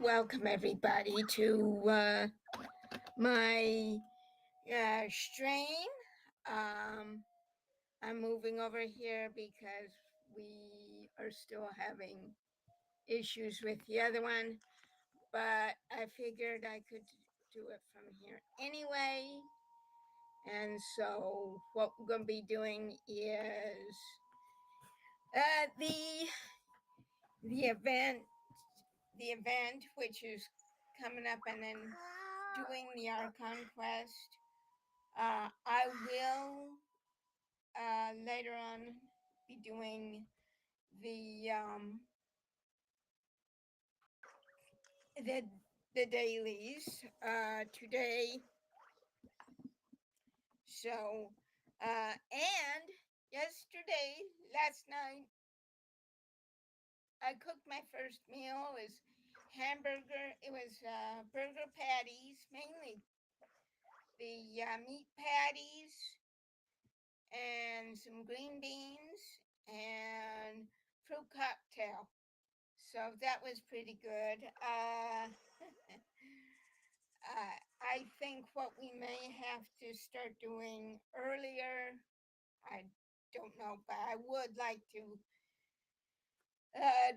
welcome everybody to my stream. I'm moving over here because we are still having issues with the other one, but I figured I could do it from here anyway. And so what we're going to be doing is the event which is coming up, and then doing the Archon quest. I will later on be doing the the the dailies today. So and last night, I cooked my first meal. It was hamburger. It was burger patties, mainly the meat patties, and some green beans and fruit cocktail. So that was pretty good. I think what we may have to start doing earlier, I don't know, but I would like to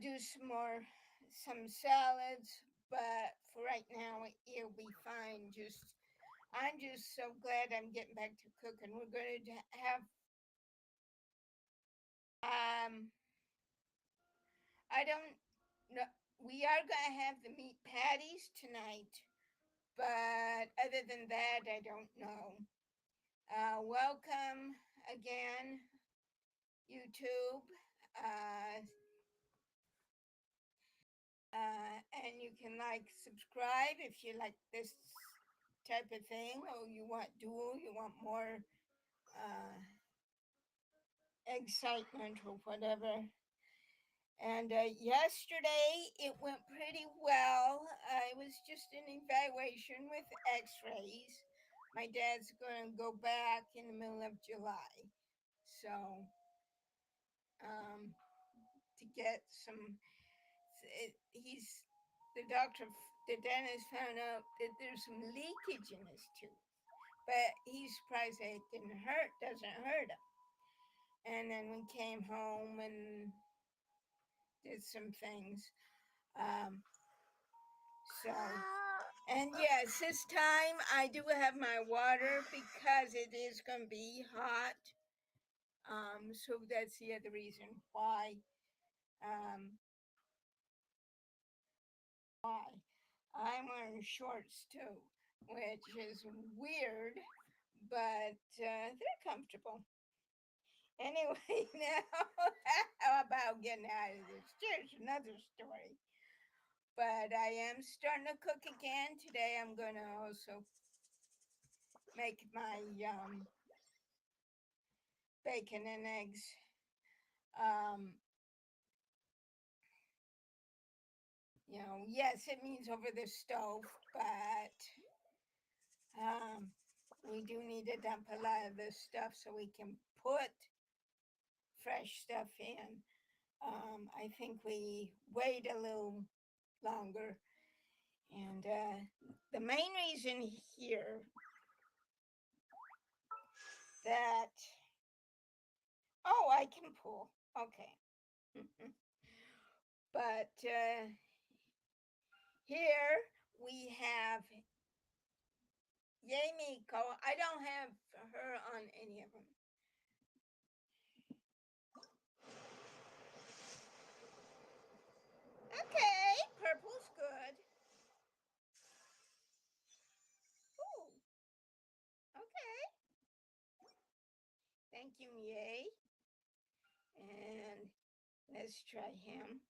do some salads. But for right now, it'll be fine. I'm just so glad I'm getting back to cooking. We're going to have I don't know. We are going to have the meat patties tonight, but other than that, I don't know. Welcome again, YouTube. And you can subscribe if you like this type of thing, or you want more excitement or whatever. And yesterday it went pretty well. It was just an evaluation with x-rays. My dad's going to go back in the middle of July. So to get some, the dentist found out that there's some leakage in his tooth. But he's surprised that it doesn't hurt him. And then we came home and did some things. And yes, this time I do have my water because it is going to be hot. So that's the other reason why. I'm wearing shorts too, which is weird, but they're comfortable. Anyway, now how about getting out of this? There's another story. But I am starting to cook again. Today I'm going to also make my bacon and eggs. Yes, it means over the stove, but we do need to dump a lot of this stuff so we can put fresh stuff in. I think we wait a little longer. And the main reason here that, I can pull. Okay. But here we have Yamiko. I don't have her on any of them. Okay, purple's good. Ooh. Okay. Thank you, Yay. And let's try him.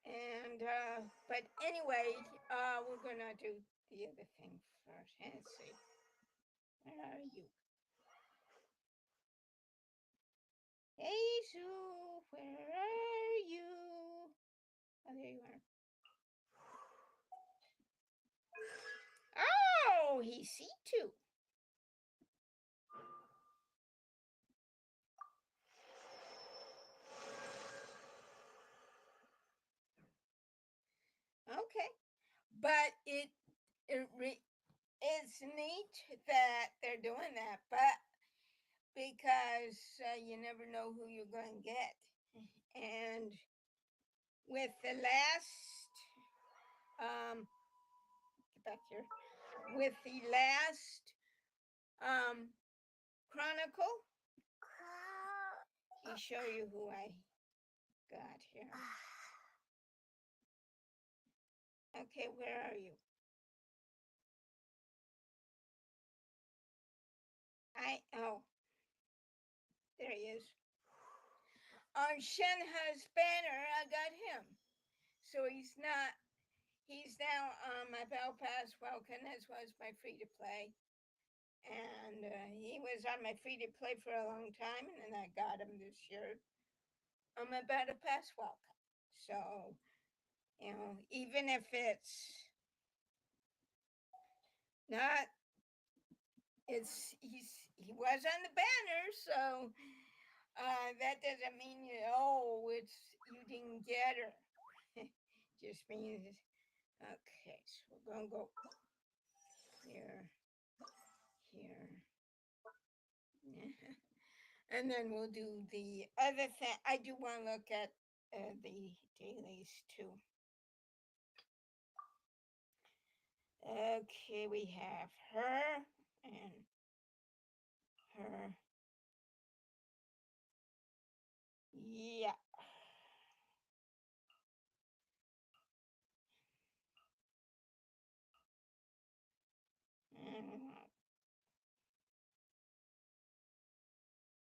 And but anyway, we're gonna do the other thing first. Let's see. Where are you? Hey, Sue, where are you? Oh, there you are. Oh, Oh, he's C2. Okay, but it's neat that they're doing that, but because you never know who you're going to get. And with the last, get back here, with the last chronicle, let me show you who I got here. Okay, where are you? Oh, there he is. Archon has banner. I got him. So he's now on my Battle Pass Welcome as well as my free to play. And he was on my free to play for a long time, and then I got him this year on my Battle Pass Welcome. So, even if it's not, he was on the banner, so that doesn't mean you didn't get her. Just means okay. So we're gonna go here, and then we'll do the other thing. I do want to look at the dailies too. Okay, we have her and her. Yeah.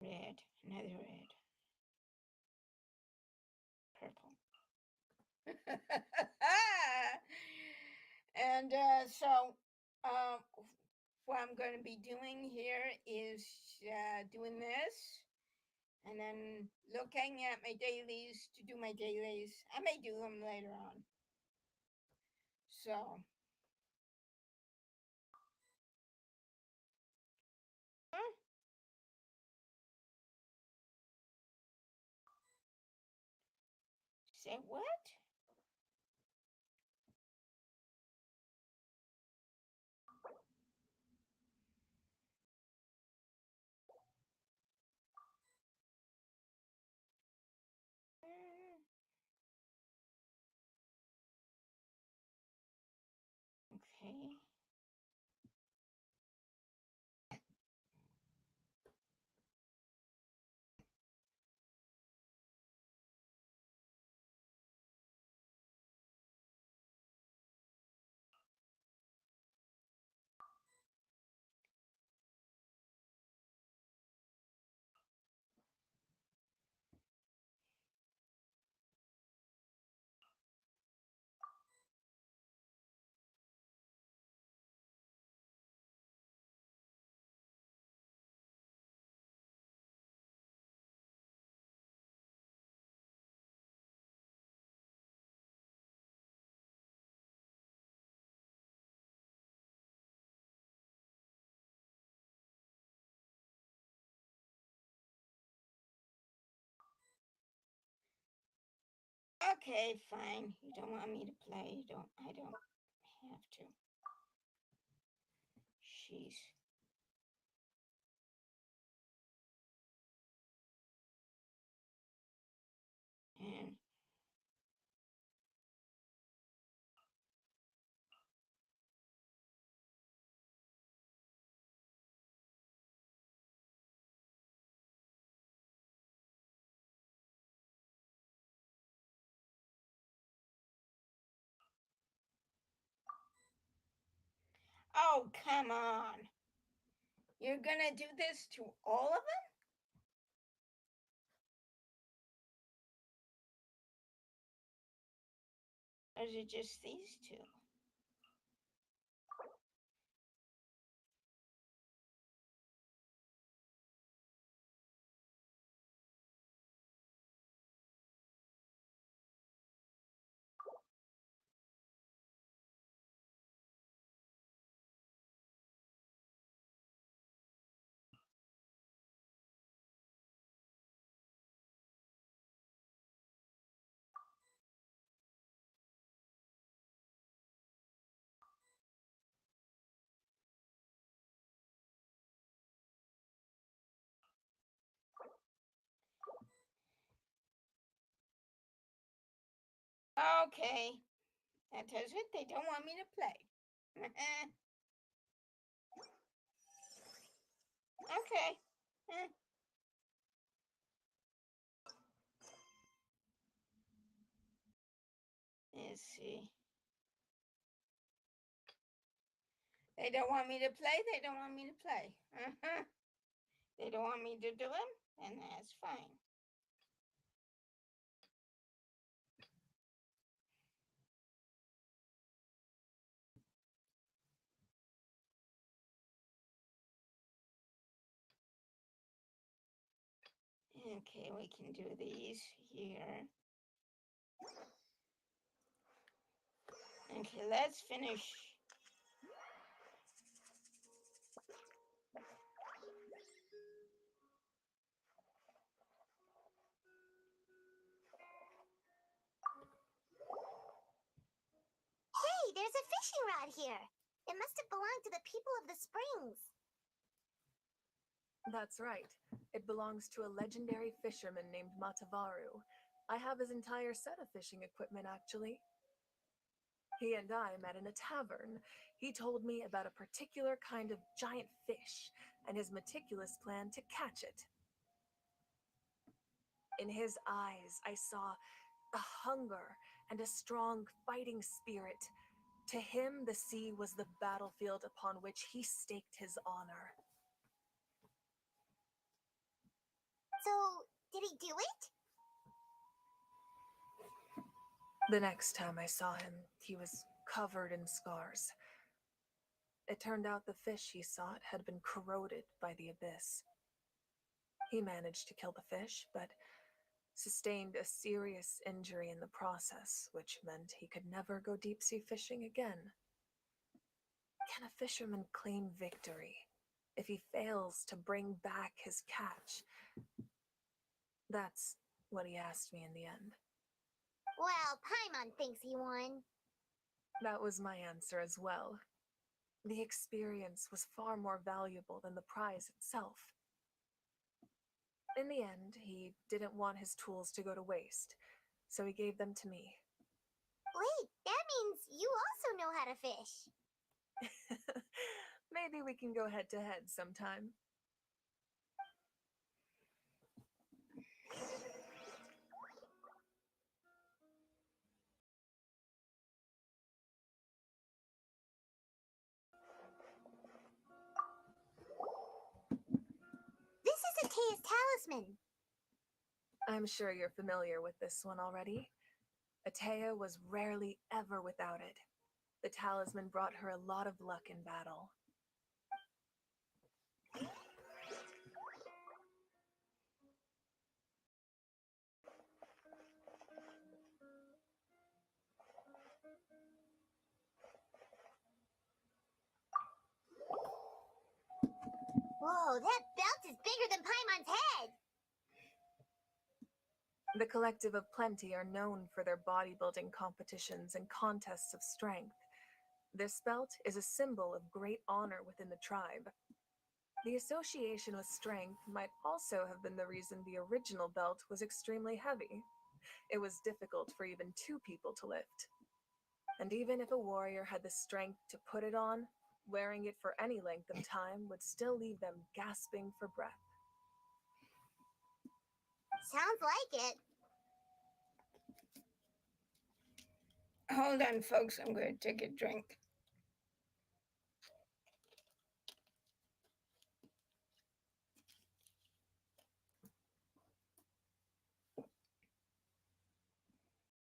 Red, another red. Purple. And so what I'm going to be doing here is doing this and then looking at my dailies to do my dailies. I may do them later on. So. Huh? Say what? Okay. Okay, fine. You don't want me to play. I don't have to. Sheesh. And oh, come on. You're gonna do this to all of them? Or is it just these two? Okay. That tells it they don't want me to play. Okay. Let's see. They don't want me to play. They don't want me to play. They don't want me to do them, and that's fine. Okay, we can do these here. Okay, let's finish. Hey, there's a fishing rod here. It must have belonged to the people of the springs. That's right. It belongs to a legendary fisherman named Matavaru. I have his entire set of fishing equipment, actually. He and I met in a tavern. He told me about a particular kind of giant fish and his meticulous plan to catch it. In his eyes, I saw a hunger and a strong fighting spirit. To him, the sea was the battlefield upon which he staked his honor. So, did he do it? The next time I saw him, he was covered in scars. It turned out the fish he sought had been corroded by the abyss. He managed to kill the fish, but sustained a serious injury in the process, which meant he could never go deep-sea fishing again. Can a fisherman claim victory if he fails to bring back his catch? That's what he asked me in the end. Well, Paimon thinks he won. That was my answer as well. The experience was far more valuable than the prize itself. In the end, he didn't want his tools to go to waste, so he gave them to me. Wait, that means you also know how to fish. Maybe we can go head-to-head sometime. This is Atea's talisman. I'm sure you're familiar with this one already. Atea was rarely ever without it. The talisman brought her a lot of luck in battle. Whoa, that belt is bigger than Paimon's head. The Collective of Plenty are known for their bodybuilding competitions and contests of strength. This belt is a symbol of great honor within the tribe. The association with strength might also have been the reason the original belt was extremely heavy. It was difficult for even two people to lift. And even if a warrior had the strength to put it on, wearing it for any length of time would still leave them gasping for breath. Sounds like it. Hold on, folks. I'm going to take a drink.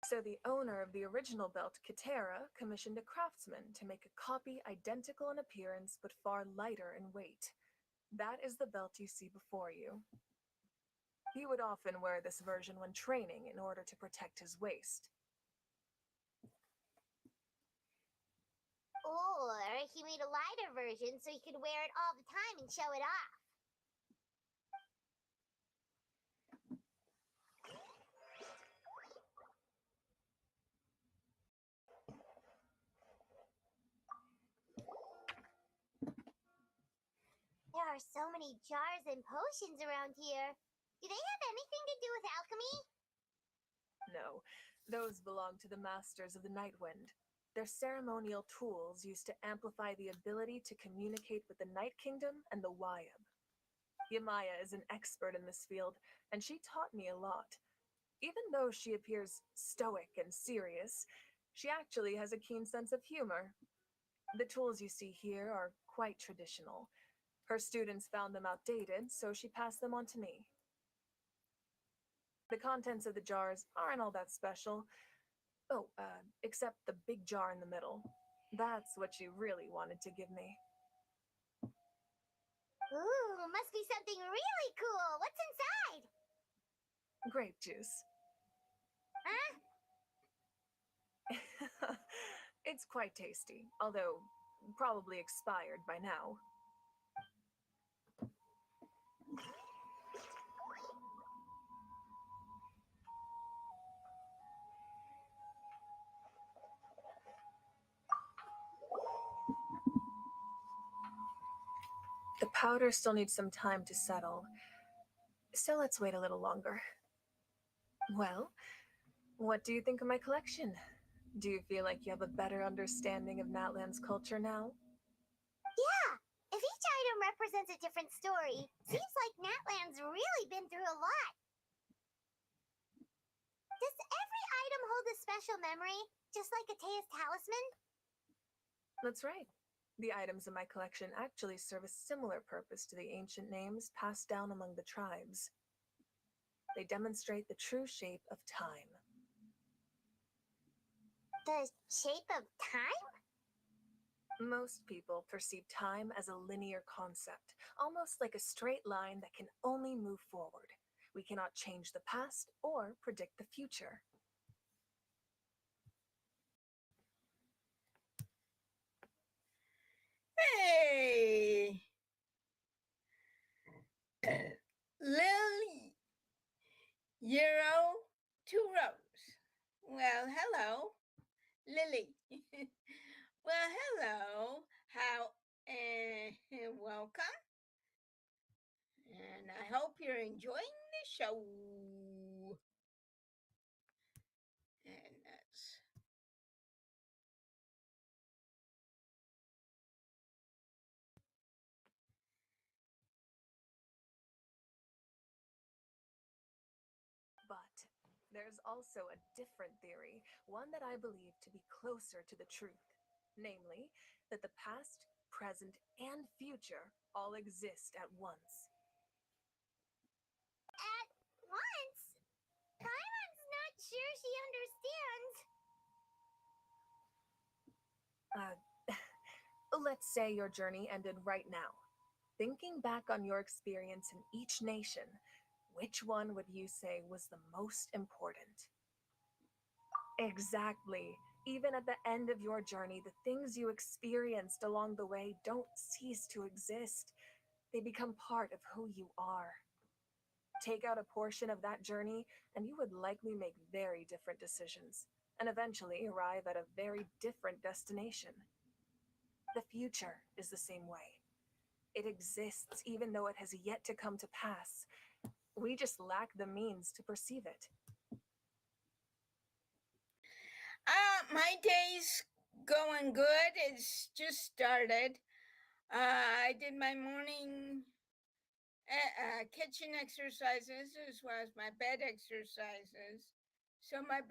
So the owner of the original belt, Katera, commissioned a craftsman to make a copy identical in appearance but far lighter in weight. That is the belt you see before you. He would often wear this version when training in order to protect his waist. Or he made a lighter version so he could wear it all the time and show it off. There are so many jars and potions around here. Do they have anything to do with alchemy? No, Those belong to the Masters of the Night Wind. They're ceremonial tools used to amplify the ability to communicate with the Night Kingdom and the Wyab. Yamaya is an expert in this field, and she taught me a lot. Even though she appears stoic and serious, she actually has a keen sense of humor. The tools you see here are quite traditional. Her students found them outdated, so she passed them on to me. The contents of the jars aren't all that special. Oh, except the big jar in the middle. That's what you really wanted to give me. Ooh, must be something really cool. What's inside? Grape juice. Huh? It's quite tasty, although probably expired by now. The powder still needs some time to settle, so let's wait a little longer. Well, what do you think of my collection? Do you feel like you have a better understanding of Natlan's culture now? Yeah, if each item represents a different story, seems like Natlan's really been through a lot. Does every item hold a special memory, just like Atea's talisman? That's right. The items in my collection actually serve a similar purpose to the ancient names passed down among the tribes. They demonstrate the true shape of time. The shape of time? Most people perceive time as a linear concept, almost like a straight line that can only move forward. We cannot change the past or predict the future. Hey! Lily, Euro, 2 rows. Well, hello, Lily. Well, hello. How? Welcome. And I hope you're enjoying the show. And that's But there's also a different theory, one that I believe to be closer to the truth. Namely, that the past, present, and future all exist at once. At once? Paimon's not sure she understands. Let's say your journey ended right now. Thinking back on your experience in each nation, which one would you say was the most important? Exactly. Even at the end of your journey, the things you experienced along the way don't cease to exist. They become part of who you are. Take out a portion of that journey, and you would likely make very different decisions, and eventually arrive at a very different destination. The future is the same way. It exists even though it has yet to come to pass. We just lack the means to perceive it. my day's going good. It's just started. I did my morning kitchen exercises as well as my bed exercises. So my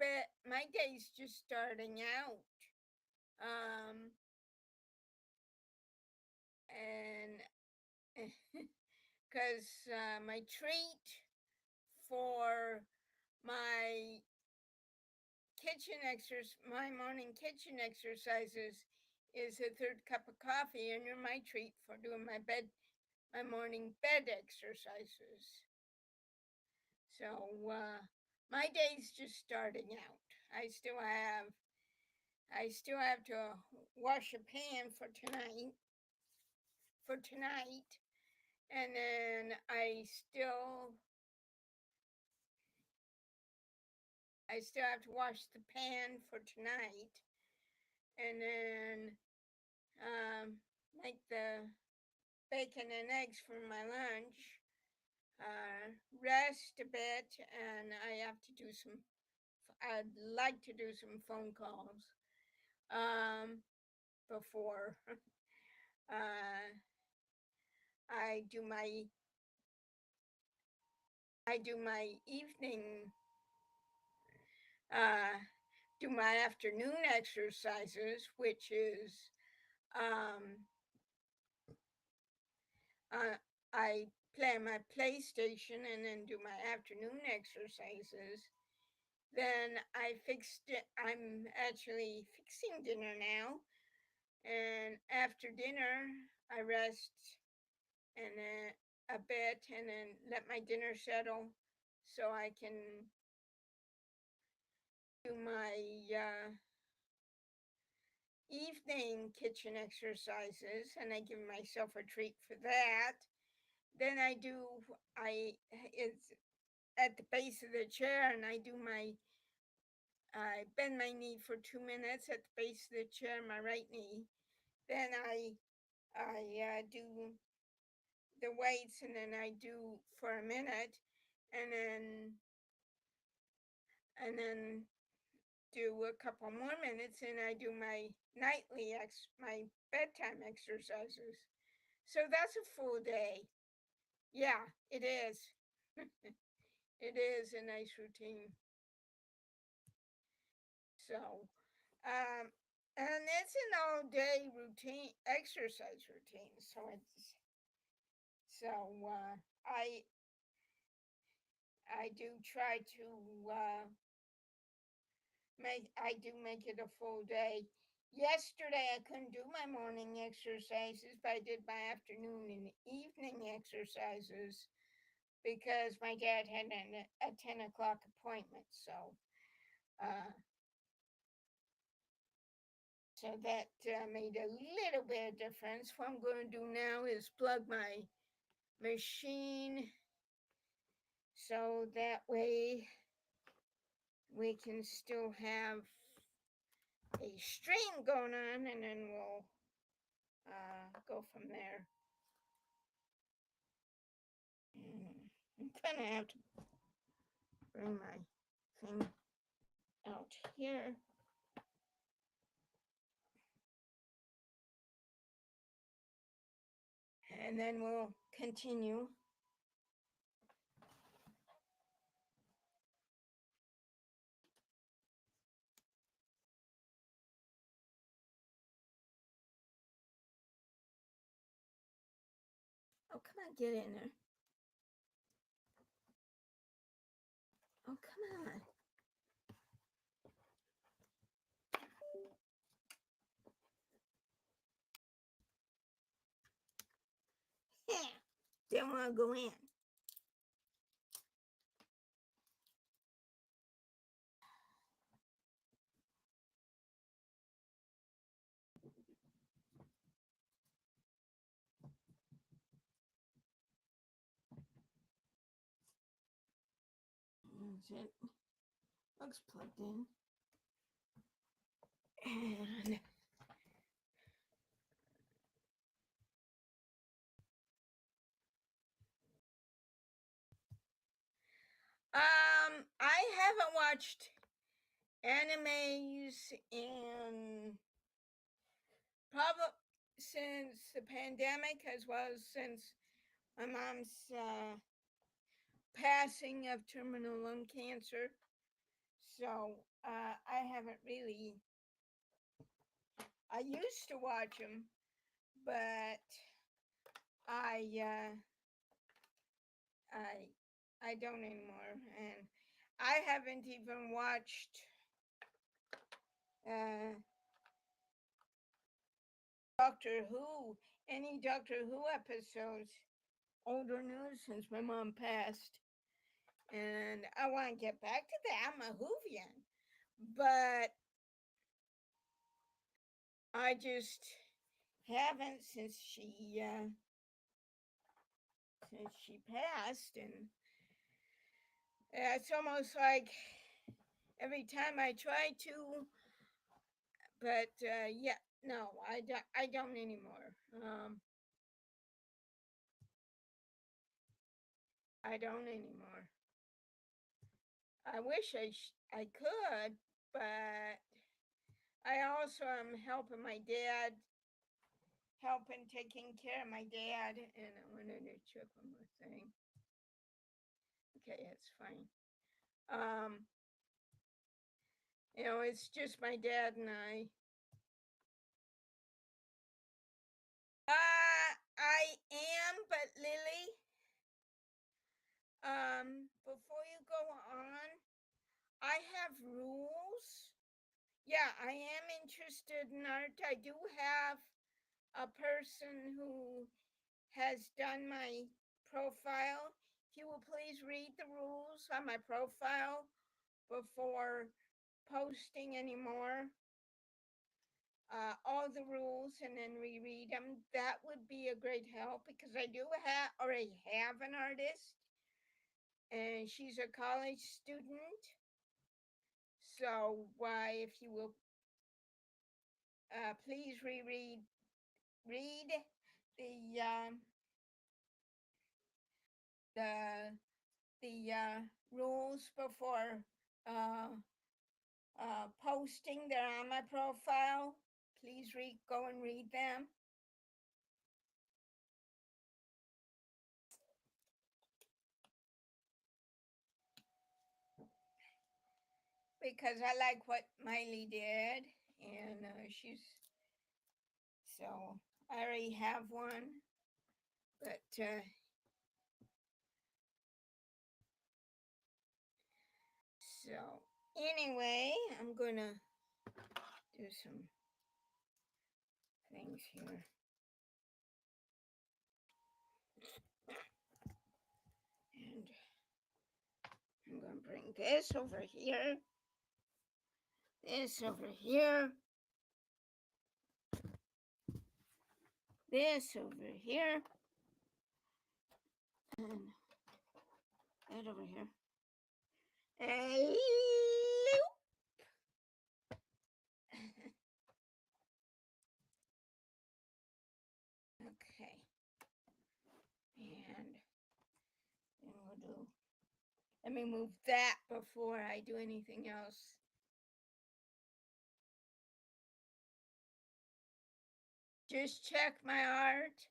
day's just starting out. And because my treat for my morning kitchen exercises is a third cup of coffee, and you're my treat for doing my morning bed exercises. So my day's just starting out. I still have to wash a pan for tonight. And then I still have to wash the pan for tonight, and then make the bacon and eggs for my lunch. Rest a bit, and I have to do some. I'd like to do some phone calls before I do my evening, uh, do my afternoon exercises, which is um, I play my PlayStation and then do my afternoon exercises. Then I'm actually fixing dinner now, and after dinner I rest and a bit, and then let my dinner settle so I can do my evening kitchen exercises, and I give myself a treat for that. Then it's at the base of the chair, and I bend my knee for 2 minutes at the base of the chair, my right knee. Then I do the weights, and then I do for a minute, and then do a couple more minutes, and I do my my bedtime exercises. So that's a full day. Yeah, it is. It is a nice routine. So, and it's an all day routine, exercise routine. So I do try to make it a full day. Yesterday I couldn't do my morning exercises, but I did my afternoon and evening exercises because my dad had a 10 o'clock appointment. Uh, so that made a little bit of difference. What I'm going to do now is plug my machine so that way we can still have a stream going on, and then we'll go from there. I'm gonna have to bring my thing out here. And then we'll continue. Oh, come on, get in there. Oh, come on. Yeah, didn't want to go in. It looks plugged in. And I haven't watched animes in probably since the pandemic, as well as since my mom's passing of terminal lung cancer. So I haven't really. I used to watch them, but I uh, I don't anymore, and I haven't even watched Doctor Who, any Doctor Who episodes, old or new, since my mom passed. And I want to get back to that. I'm a Whovian, but I just haven't since she passed, and it's almost like every time I try to, but yeah, no, I don't anymore. I don't anymore. I wish I could, but I also am helping my dad, taking care of my dad, and I wanted to check one more thing. Okay, it's fine. It's just my dad and I. I am, but Lily, before you go on, I have rules. Yeah, I am interested in art. I do have a person who has done my profile. If you will please read the rules on my profile before posting anymore. All the rules and then reread them. That would be a great help because I do already have an artist and she's a college student. So why, if you will please read the rules before posting. They're on my profile. Please go and read them. Because I like what Miley did, and so I already have one, but so anyway, I'm gonna do some things here. And I'm gonna bring this over here, this over here, this over here, and that over here. And loop. Okay. And then we'll do, let me move that before I do anything else. Just check my art.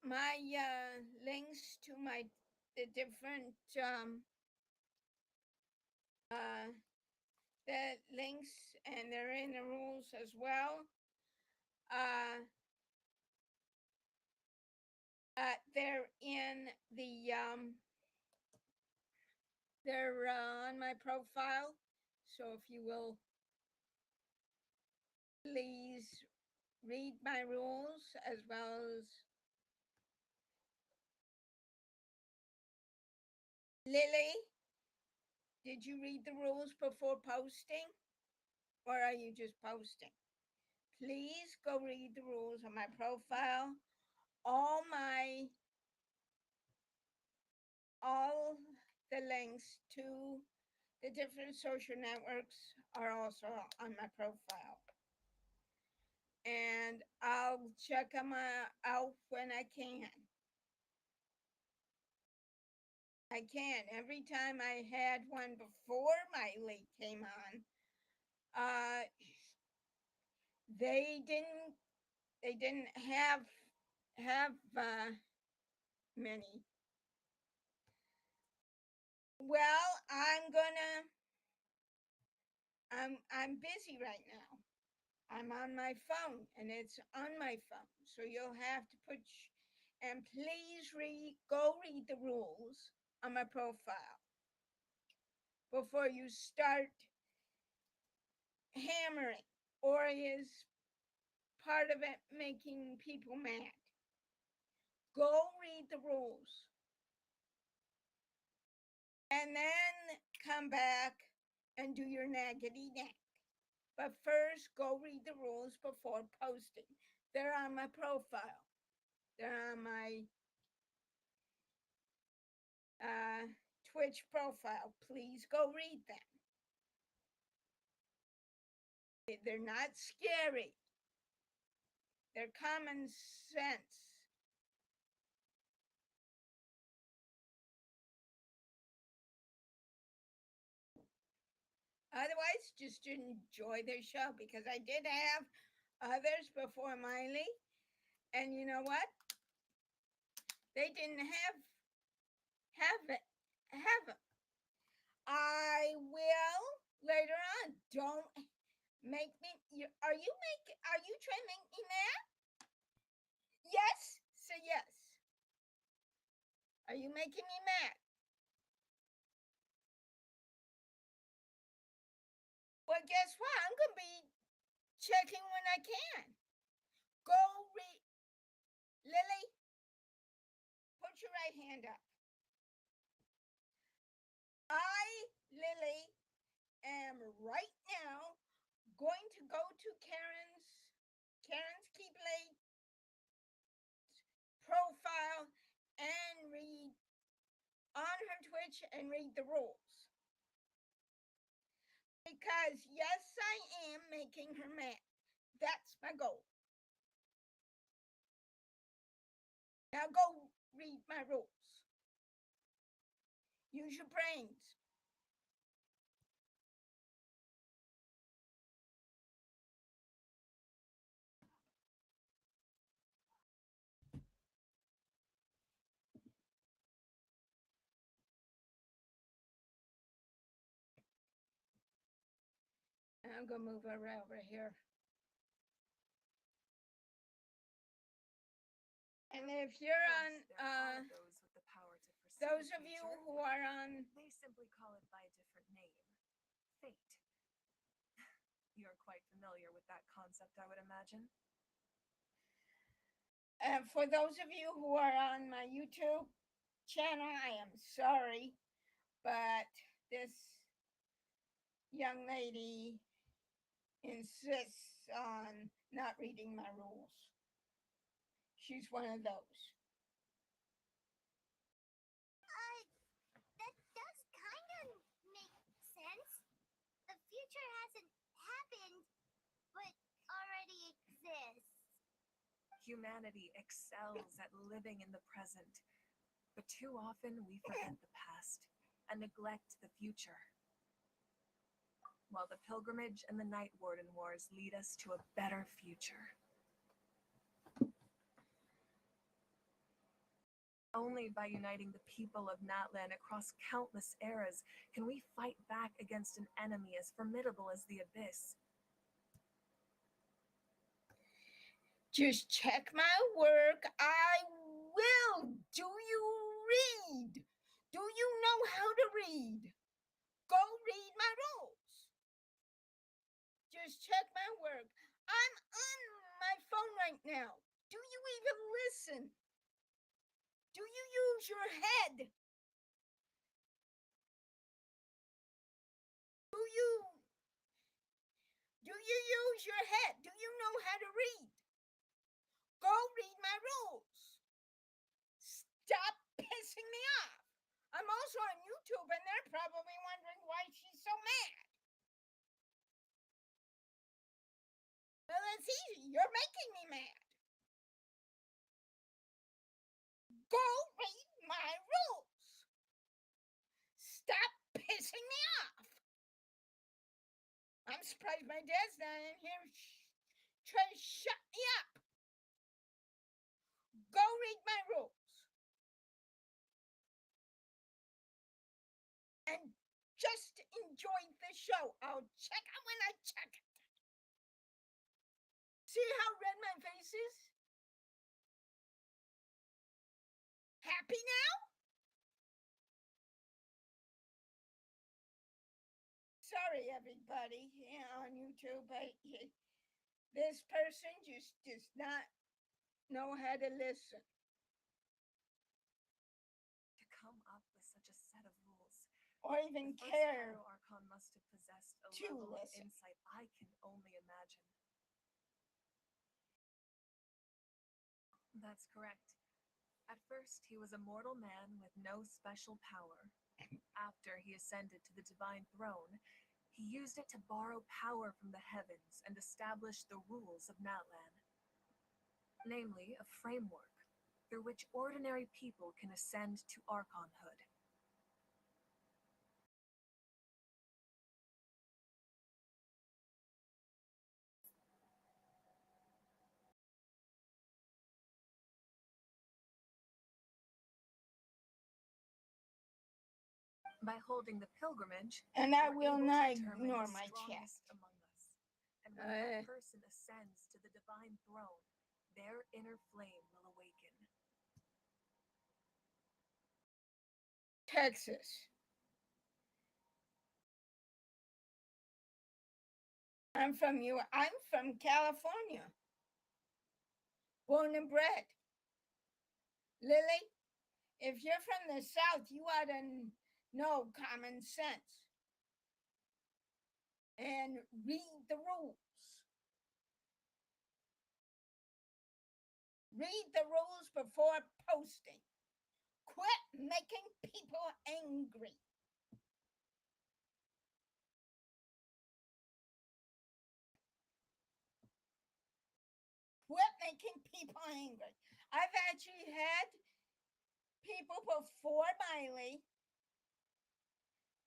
My links to the different the links, and they're in the rules as well. They're in the they're on my profile. So if you will please read my rules as well as Lily. Did you read the rules before posting? Or are you just posting? Please go read the rules on my profile. All the links to the different social networks are also on my profile. And I'll check them out when I can. I can. Every time I had one before Miley came on, they didn't have many. Well, I'm busy right now. I'm on my phone and it's on my phone. So you'll have to and please go read the rules on my profile before you start hammering, or is part of it making people mad. Go read the rules and then come back and do your naggity nag. But first, go read the rules before posting. They're on my profile. They're on my Twitch profile. Please go read them. They're not scary. their common sense. Otherwise, just enjoy their show because I did have others before Miley, and you know what? They didn't have it. Have it. I will later on. Don't make me. Are you trying to make me mad? Yes. Say yes. Are you making me mad? Well, guess what? I'm gonna be checking when I can. Go read. Lily, put your right hand up. I, Lily, am right now going to go to Karen's Keepley profile and read on her Twitch and read the rules. Because yes, I am making her mad. That's my goal. Now go read my rules. Use your brains. I'm gonna move her over here. And if you're on, those with the power to foresee those the of you future, who are on, they simply call it by a different name. Fate. You're quite familiar with that concept, I would imagine. for those of you who are on my YouTube channel, I am sorry, but this young lady insists on not reading my rules. She's one of those. That does kind of make sense. The future hasn't happened, but already exists. Humanity excels at living in the present, but too often we forget the past and neglect the future. While the pilgrimage and the Night Warden Wars lead us to a better future. Only by uniting the people of Natlan across countless eras can we fight back against an enemy as formidable as the Abyss. Just check my work. I will. Do you read? Do you know how to read? Go read my rules. Just check my work. I'm on my phone right now. Do you even listen? Do you use your head? Do you use your head? Do you know how to read? Go read my rules. Stop pissing me off. I'm also on YouTube and they're probably wondering why she's so mad. Well, it's easy. You're making me mad. Go read my rules. Stop pissing me off. I'm surprised my dad's not in here trying to shut me up. Go read my rules. And just enjoy the show. I'll check it when I check it. See how red my face is? Happy now? Sorry, everybody on YouTube, but this person just does not know how to listen. To come up with such a set of rules, Or even the first care. Pyro Archon must have possessed a to level of listen. insight I can only imagine. That's correct. At first, he was a mortal man with no special power. After he ascended to the divine throne, he used it to borrow power from the heavens and establish the rules of Natlan. namely a framework through which ordinary people can ascend to Archonhood. By holding the pilgrimage, And I we're will able not to determine ignore the my chat. strongest among us. And when that person ascends to the divine throne, their inner flame will awaken. Texas. I'm from California. Born and bred. Lily, if you're from the South, you ought to know common sense. And read the rules. Read the rules before posting. Quit making people angry. Quit making people angry. I've actually had people before Miley.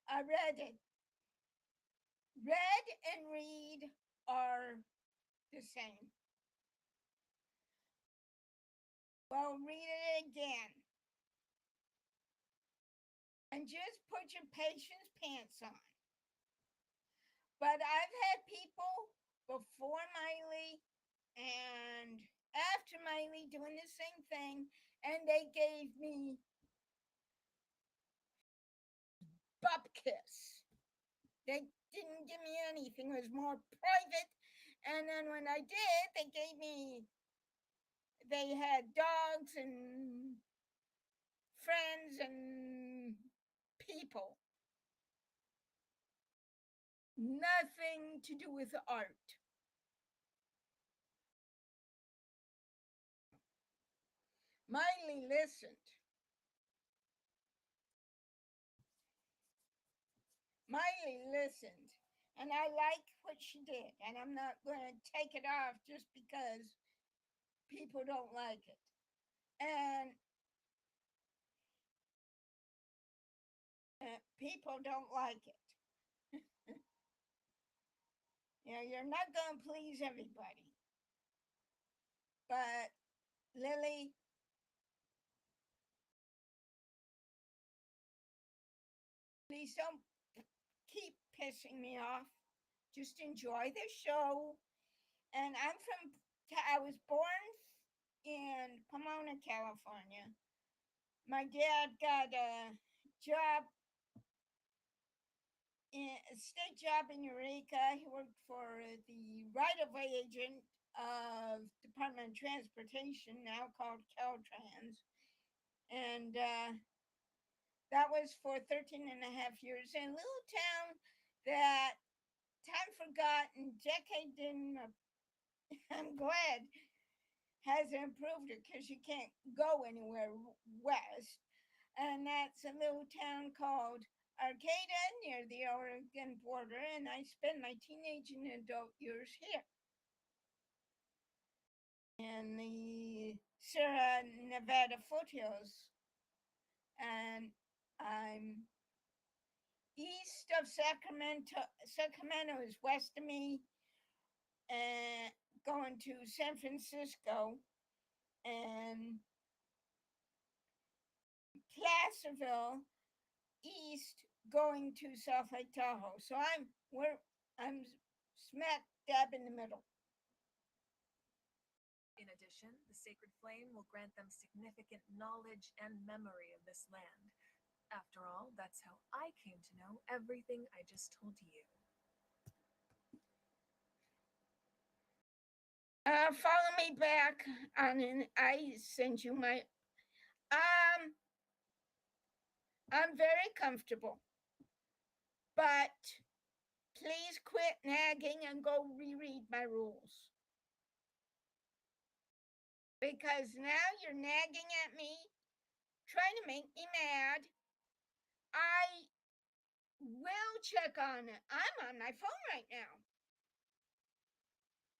I read it. Read and read are the same. Well, read it again. And just put your patience pants on. But I've had people before Miley and after Miley doing the same thing, and they gave me bupkis. They didn't give me anything. It was more private. And then when I did, they had dogs and friends and people. Nothing to do with art. Miley listened. Miley listened. And I like what she did. And I'm not going to take it off just because people don't like it. And people don't like it. You're not going to please everybody. But Lily, please don't keep pissing me off. Just enjoy the show. And I was born in Pomona, California. My dad got a state job in Eureka. He worked for the right-of-way agent of Department of Transportation, now called Caltrans. And that was for 13 and a half years in a little town that time forgotten, decade didn't, I'm glad, hasn't improved it because you can't go anywhere west. And that's a little town called Arcata near the Oregon border. And I spent my teenage and adult years here in the Sierra Nevada foothills. And I'm east of Sacramento. Sacramento is west of me, and going to San Francisco, and Placerville east going to South Lake Tahoe. So I'm smack dab in the middle. In addition, the sacred flame will grant them significant knowledge and memory of this land. After all, that's how I came to know everything I just told you. Follow me back on I sent you my I'm very comfortable. But please quit nagging and go reread my rules. Because now you're nagging at me, trying to make me mad. I will check on it. I'm on my phone right now.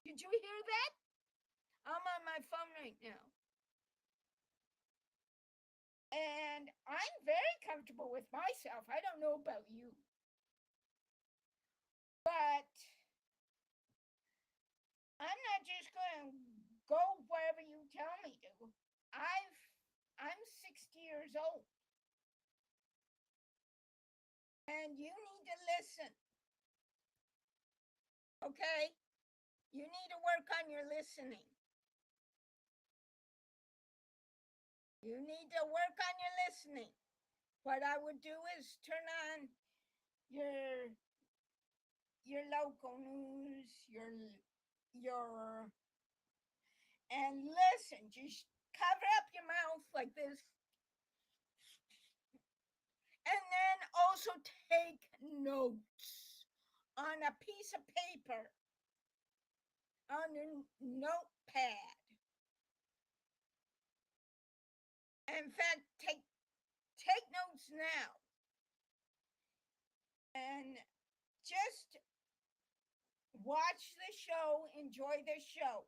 Did you hear that? I'm on my phone right now. And I'm very comfortable with myself. I don't know about you. But I'm not just going to go wherever you tell me to. I'm 60 years old. And you need to listen. Okay? You need to work on your listening. You need to work on your listening. What I would do is turn on your local news, your and listen. Just cover up your mouth like this. And then also take notes on a piece of paper, on your notepad. In fact, take notes now. And just watch the show, enjoy the show.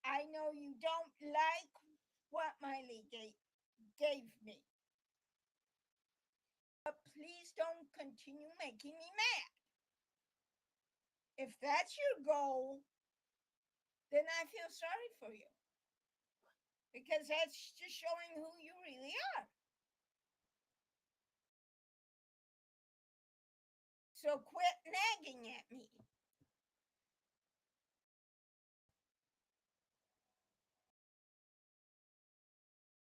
I know you don't like what Miley gave me. But please don't continue making me mad. If that's your goal, then I feel sorry for you. Because that's just showing who you really are. So quit nagging at me.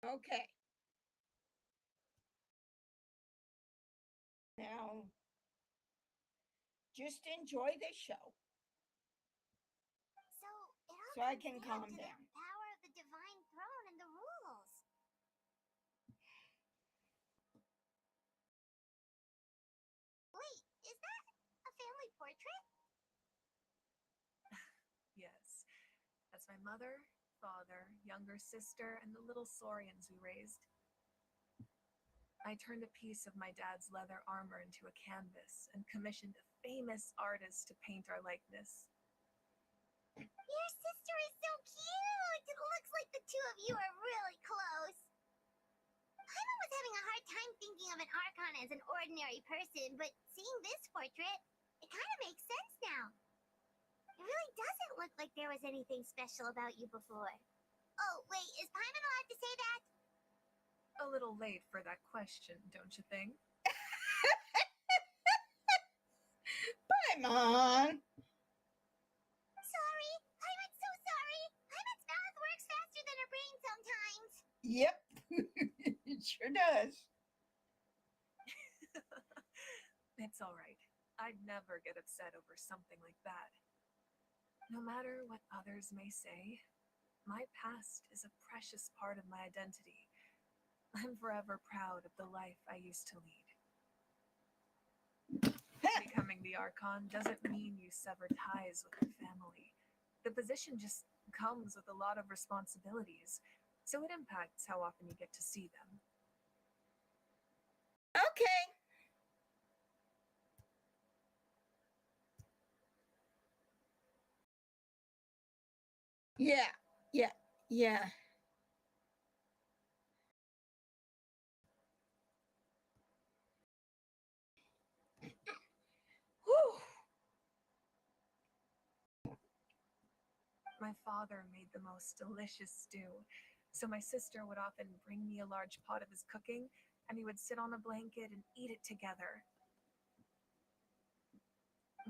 Okay. Now, just enjoy the show So so I can calm to down. The power of the divine throne and the rules. Wait, is that a family portrait? Yes, that's my mother, father, younger sister, and the little saurians we raised. I turned a piece of my dad's leather armor into a canvas and commissioned a famous artist to paint our likeness. Your sister is so cute! It looks like the two of you are really close. Pyro was having a hard time thinking of an Archon as an ordinary person, but seeing this portrait, it kind of makes sense now. It really doesn't look like there was anything special about you before. Oh, wait, is Paimon allowed to say that? A little late for that question, don't you think? Paimon! Sorry. Paimon's so sorry. Paimon's mouth works faster than her brain sometimes. Yep, it sure does. It's all right. I'd never get upset over something like that. No matter what others may say, my past is a precious part of my identity. I'm forever proud of the life I used to lead. Becoming the Archon doesn't mean you sever ties with your family. The position just comes with a lot of responsibilities, so it impacts how often you get to see them. Okay. Yeah. Whew. My father made the most delicious stew, so my sister would often bring me a large pot of his cooking, and we would sit on a blanket and eat it together.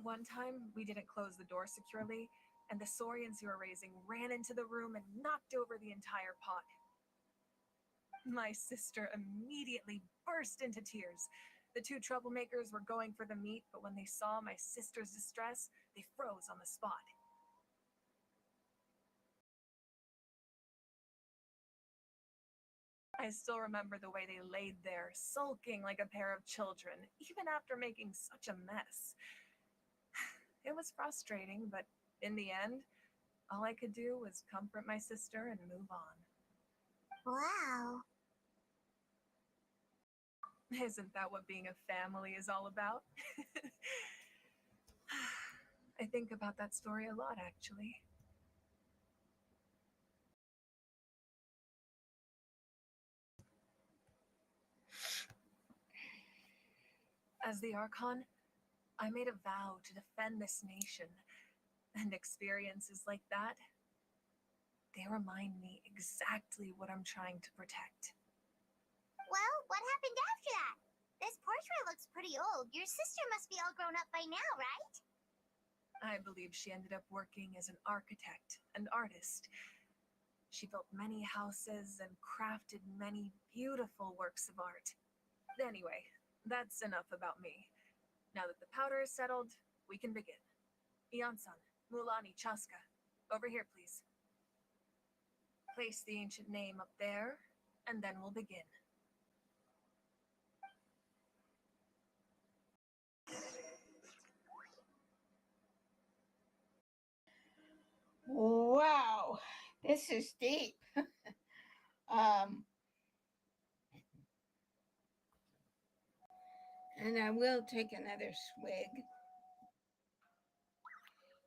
One time, we didn't close the door securely, and the saurians we were raising ran into the room and knocked over the entire pot. My sister immediately burst into tears. The two troublemakers were going for the meat, but when they saw my sister's distress, they froze on the spot. I still remember the way they laid there, sulking like a pair of children, even after making such a mess. It was frustrating, but in the end, all I could do was comfort my sister and move on. Wow. Isn't that what being a family is all about? I think about that story a lot, actually. As the Archon, I made a vow to defend this nation, and experiences like that, they remind me exactly what I'm trying to protect. Well, what happened after that? This portrait looks pretty old. Your sister must be all grown up by now, right? I believe she ended up working as an architect and artist. She built many houses and crafted many beautiful works of art. Anyway, that's enough about me. Now that the powder is settled, we can begin. Ian-san, Mulani, Chaska, over here, please. Place the ancient name up there, and then we'll begin. Wow, this is deep. um, and I will take another swig.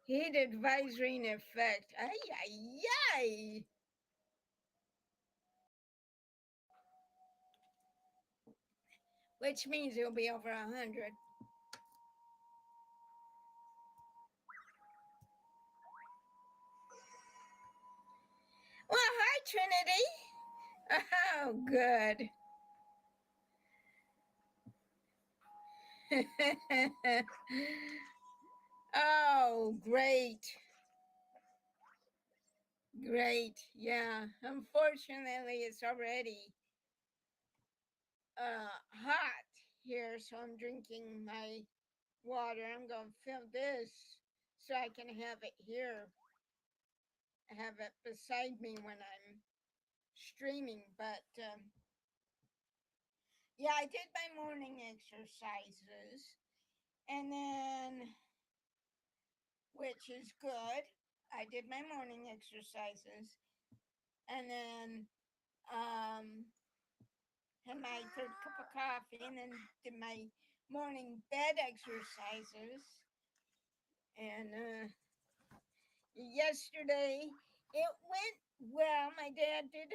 Heat advisory in effect. Ay, ay, ay. Which means it'll be over 100. Well, hi, Trinity. Oh, good. Oh, great. Great. Yeah. Unfortunately, it's already hot here, so I'm drinking my water. I'm going to fill this so I can have it here, have it beside me when I'm streaming. But yeah, I did my morning exercises, and then, which is good. I did my morning exercises, and then had my third cup of coffee, and then did my morning bed exercises. And yesterday it went well. My dad did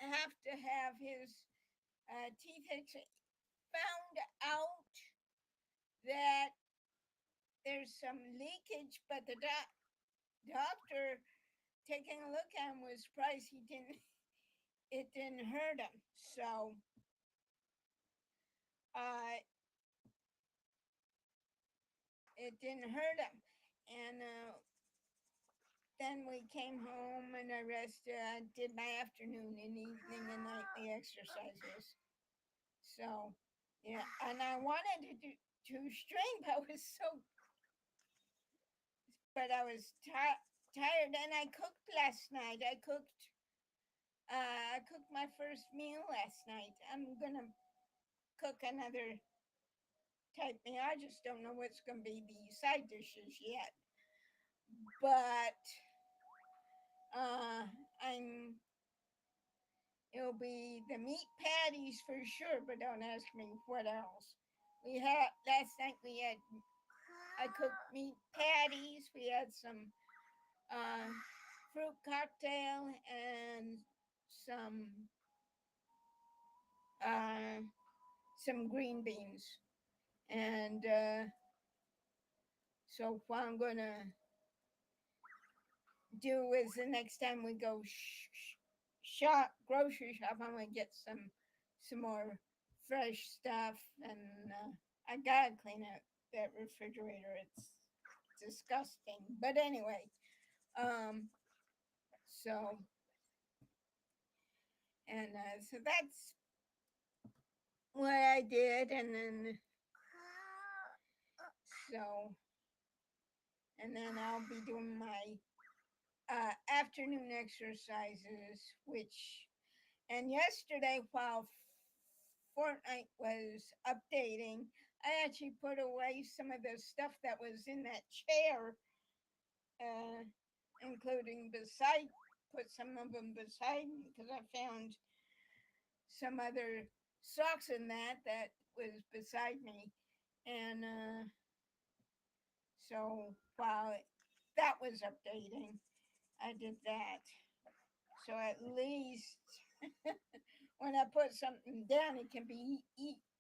have to have his teeth found out that there's some leakage, but the doctor taking a look at him was surprised it didn't hurt him. So uh, it didn't hurt him. And then we came home and I rested. I did my afternoon and evening and nightly exercises. So yeah, and I wanted to stream, but I was tired, and I cooked last night. I cooked my first meal last night. I'm gonna cook another type meal. I just don't know what's gonna be the side dishes yet. But I'm it'll be the meat patties for sure, but don't ask me what else. We had last night I cooked meat patties. We had uh, fruit cocktail and some uh, some green beans. And so what I'm gonna do is the next time we go grocery shop, I'm gonna get some more fresh stuff, and I gotta clean out that refrigerator. It's disgusting. But anyway, um, so and so that's what I did, and then so and then I'll be doing my afternoon exercises, which and yesterday while Fortnite was updating, I actually put away some of the stuff that was in that chair, uh, including put some of them beside me because I found some other socks in that was beside me. And so while that was updating, I did that. So at least when I put something down, it can be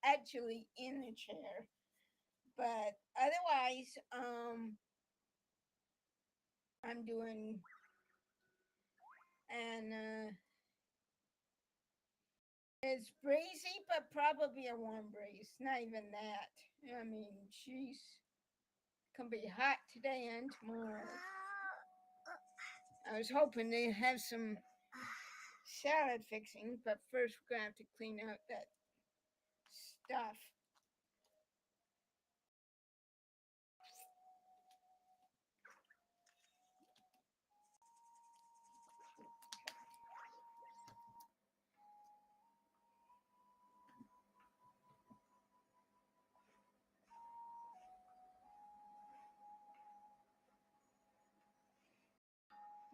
actually in the chair. But otherwise, I'm doing, and it's breezy, but probably a warm breeze. Not even that. I mean, she's gonna be hot today and tomorrow. I was hoping to have some salad fixing, but first we're gonna have to clean out that stuff.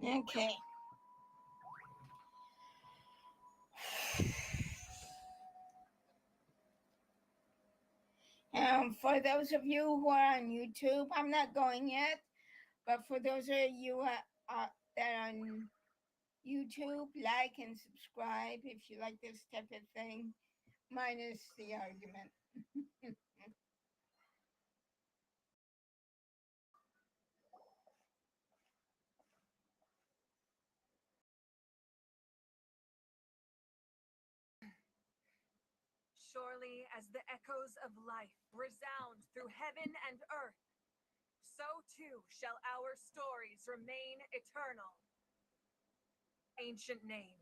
Okay. For those of you who are on YouTube, I'm not going yet, but for those of you that are on YouTube, like and subscribe if you like this type of thing, minus the argument. Surely as the echoes of life resound through heaven and earth, so too shall our stories remain eternal. Ancient name,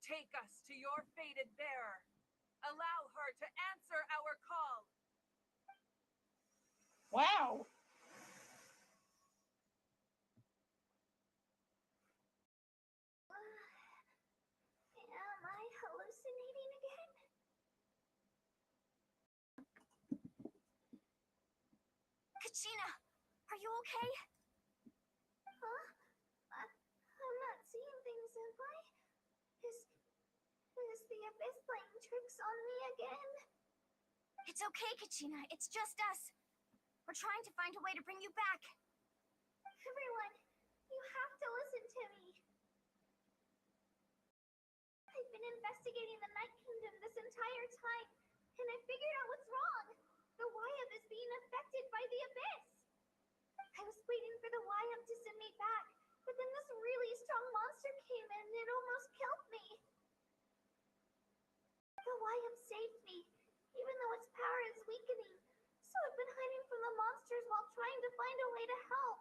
take us to your fated bearer. Allow her to answer our call. Wow. Am I hallucinating again? Kachina, are you okay? Huh? I'm not seeing things, am I? Is the abyss playing tricks on me again? It's okay, Kachina. It's just us. We're trying to find a way to bring you back. Everyone, you have to listen to me. I've been investigating the Night Kingdom this entire time, and I figured out what's wrong. The Wyam is being affected by the abyss. I was waiting for the Wyam to send me back, but then this really strong monster came in and it almost killed me. The Wyam saved me, even though its power is weakening. So I've been hiding from the monsters while trying to find a way to help.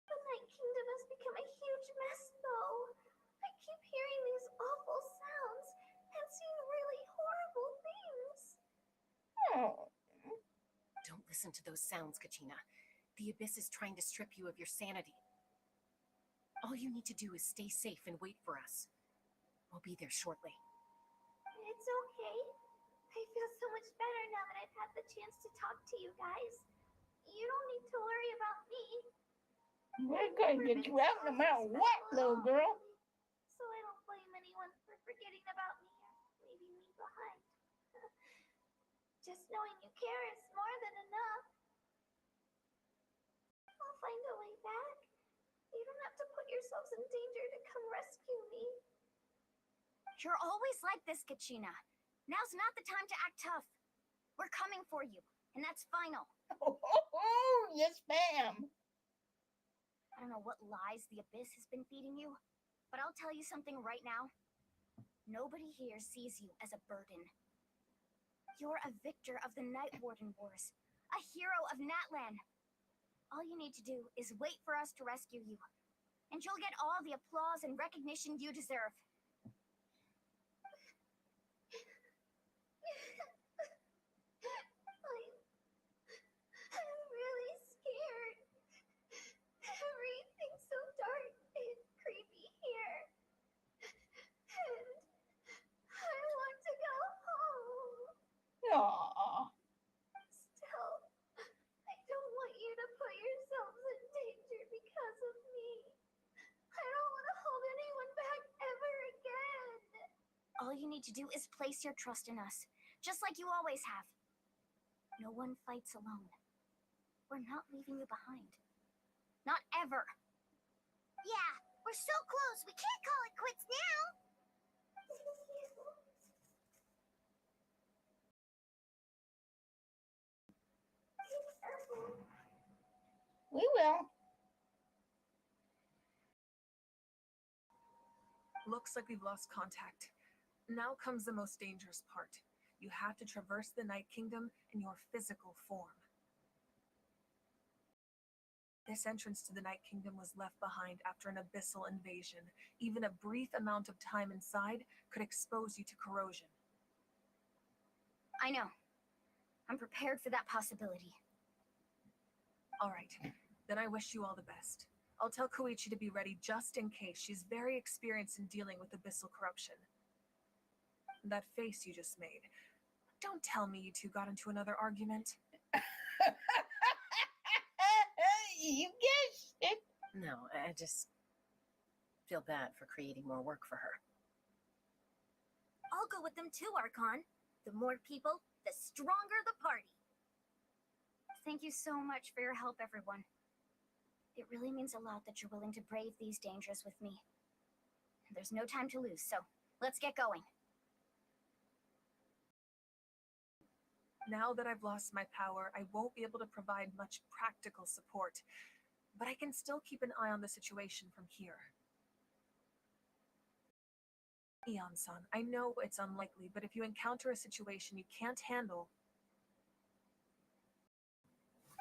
The Night Kingdom has become a huge mess, though. I keep hearing these awful sounds and seeing really horrible things. Oh. Don't listen to those sounds, Kachina. The abyss is trying to strip you of your sanity. All you need to do is stay safe and wait for us. We'll be there shortly. It's okay. I feel so much better now that I've had the chance to talk to you guys. You don't need to worry about me. We're gonna get you out no matter what, little girl. So I don't blame anyone for forgetting about me or leaving me behind. Just knowing you care is more than enough. I'll find a way back. You don't have to put yourselves in danger to come rescue me. You're always like this, Kachina. Now's not the time to act tough. We're coming for you, and that's final. Oh, yes, ma'am. I don't know what lies the abyss has been feeding you, but I'll tell you something right now. Nobody here sees you as a burden. You're a victor of the Night Warden Wars, a hero of Natlan. All you need to do is wait for us to rescue you, and you'll get all the applause and recognition you deserve. I'm really scared. Everything's so dark and creepy here. And I want to go home. Aw. Still, I don't want you to put yourselves in danger because of me. I don't want to hold anyone back ever again. All you need to do is place your trust in us, just like you always have. No one fights alone. We're not leaving you behind. Not ever. Yeah, we're so close. We can't call it quits now. We will. Looks like we've lost contact. Now comes the most dangerous part. You have to traverse the Night Kingdom in your physical form. This entrance to the Night Kingdom was left behind after an abyssal invasion. Even a brief amount of time inside could expose you to corrosion. I know. I'm prepared for that possibility. All right, then I wish you all the best. I'll tell Koichi to be ready just in case. She's very experienced in dealing with abyssal corruption. That face you just made. Don't tell me you two got into another argument. You guessed it. No, I just feel bad for creating more work for her. I'll go with them too, Archon. The more people, the stronger the party. Thank you so much for your help, everyone. It really means a lot that you're willing to brave these dangers with me. There's no time to lose, so let's get going. Now that I've lost my power, I won't be able to provide much practical support, but I can still keep an eye on the situation from here. Eon-san, I know it's unlikely, but if you encounter a situation you can't handle...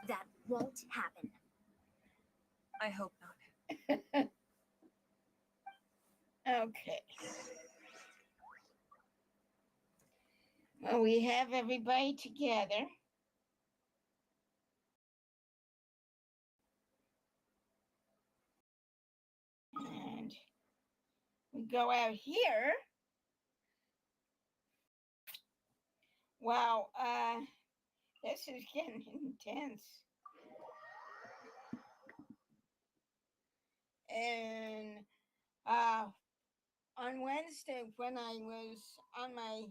That won't happen. I hope not. Okay. Well, we have everybody together. And we go out here. Wow, this is getting intense. And on Wednesday, when I was on my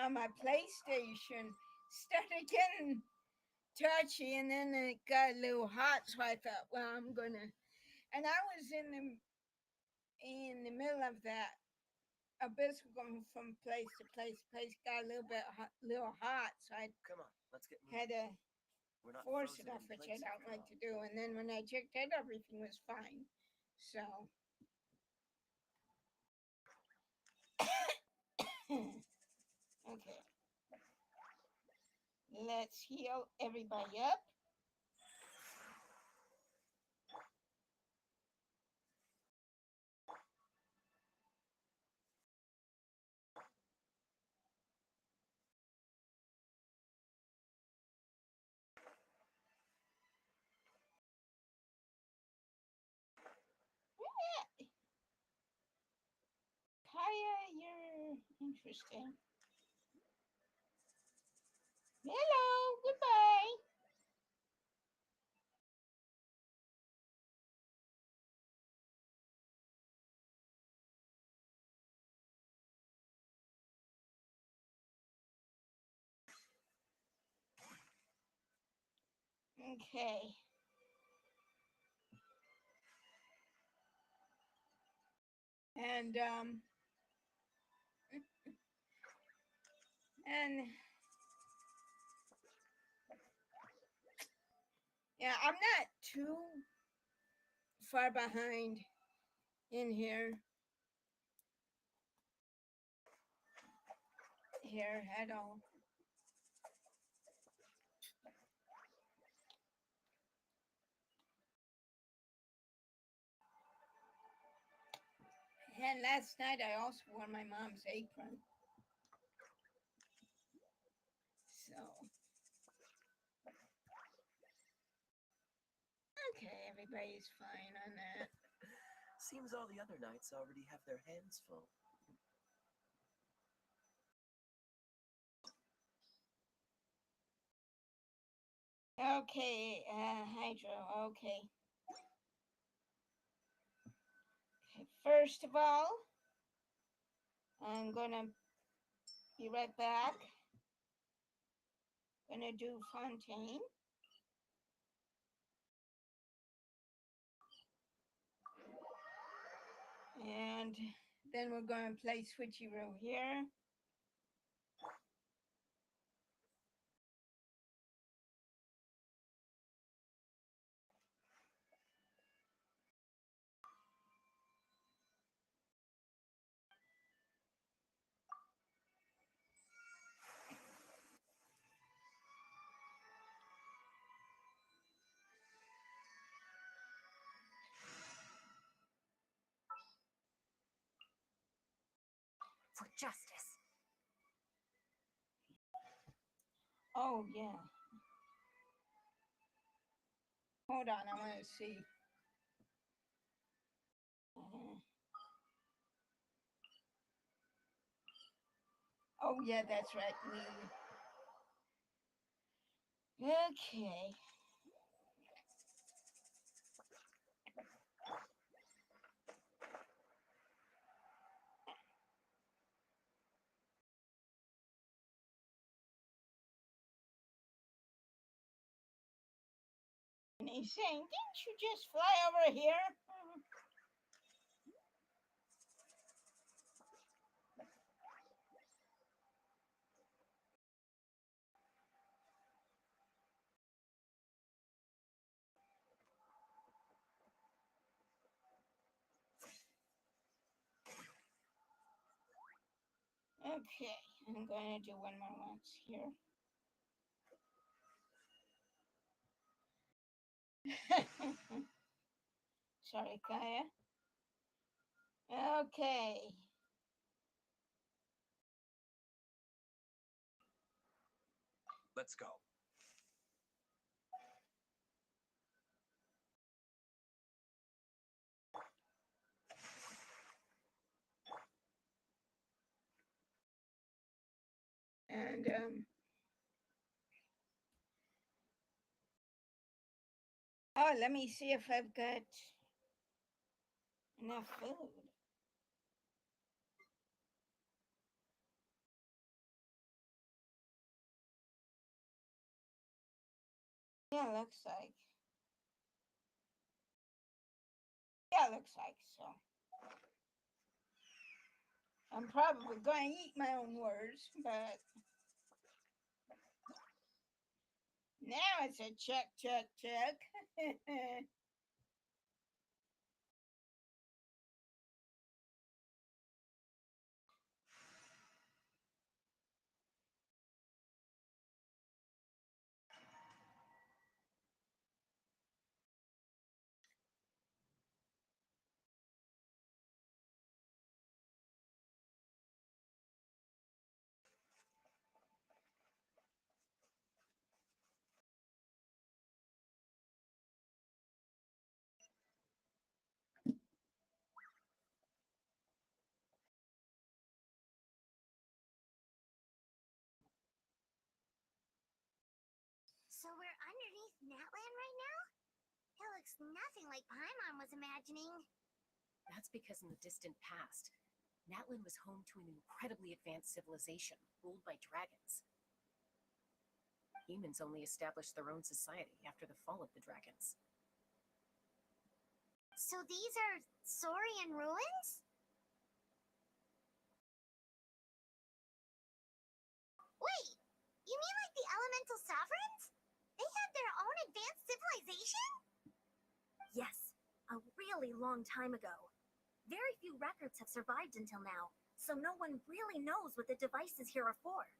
on my PlayStation, started getting touchy, and then it got a little hot, so I thought, well, I'm gonna. And I was in the middle of that abyss, going from place to place. Place got a little hot, so I Come on, let's get moving. had to We're not force it frozen off, in which I place don't after like all. to do. And then when I checked it, everything was fine. So, okay, let's heal everybody up. Kaya, you're interesting. Hello, goodbye. Okay. And yeah, I'm not too far behind in here at all. And last night I also wore my mom's apron. So, okay, everybody's fine on that. Seems all the other knights already have their hands full. Okay, Hydro, okay. Okay, first of all, I'm gonna be right back. Gonna do Fontaine. And then we're going to play switcheroo here. For justice. Oh, yeah. Hold on, I want to see. Oh, yeah, that's right. Okay. And he's saying, didn't you just fly over here? Okay, I'm going to do one more once here. Sorry, Kaya. Okay. Let's go. And oh, let me see if I've got enough food. Yeah, looks like. Yeah, looks like so. I'm probably going to eat my own words, but now it's a check, check, check. So we're underneath Natland right now? It looks nothing like Paimon was imagining. That's because in the distant past, Natlan was home to an incredibly advanced civilization ruled by dragons. Humans only established their own society after the fall of the dragons. So these are Saurian ruins? Wait, you mean like the elemental sovereigns? They had their own advanced civilization? Yes, a really long time ago. Very few records have survived until now, so no one really knows what the devices here are for.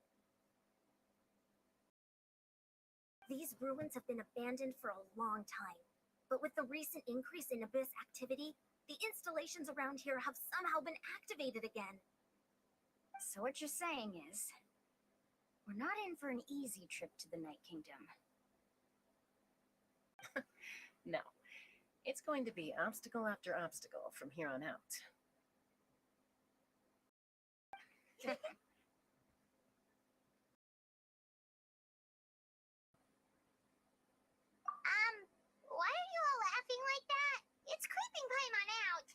These ruins have been abandoned for a long time, but with the recent increase in Abyss activity, the installations around here have somehow been activated again. So what you're saying is, we're not in for an easy trip to the Night Kingdom. No, it's going to be obstacle after obstacle from here on out. Why are you all laughing like that? It's creeping Paimon out.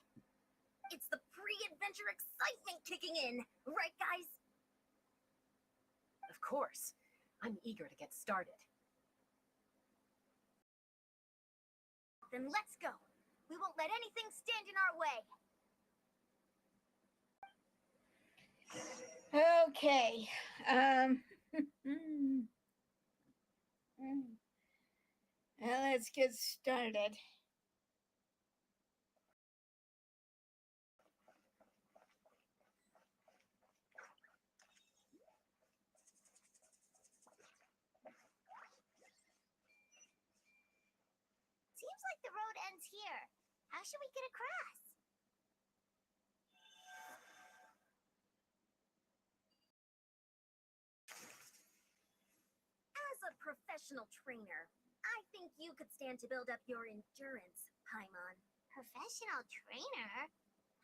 It's the pre-adventure excitement kicking in, right guys? Of course, I'm eager to get started. Then let's go. We won't let anything stand in our way. Okay. Well, let's get started. Seems like the road ends here. How should we get across? As a professional trainer, I think you could stand to build up your endurance, Paimon. Professional trainer?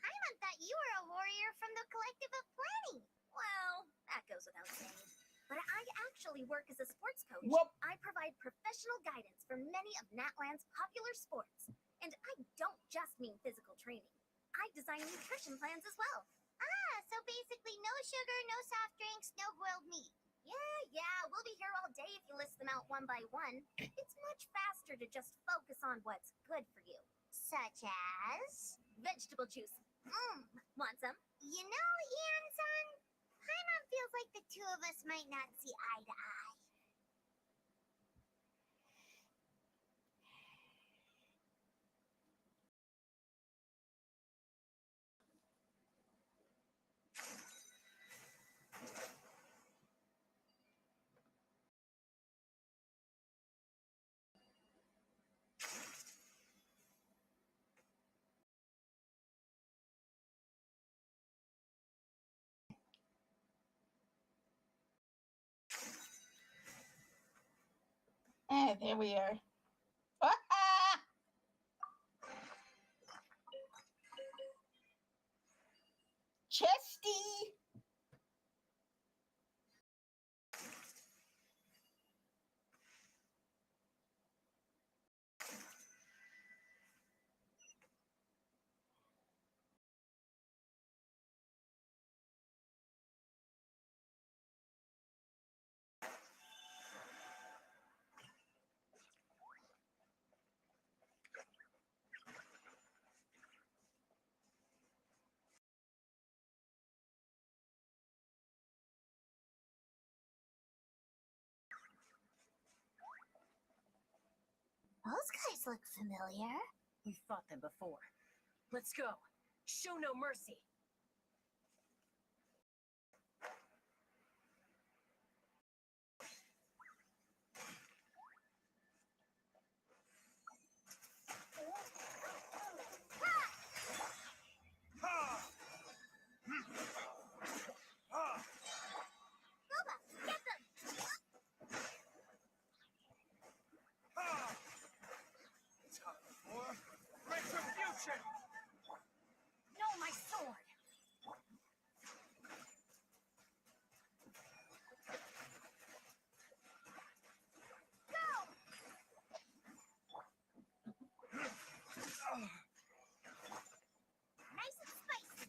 Paimon thought you were a warrior from the Collective of Plenty. Well, that goes without saying. But I actually work as a sports coach. Whoop. I provide professional guidance for many of Natland's popular sports. And I don't just mean physical training. I design nutrition plans as well. Ah, so basically no sugar, no soft drinks, no grilled meat. Yeah, we'll be here all day if you list them out one by one. It's much faster to just focus on what's good for you. Such as? Vegetable juice. Want some? You know, Ian-san, Paimon feels like the two of us might not see eye to eye. There we are. Chesty. Those guys look familiar. We've fought them before. Let's go. Show no mercy. Boba, get them! Time for retribution! No, my sword! Nice and spicy.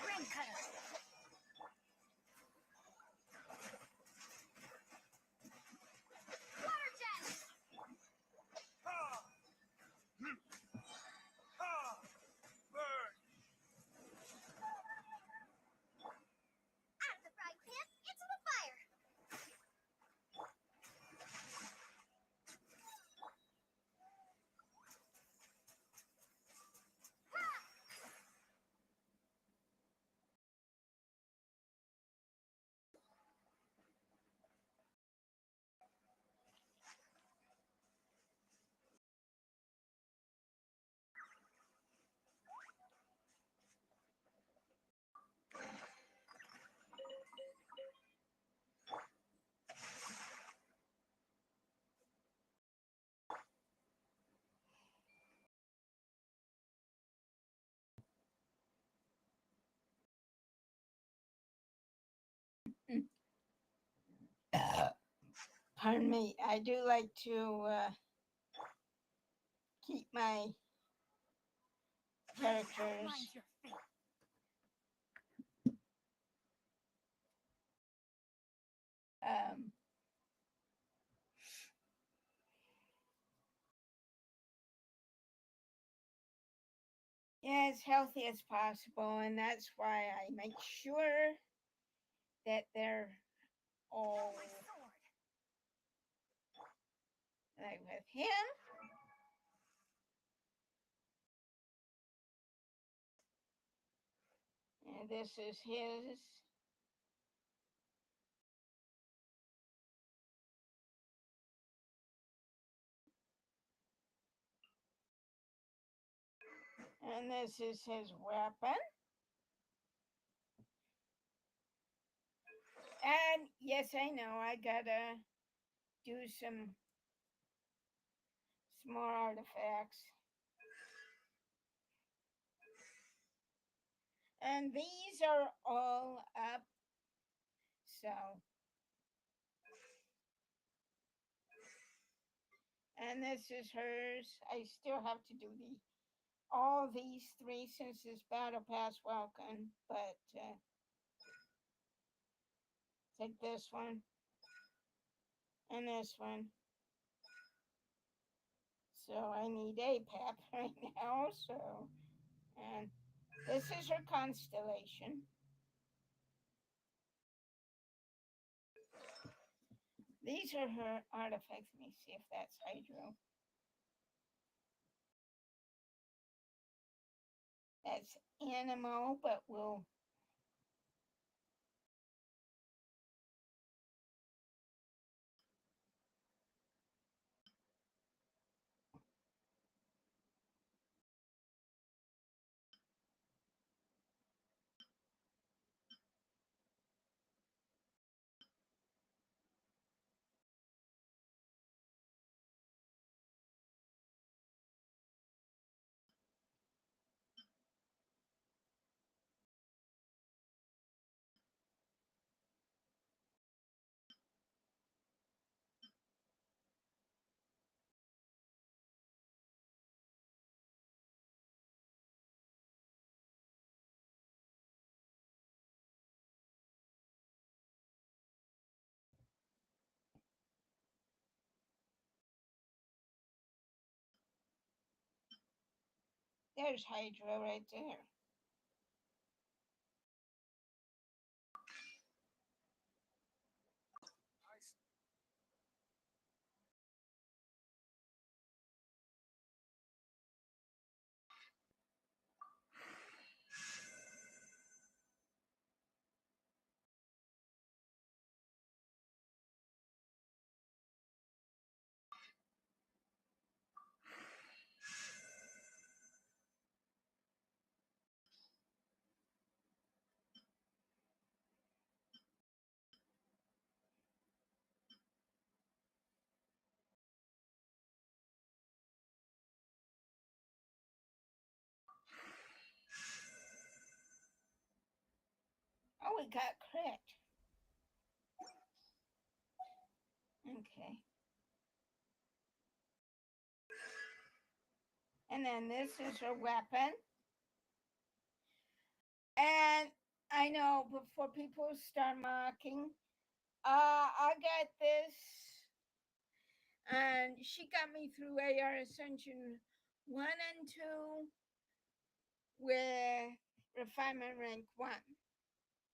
Ring cutter! Water jet! Burn! Out of the frying pan, into the fire! Pardon me. I do like to keep my characters. Outlines your fate. Um, Yeah, as healthy as possible, and that's why I make sure that they're all like with him. And this is his. And this is his weapon. And yes, I know I gotta do some more artifacts. And these are all up. So, and this is hers. I still have to do all these three since this battle pass welcome, but take this one and this one. So I need a pep right now. So, and this is her constellation. These are her artifacts. Let me see if that's Hydro. That's Animo, but we'll. There's Hydro right there. Oh, we got crit. Okay. And then this is her weapon. And I know before people start mocking, I got this. And she got me through AR Ascension 1 and 2 with Refinement Rank 1.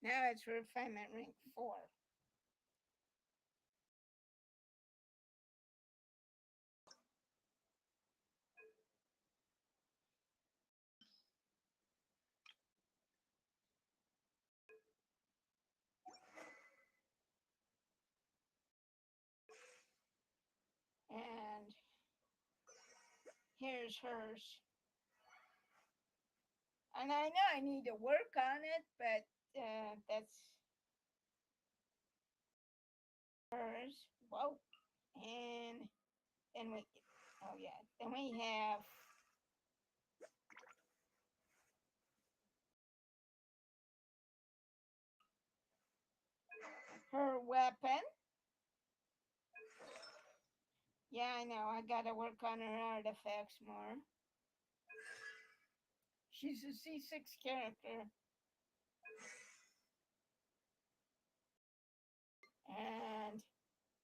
Now it's Refinement Rank 4. And here's hers. And I know I need to work on it, but that's hers. Whoa. And then then we have her weapon. Yeah, I know. I gotta work on her artifacts more. She's a C6 character. And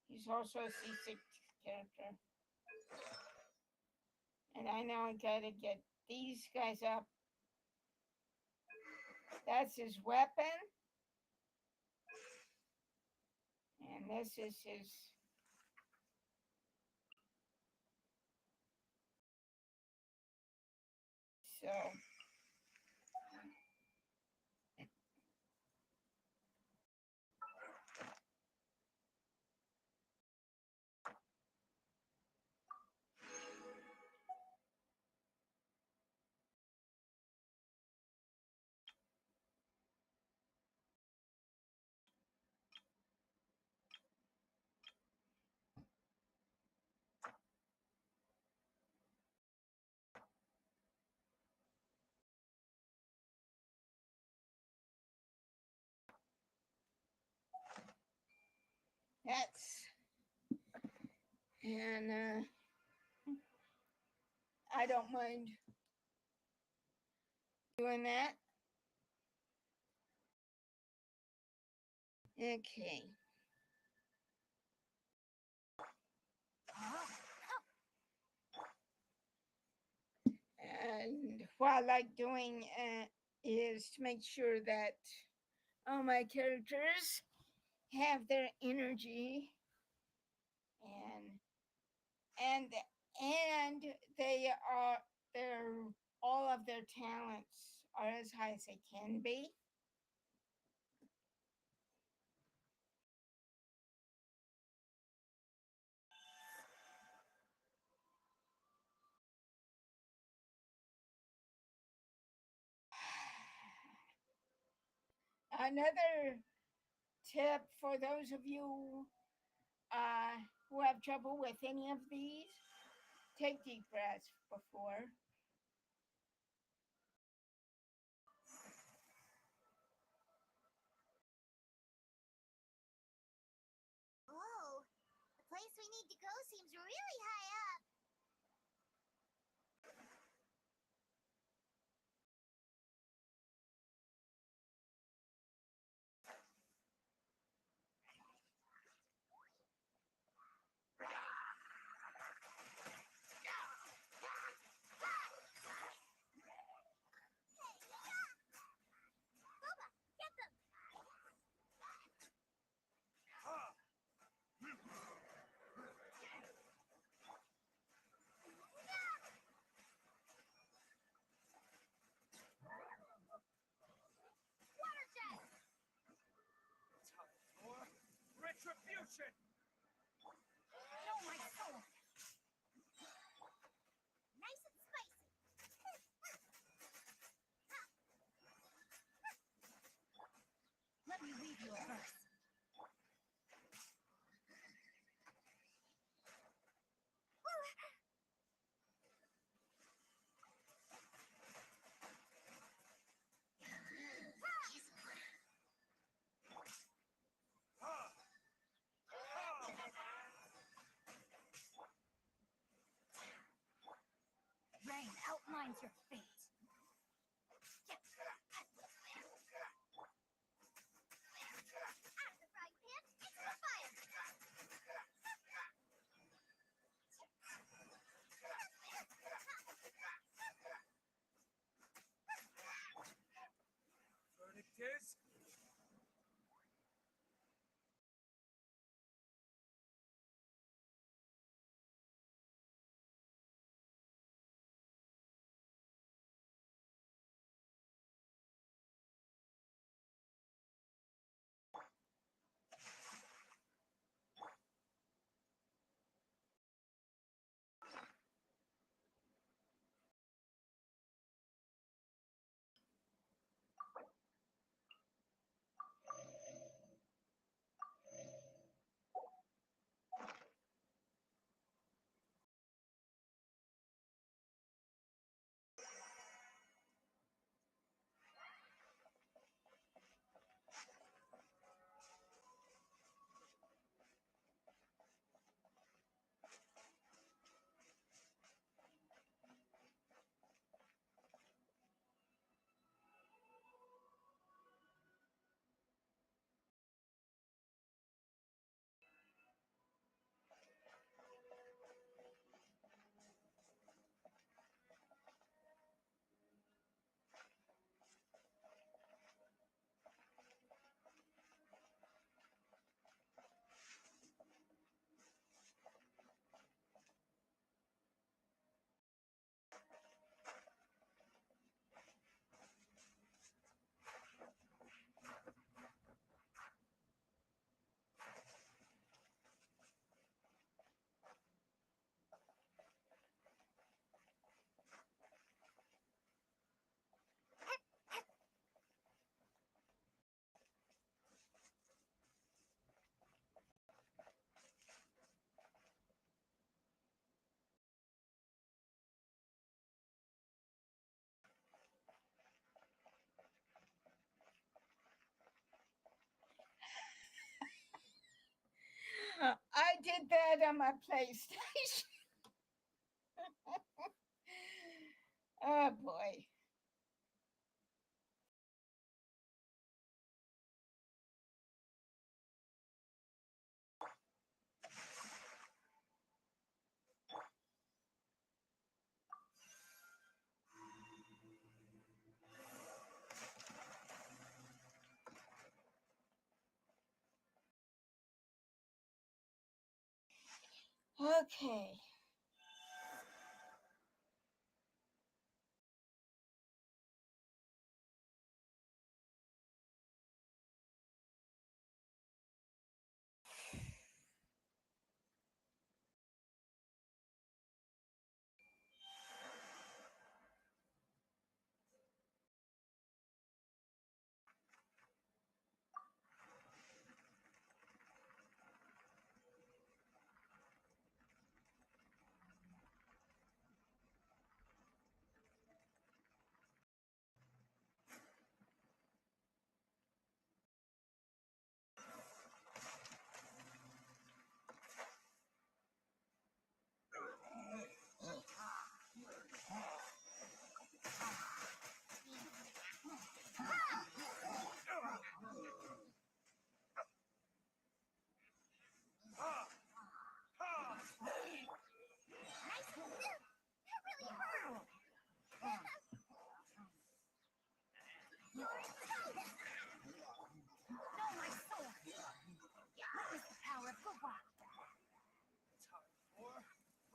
he's also a C6 character. And I know I gotta get these guys up That's his weapon. And this is his. So. That's, and I don't mind doing that. Okay. And what I like doing is to make sure that all my characters have their energy and and and they are their all of their talents are as high as they can be. Another tip for those of you who have trouble with any of these, take deep breaths before. Oh, the place we need to go seems really high up. Retribution! Oh my soul! Nice and spicy. Let me read you a verse. Rain outlines your fate. Out of the frying pan, into the fire. Verdict is... did that on my PlayStation. Oh boy. Okay.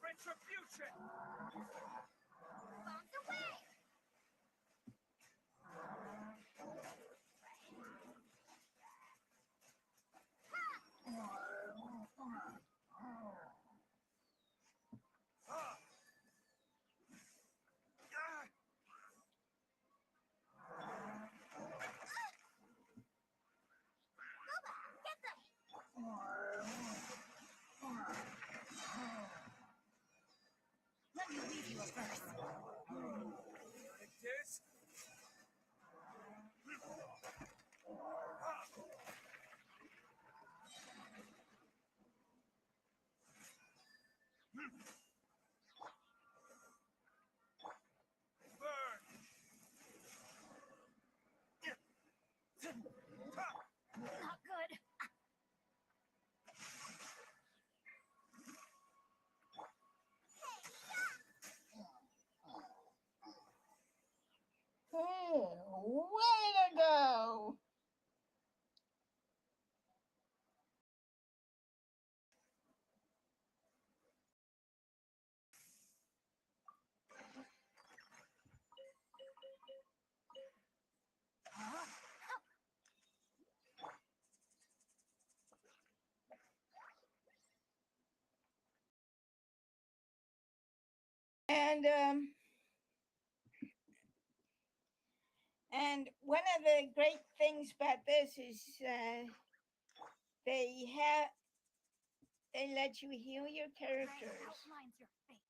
Retribution! Bombs away! Get them! Let me leave you a verse. Like this? Burn! Not good. Hey, way to go. And one of the great things about this is they have they let you heal your Rain characters. outlines your fate.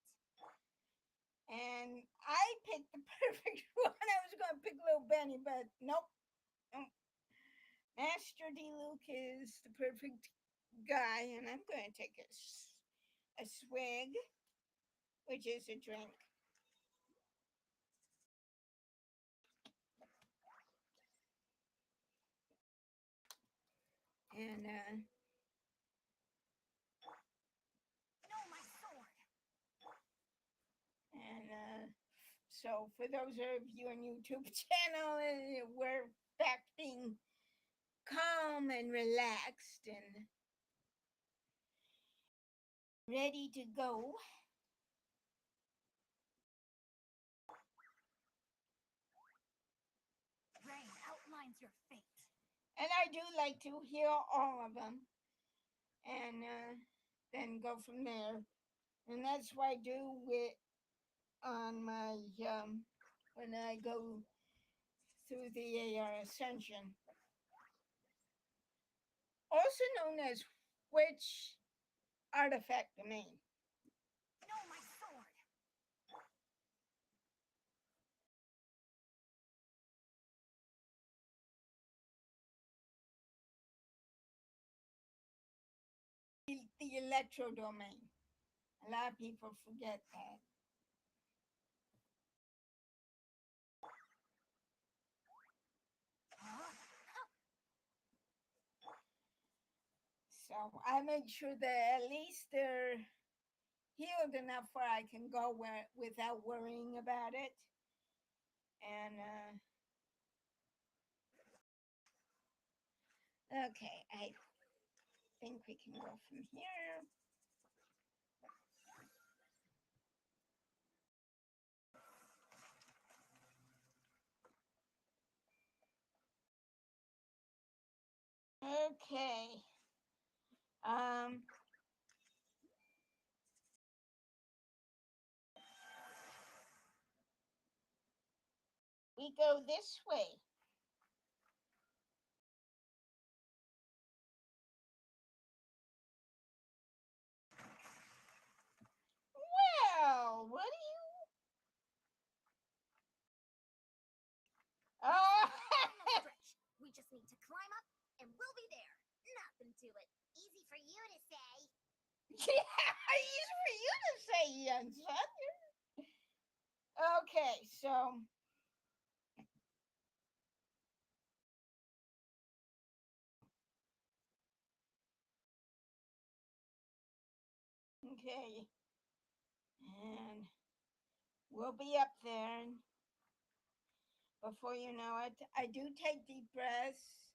And I picked the perfect one. I was going to pick Little Benny, but nope. Master D. Luke is the perfect guy, and I'm going to take a swig, which is a drink. And No, my sword. so for those of you on YouTube channel, we're back being calm and relaxed and ready to go. Rain outlines your fate. And I do like to heal all of them and then go from there. And that's what I do with on my when I go through the AR Ascension. Also known as Witch Artifact Domain. No, my sword. The the electro domain. A lot of people forget that. So I make sure that at least they're healed enough where I can go without worrying about it. And okay, I think we can go from here. Okay. We go this way. Well, what do you? Oh. Stretch. We just need to climb up and we'll be there. Nothing to it. Easy for you to say. Yeah, easy for you to say, young son. Okay, so okay, and we'll be up there. And before you know it, I do take deep breaths.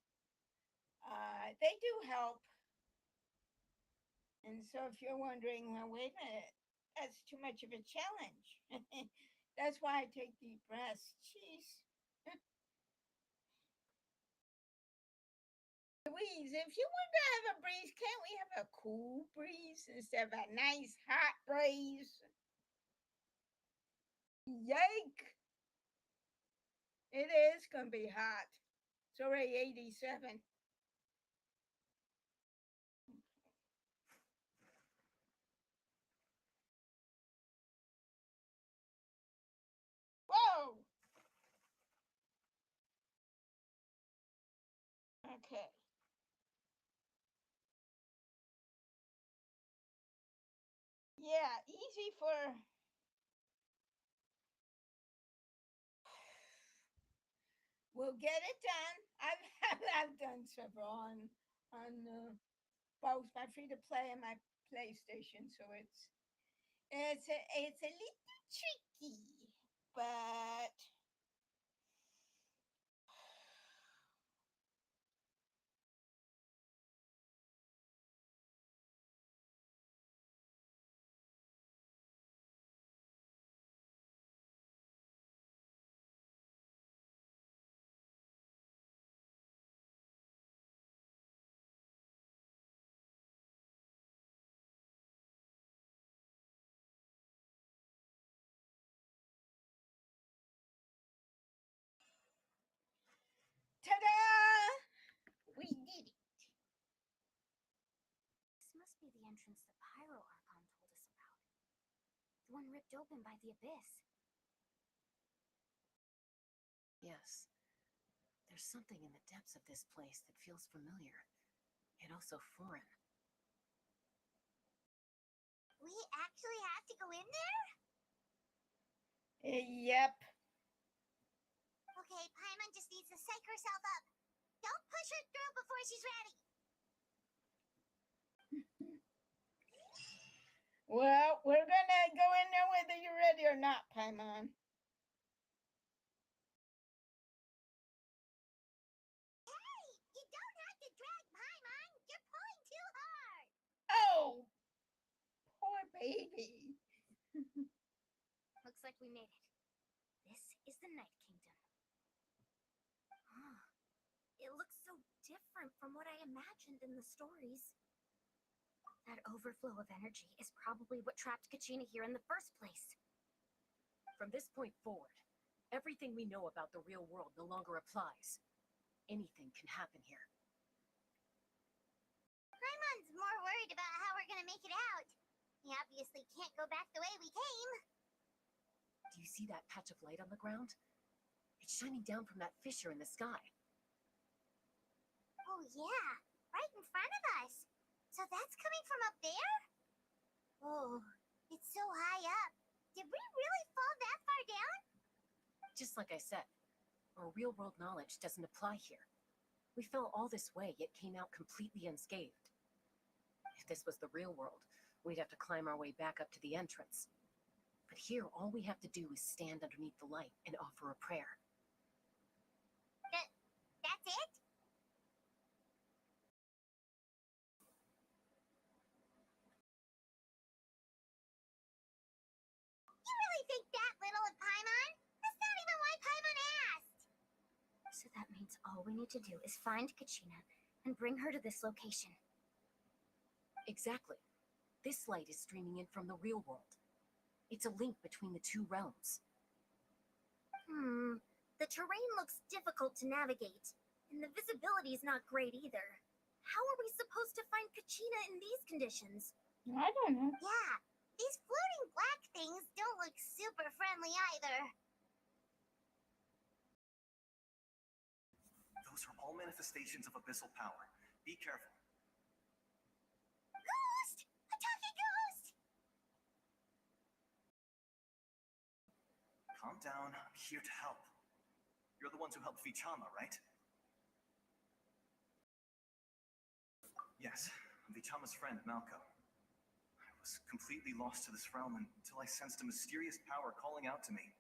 They do help. And so if you're wondering, well, wait a minute, that's too much of a challenge. That's why I take deep breaths. Jeez. Louise, if you want to have a breeze, can't we have a cool breeze instead of a nice hot breeze? Yike. It is going to be hot. It's already 87. Whoa. Okay. Yeah, easy for. We'll get it done. I've done several on both my free to play and my PlayStation, so it's a little tricky, but ta-da! We did it. This must be the entrance that Pyro Archon told us about. The one ripped open by the abyss. Yes. There's something in the depths of this place that feels familiar, yet also foreign. We actually have to go in there? Yep. Okay, Paimon just needs to psych herself up. Don't push her through before she's ready. Well, we're gonna go in there whether you're ready or not, Paimon. Hey, you don't have to drag Paimon. You're pulling too hard. Oh, poor baby. Looks like we made it. This is the Night Kingdom. Ah, it looks so different from what I imagined in the stories. That overflow of energy is probably what trapped Kachina here in the first place. From this point forward, everything we know about the real world no longer applies. Anything can happen here. Paimon's more worried about how we're gonna make it out. We obviously can't go back the way we came. Do you see that patch of light on the ground? It's shining down from that fissure in the sky. Oh yeah, right in front of us. So that's coming from up there? Oh, it's so high up. Did we really fall that far down? Just like I said, our real-world knowledge doesn't apply here. We fell all this way, yet came out completely unscathed. If this was the real world, we'd have to climb our way back up to the entrance. But here, all we have to do is stand underneath the light and offer a prayer. That's it? You really think that little of Paimon? That's not even why Paimon asked. So that means all we need to do is find Kachina and bring her to this location. Exactly. This light is streaming in from the real world. It's a link between the two realms. The terrain looks difficult to navigate, and the visibility is not great either. How are we supposed to find Kachina in these conditions? I don't know. Yeah, these floating black things don't look super friendly either. Those are all manifestations of abyssal power. Be careful. Ghost! A talking ghost! Calm down. I'm here to help. You're the ones who helped Vichama, right? Yes, I'm Vichama's friend, Malco. I was completely lost to this realm until I sensed a mysterious power calling out to me.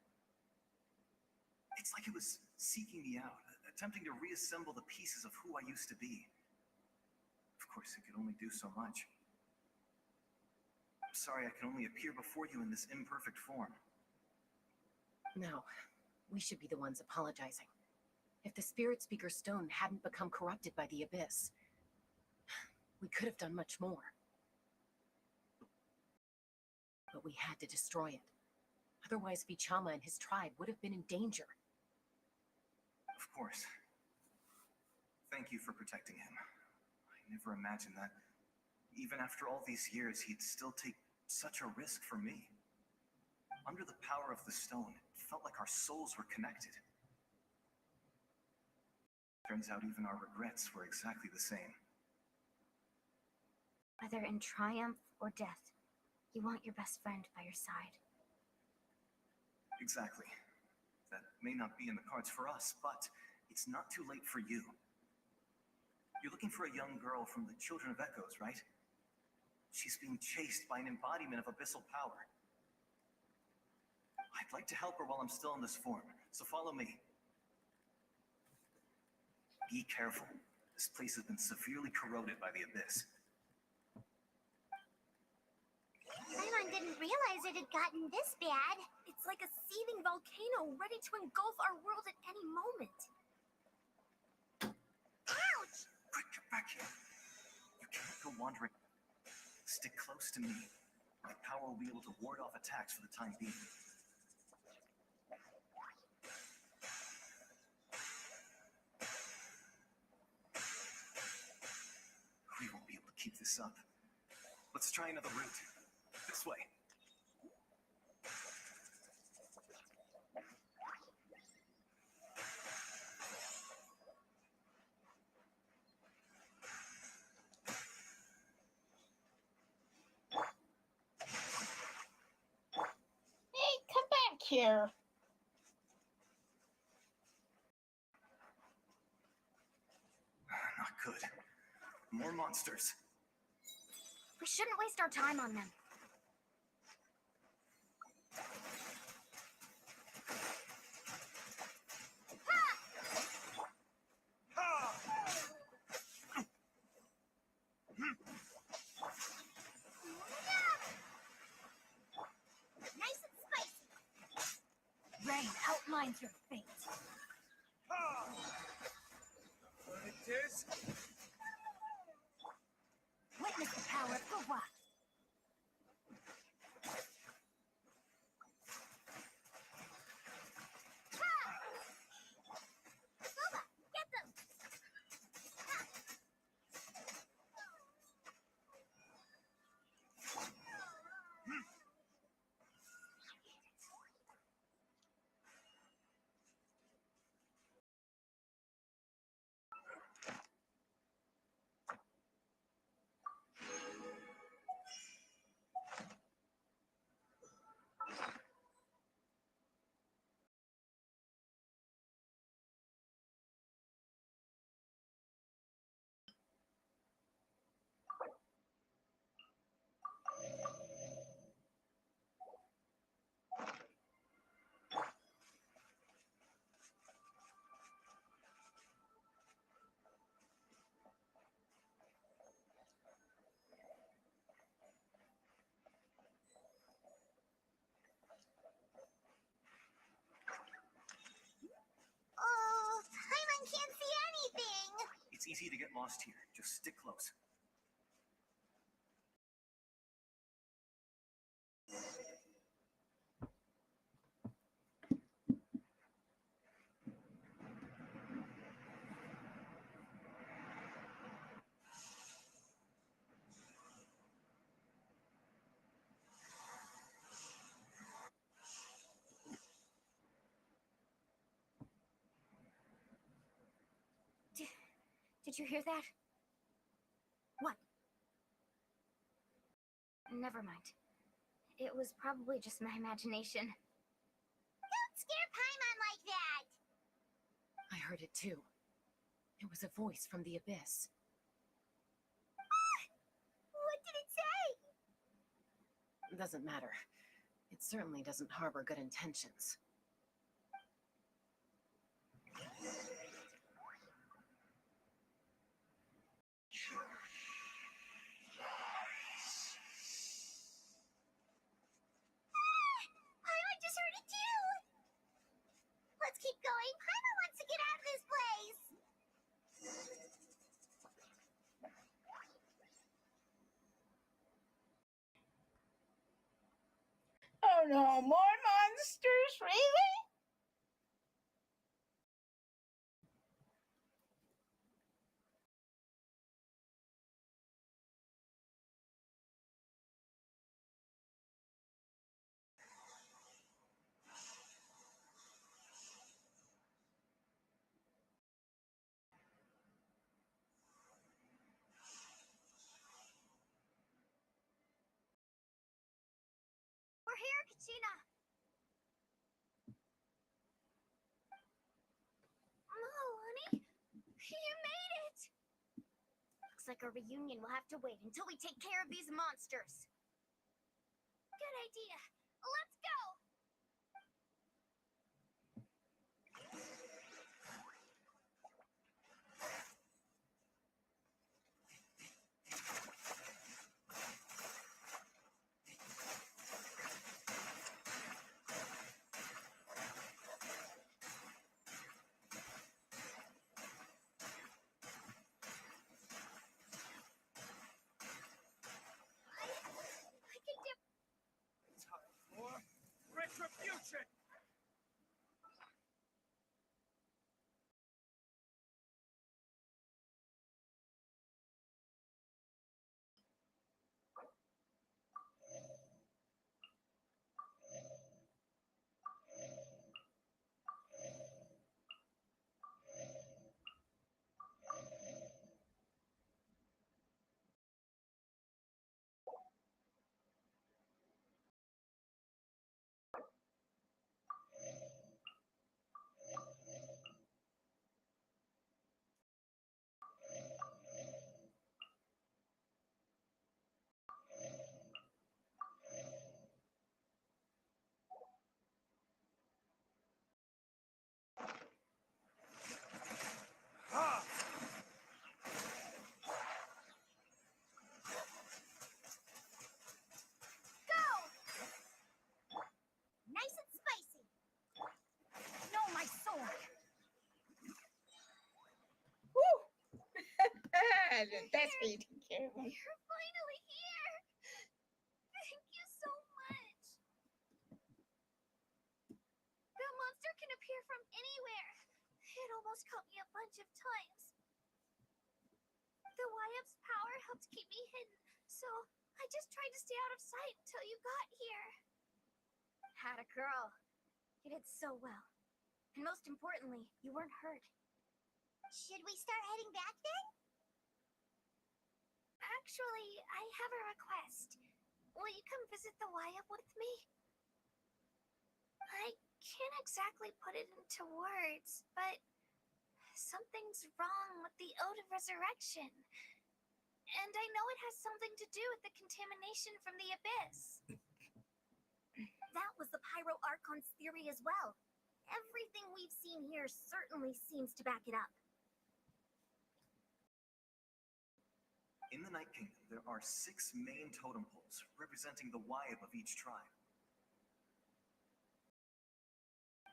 It's like it was seeking me out, attempting to reassemble the pieces of who I used to be. Of course, it could only do so much. I'm sorry I can only appear before you in this imperfect form. No, we should be the ones apologizing. If the Spirit Speaker Stone hadn't become corrupted by the Abyss, we could have done much more. But we had to destroy it. Otherwise, Vichama and his tribe would have been in danger. Of course. Thank you for protecting him. I never imagined that, even after all these years, he'd still take such a risk for me. Under the power of the stone, it felt like our souls were connected. Turns out even our regrets were exactly the same. Whether in triumph or death, you want your best friend by your side. Exactly. That may not be in the cards for us, but it's not too late for you. You're looking for a young girl from the Children of Echoes, right? She's being chased by an embodiment of abyssal power. I'd like to help her while I'm still in this form, so follow me. Be careful. This place has been severely corroded by the Abyss. Paimon didn't realize it had gotten this bad. It's like a seething volcano ready to engulf our world at any moment. Ouch! Quick, get back here. You can't go wandering. Stick close to me. My power will be able to ward off attacks for the time being. We won't be able to keep this up. Let's try another route. This way. Hey, come back here. Not good. More monsters. We shouldn't waste our time on them. Nice and spicy. Rain outlines your fate. Witness the power of Gawa. Scuba, get them! It's easy to get lost here. Just stick close. Did you hear that? What? Never mind. It was probably just my imagination. Don't scare Paimon like that! I heard it too. It was a voice from the abyss. What did it say? Doesn't matter. It certainly doesn't harbor good intentions. Paimon just heard it too! Let's keep going. Paimon wants to get out of this place! Oh no, more monsters, really? We're here, Kachina! Oh, honey! You made it! Looks like our reunion will have to wait until we take care of these monsters. Good idea. Let's go! I can do... Time for retribution! Go! Nice and spicy. No, my sword. Woo! That's taken care of. You're finally here. Thank you so much. The monster can appear from anywhere. It almost caught me a bunch of times. The YF's power helped keep me hidden, so I just tried to stay out of sight until you got here. Had a girl. You did so well. And most importantly, you weren't hurt. Should we start heading back then? Actually, I have a request. Will you come visit the YF with me? I can't exactly put it into words, but something's wrong with the Ode of Resurrection. And I know it has something to do with the contamination from the abyss. That was the Pyro Archon's theory as well. Everything we've seen here certainly seems to back it up. In the Night Kingdom, there are 6 main totem poles representing the Wyab of each tribe.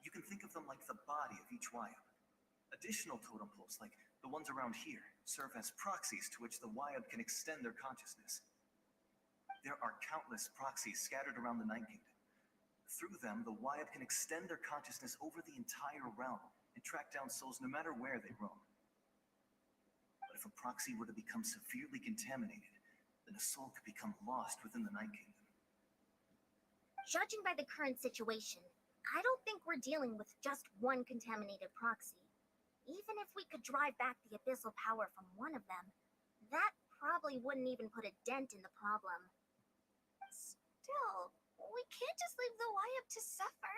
You can think of them like the body of each Wyab. A Additional totem poles, like the ones around here, serve as proxies to which the Wyab can extend their consciousness. There are countless proxies scattered around the Night Kingdom. Through them, the Wyab can extend their consciousness over the entire realm and track down souls no matter where they roam. But if a proxy were to become severely contaminated, then a soul could become lost within the Night Kingdom. Judging by the current situation, I don't think we're dealing with just one contaminated proxy. Even if we could drive back the abyssal power from one of them, that probably wouldn't even put a dent in the problem. Still, we can't just leave the Wyab to suffer.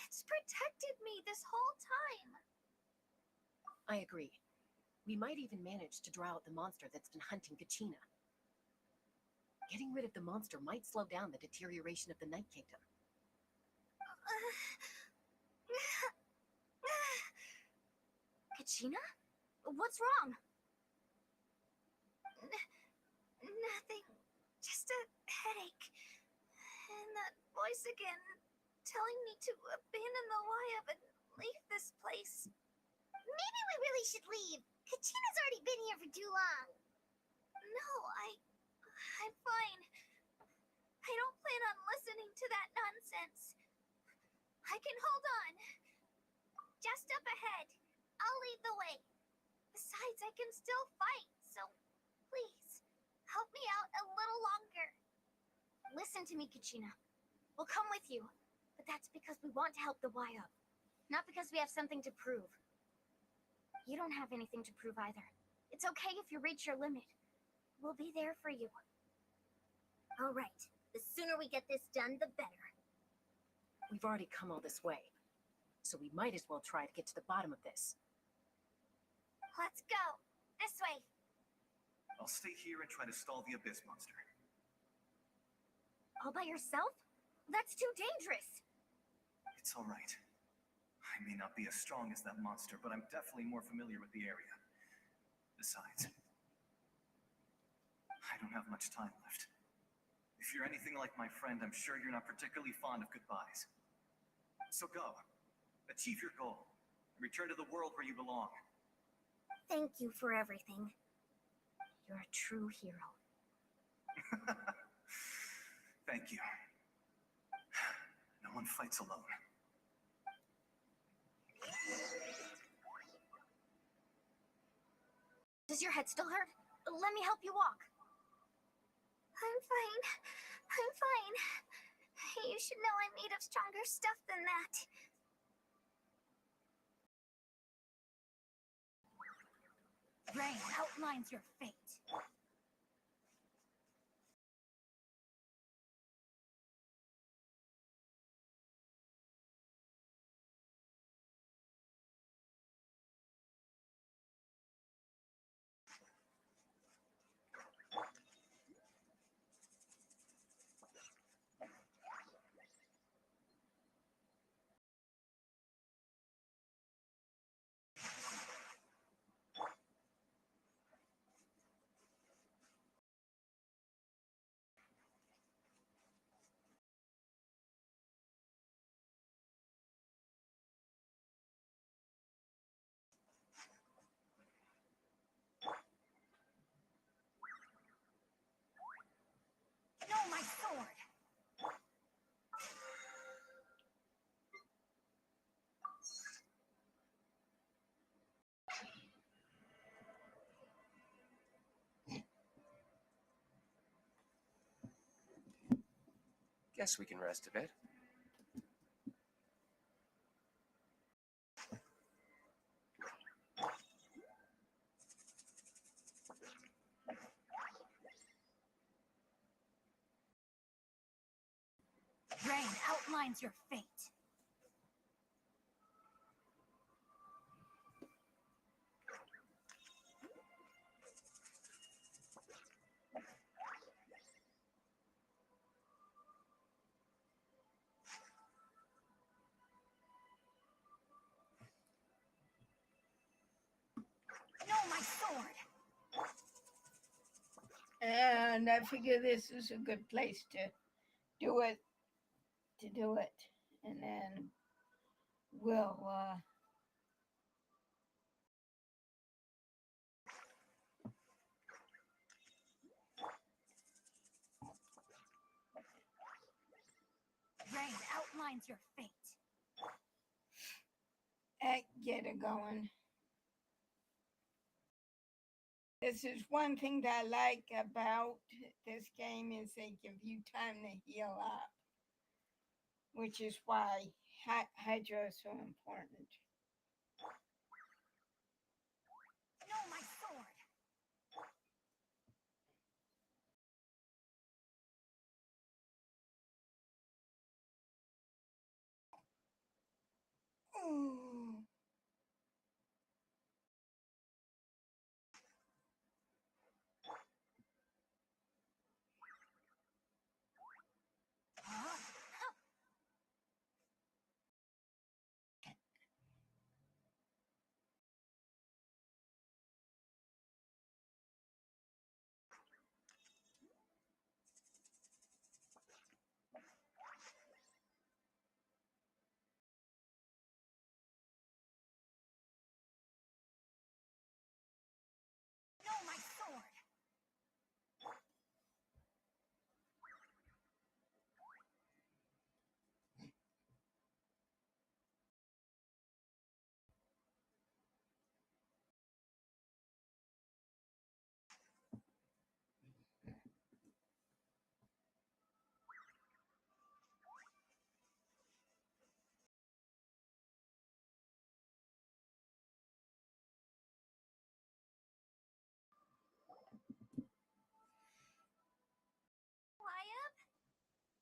It's protected me this whole time. I agree. We might even manage to draw out the monster that's been hunting Kachina. Getting rid of the monster might slow down the deterioration of the Night Kingdom. Kachina? What's wrong? Nothing. Just a headache. And that voice again, telling me to abandon the Wyab and leave this place. Maybe we really should leave. Kachina's already been here for too long. No, I'm fine. I don't plan on listening to that nonsense. I can hold on. Just up ahead. I'll lead the way. Besides, I can still fight, so please, help me out a little longer. Listen to me, Kachina. We'll come with you, but that's because we want to help the Wyab, not because we have something to prove. You don't have anything to prove either. It's okay if you reach your limit. We'll be there for you. All right. The sooner we get this done, the better. We've already come all this way, so we might as well try to get to the bottom of this. Let's go. This way. I'll stay here and try to stall the Abyss monster. All by yourself? That's too dangerous. It's all right. I may not be as strong as that monster, but I'm definitely more familiar with the area. Besides, I don't have much time left. If you're anything like my friend, I'm sure you're not particularly fond of goodbyes. So go. Achieve your goal. And return to the world where you belong. Thank you for everything. You're a true hero. Thank you. No one fights alone. Does your head still hurt? Let me help you walk. I'm fine. I'm fine. You should know I'm made of stronger stuff than that. Rain outlines your fate. No, my sword! Guess we can rest a bit. Rain outlines your fate. No, my sword! And I figure this is a good place to do it. And then we'll terrain outlines your fate. Get it going. This is one thing that I like about this game is they give you time to heal up, which is why Hydra is so important. No, my sword! Ooh. No, my sword! Wyab?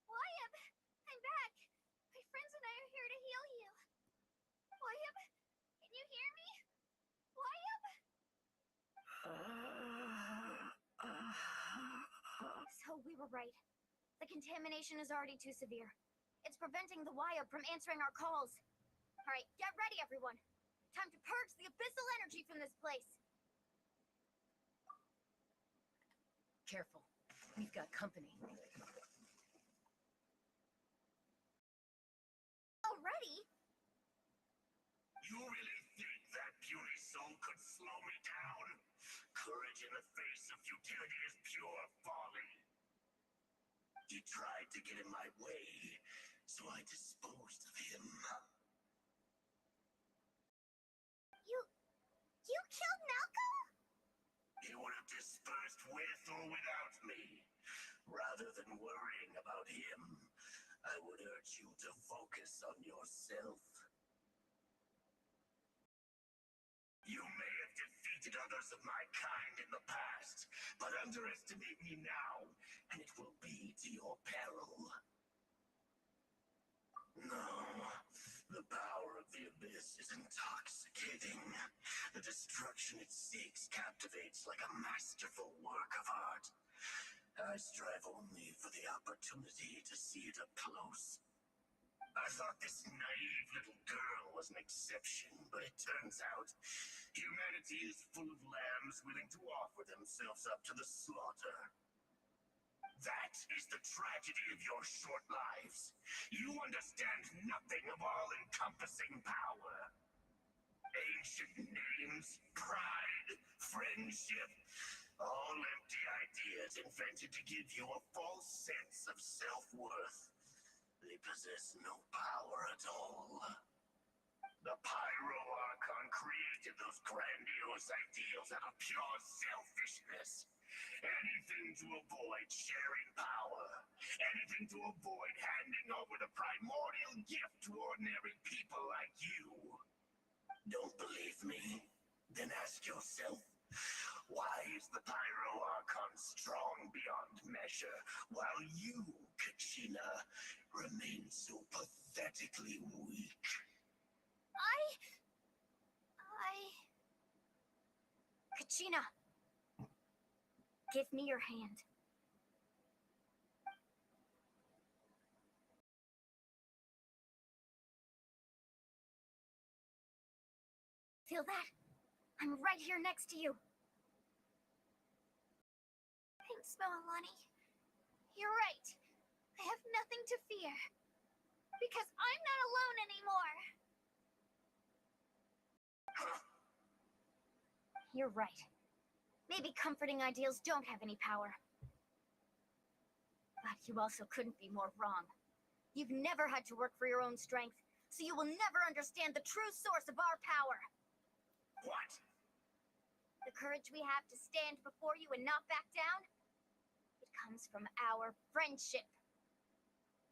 Wyab! I'm back! My friends and I are here to heal you. Wyab, can you hear me? Wyab? So we were right. The contamination is already too severe. It's preventing the Wyab from answering our calls. Alright, get ready everyone. Time to purge the abyssal energy from this place. Careful. We've got company. Already? You really think that beauty soul could slow me down? Courage in the face of futility is pure folly. He tried to get in my way, so I disposed of him. You killed Malcolm? He would have dispersed with or without me. Rather than worrying about him, I would urge you to focus on yourself. You may have defeated others of my kind in the past, but underestimate me now, and it will be to your peril. No, the power of the abyss is intoxicating. The destruction it seeks captivates like a masterful work of art. I strive only for the opportunity to see it up close. I thought this naive little girl was an exception, but it turns out humanity is full of lambs willing to offer themselves up to the slaughter. That is the tragedy of your short lives. You understand nothing of all-encompassing power. Ancient names, pride, friendship, all empty ideas invented to give you a false sense of self-worth. They possess no power at all. The Pyro Archon created those grandiose ideals out of pure selfishness. Anything to avoid sharing power. Anything to avoid handing over the primordial gift to ordinary people like you. Don't believe me? Then ask yourself, why is the Pyro Archon strong beyond measure, while you, Kachina, remain so pathetically weak? Kachina! Give me your hand. Feel that? I'm right here next to you. Thanks, Melanie. You're right. I have nothing to fear. Because I'm not alone anymore. You're right. Maybe comforting ideals don't have any power. But you also couldn't be more wrong. You've never had to work for your own strength, so you will never understand the true source of our power. What? The courage we have to stand before you and not back down, it comes from our friendship.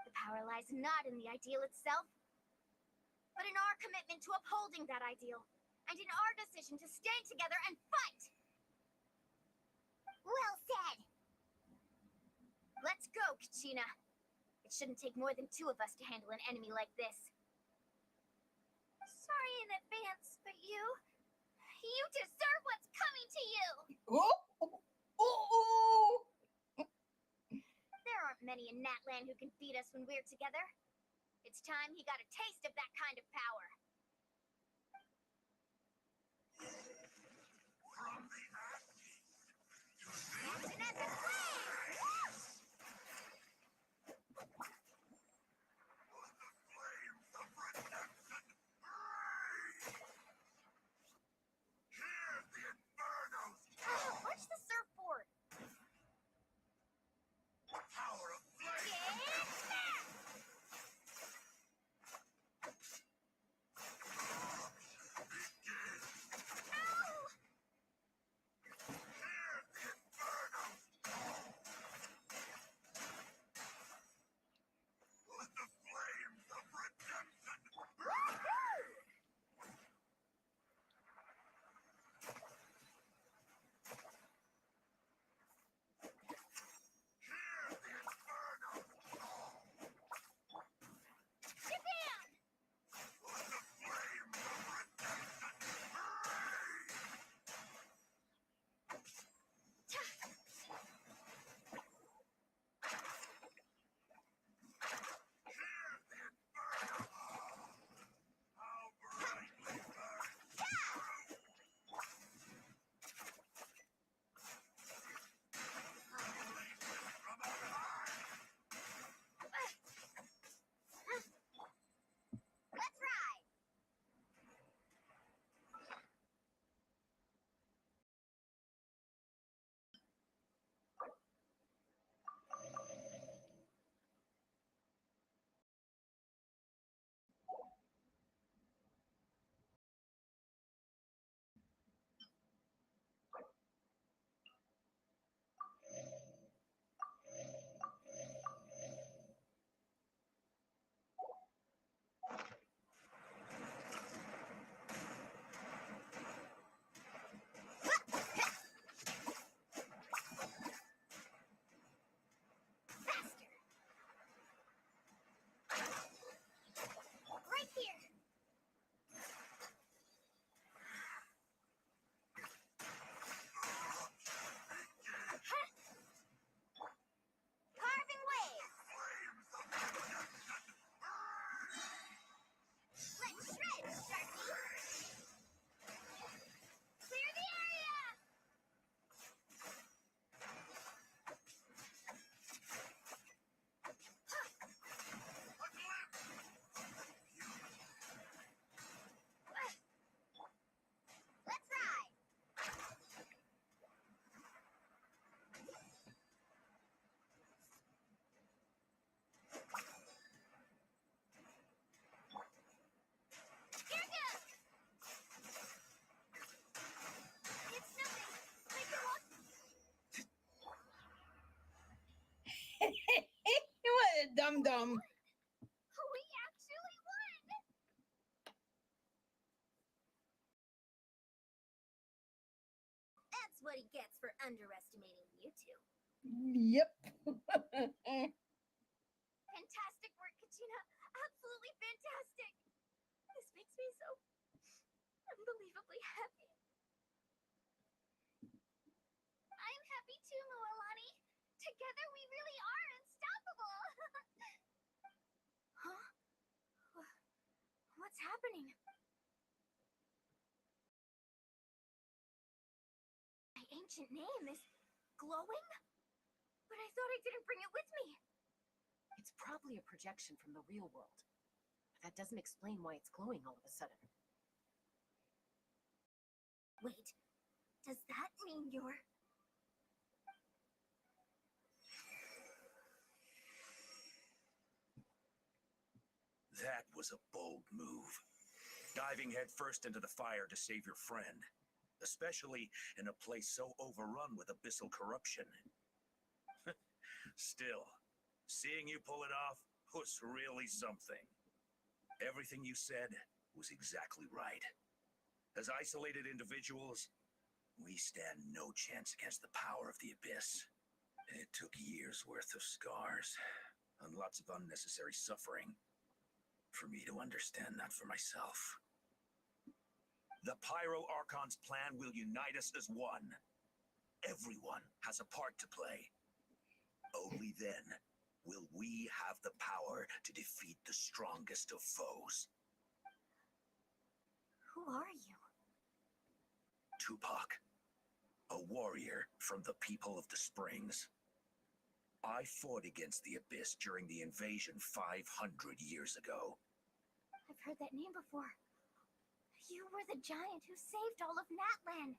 The power lies not in the ideal itself, but in our commitment to upholding that ideal, and in our decision to stand together and fight! Well said. Let's go, Kachina. It shouldn't take more than 2 of us to handle an enemy like this. Sorry in advance, but you deserve what's coming to you! There aren't many in Natland who can beat us when we're together. It's time he got a taste of that kind of power. From the ashes to Action at the flame! the flames of redemption. Hear the infernos. Watch the surfboard! The power of flame. Get back! Begin. Ow! Hear the infernos. Let the flames of redemption. Hear the infernos. Japan! Let the flames of redemption. Hear the inferno. How brightly burn. From on high. Let's ride! Faster! Right here! Carving wave! Flames of redemption. Let's shred, Sharky! Clear the area! A glimpse. Let's ride! Here goes! It's nothing. I can walk. What a dum-dum. We actually won! That's what he gets for underestimating you two. Yep. Fantastic work, Kachina. Absolutely fantastic. This makes me so unbelievably happy. I'm happy too, Moalani. Together we really are unstoppable. Huh? What's happening? My ancient name is glowing? But I thought I didn't bring it with me. It's probably a projection from the real world. But that doesn't explain why it's glowing all of a sudden. Wait, does that mean you're... That was a bold move. Diving headfirst into the fire to save your friend, especially in a place so overrun with abyssal corruption. Still, seeing you pull it off was really something. Everything you said was exactly right. As isolated individuals, we stand no chance against the power of the Abyss. It took years' worth of scars and lots of unnecessary suffering for me to understand that for myself. The Pyro Archon's plan will unite us as one. Everyone has a part to play. Only then will we have the power to defeat the strongest of foes. Who are you? Tupac, a warrior from the people of the Springs. I fought against the Abyss during the invasion 500 years ago. I've heard that name before. You were the giant who saved all of Natlan.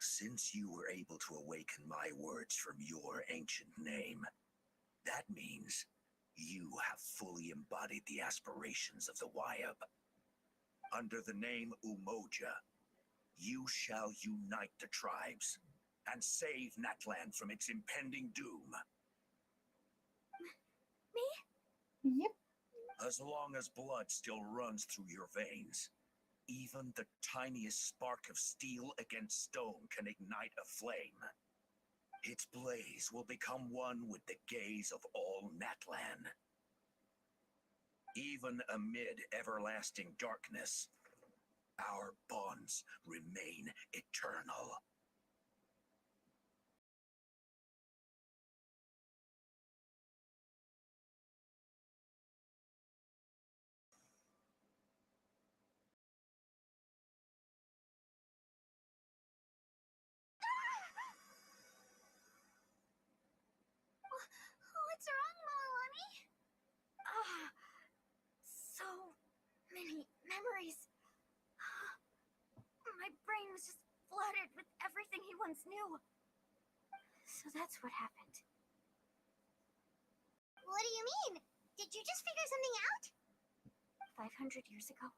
Since you were able to awaken my words from your ancient name, that means you have fully embodied the aspirations of the Wyab. Under the name Umoja, you shall unite the tribes and save Natlan from its impending doom. Me? Yep. As long as blood still runs through your veins, even the tiniest spark of steel against stone can ignite a flame. Its blaze will become one with the gaze of all Natlan. Even amid everlasting darkness, our bonds remain eternal. What's wrong, Malani? Ah, so many memories. My brain was just flooded with everything he once knew. So that's what happened. What do you mean? Did you just figure something out? 500 years ago,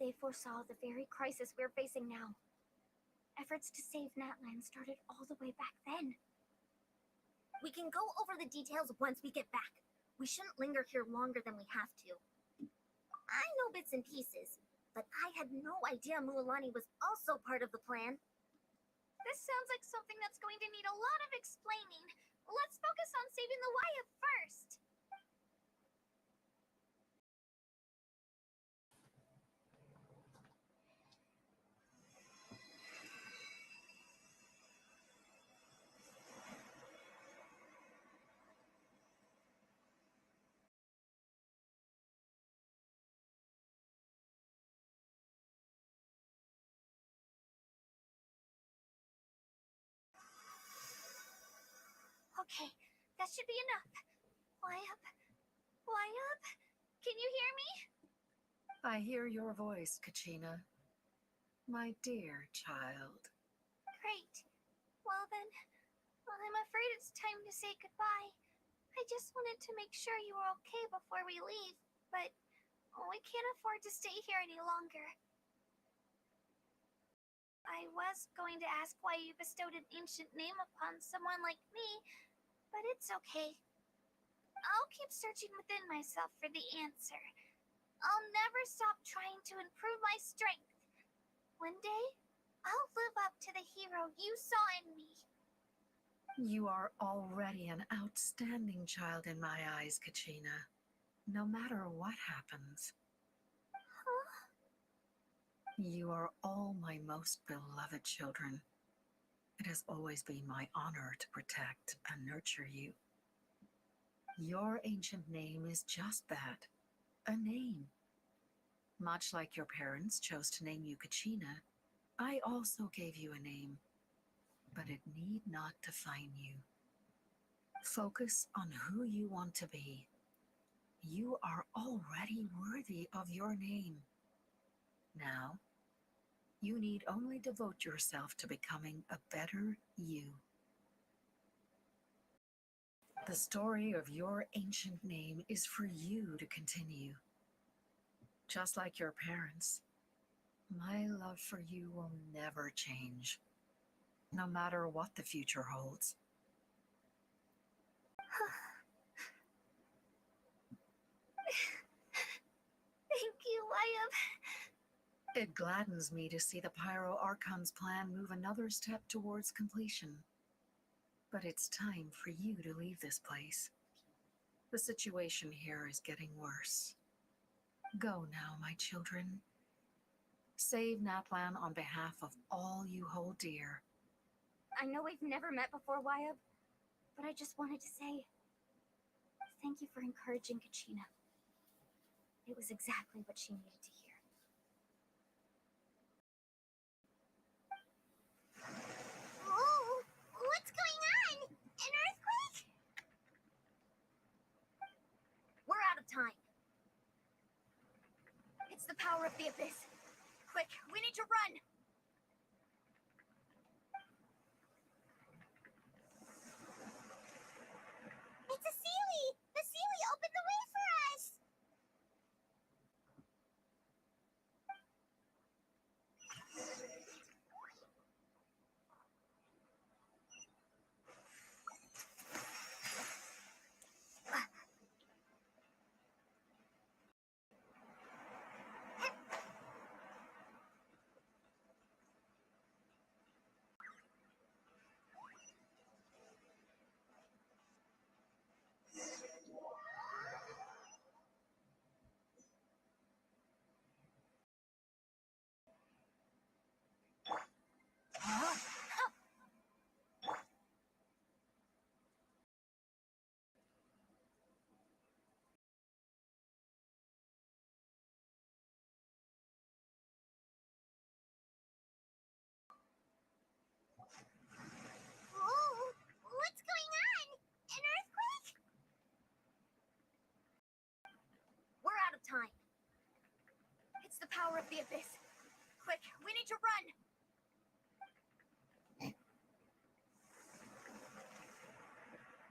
they foresaw the very crisis we're facing now. Efforts to save Natlan started all the way back then. We can go over the details once we get back. We shouldn't linger here longer than we have to. I know bits and pieces, but I had no idea Mualani was also part of the plan. This sounds like something that's going to need a lot of explaining. Let's focus on saving the Wyab first. Okay, that should be enough. Wyab? Wyab? Can you hear me? I hear your voice, Kachina. My dear child. Great. Well then, I'm afraid it's time to say goodbye. I just wanted to make sure you were okay before we leave, but we can't afford to stay here any longer. I was going to ask why you bestowed an ancient name upon someone like me, but it's okay. I'll keep searching within myself for the answer. I'll never stop trying to improve my strength. One day, I'll live up to the hero you saw in me. You are already an outstanding child in my eyes, Kachina. No matter what happens. Huh? You are all my most beloved children. It has always been my honor to protect and nurture you. Your ancient name is just that, a name. Much like your parents chose to name you Kachina, I also gave you a name, but it need not define you. Focus on who you want to be. You are already worthy of your name. Now, you need only devote yourself to becoming a better you. The story of your ancient name is for you to continue. Just like your parents, my love for you will never change, no matter what the future holds. Thank you, Wyatt. It gladdens me to see the Pyro Archon's plan move another step towards completion. But it's time for you to leave this place. The situation here is getting worse. Go now, my children. Save Natlan on behalf of all you hold dear. I know we've never met before, Wyatt, but I just wanted to say thank you for encouraging Kachina. It was exactly what she needed to hear. Oh, what's going on? An earthquake? We're out of time. It's the power of the abyss. Quick, we need to run! It's a Sealy! The Sealy opened the way for us! Oh, what's going on? An earthquake? We're out of time. It's the power of the abyss. Quick, we need to run!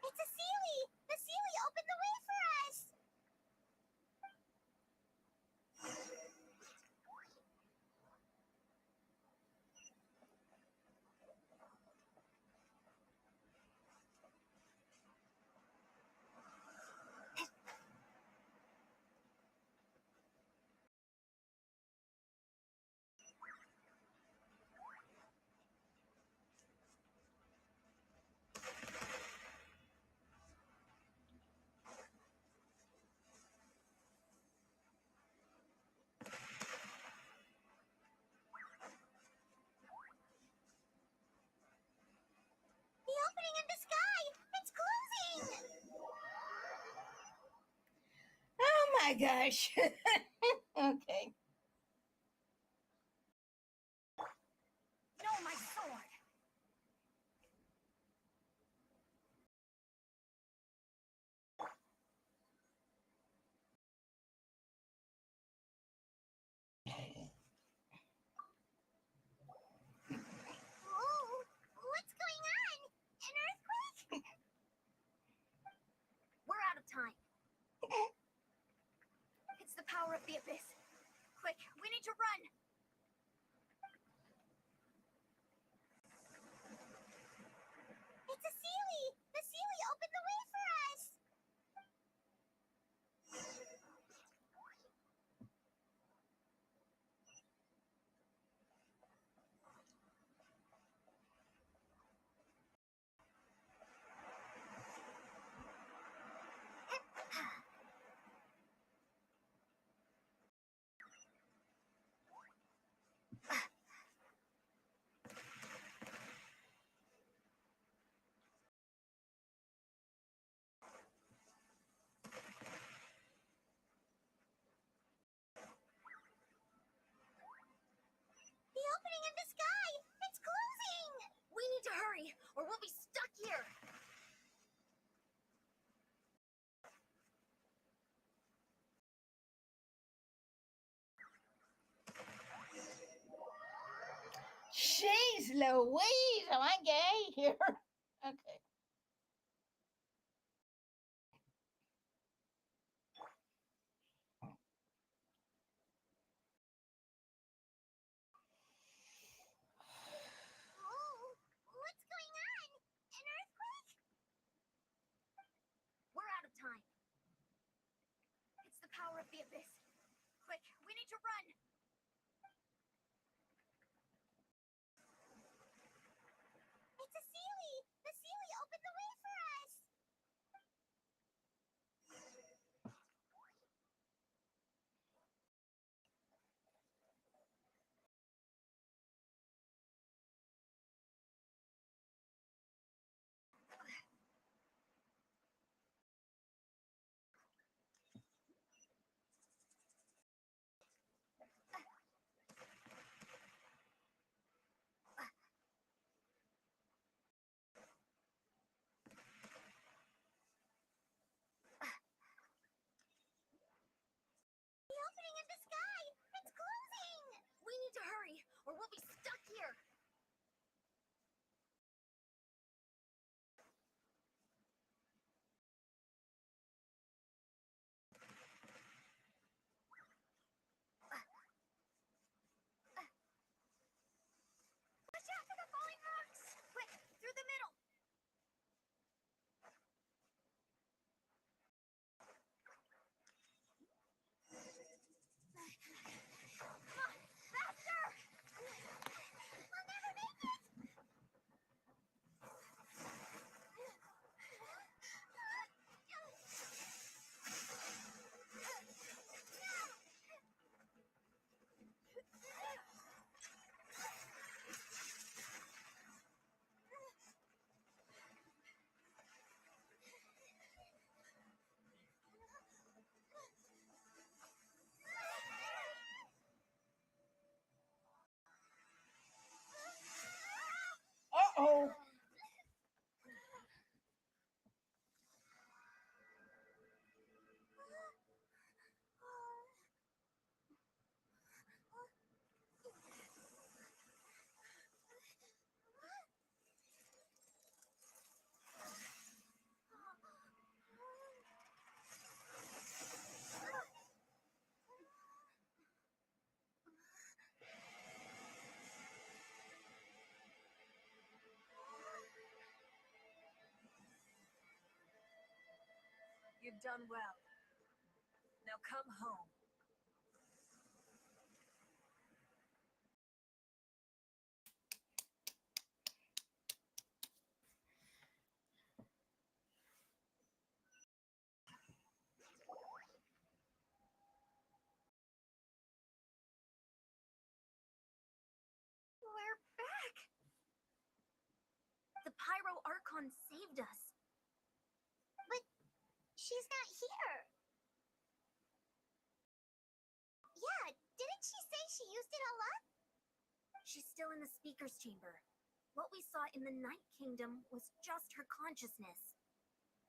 It's a Sealy! The Sealy opened the way for us! The opening in the sky! It's closing! Oh my gosh. Okay. No, my sword! Oh, what's going on? An earthquake? We're out of time. It's the power of the abyss. Quick, we need to run! It's a Sealy! The Sealy opened the way for us! The opening in the sky! It's closing! We need to hurry, or we'll be stuck here! Jeez Louise, am I gay here? Okay. the abyss. Quick, we need to run. It's a Sealy! The Sealy opened the way for us! The opening in the sky! It's closing! We need to hurry, or we'll be stuck here. Watch out for the falling rocks! Quick, through the middle. Come on, faster! We'll never make it! Uh-oh. You've done well. Now come home. We're back. The Pyro Archon saved us. But she's not here. Yeah, didn't she say she used it all up? She's still in the speaker's chamber. What we saw in the Night Kingdom was just her consciousness.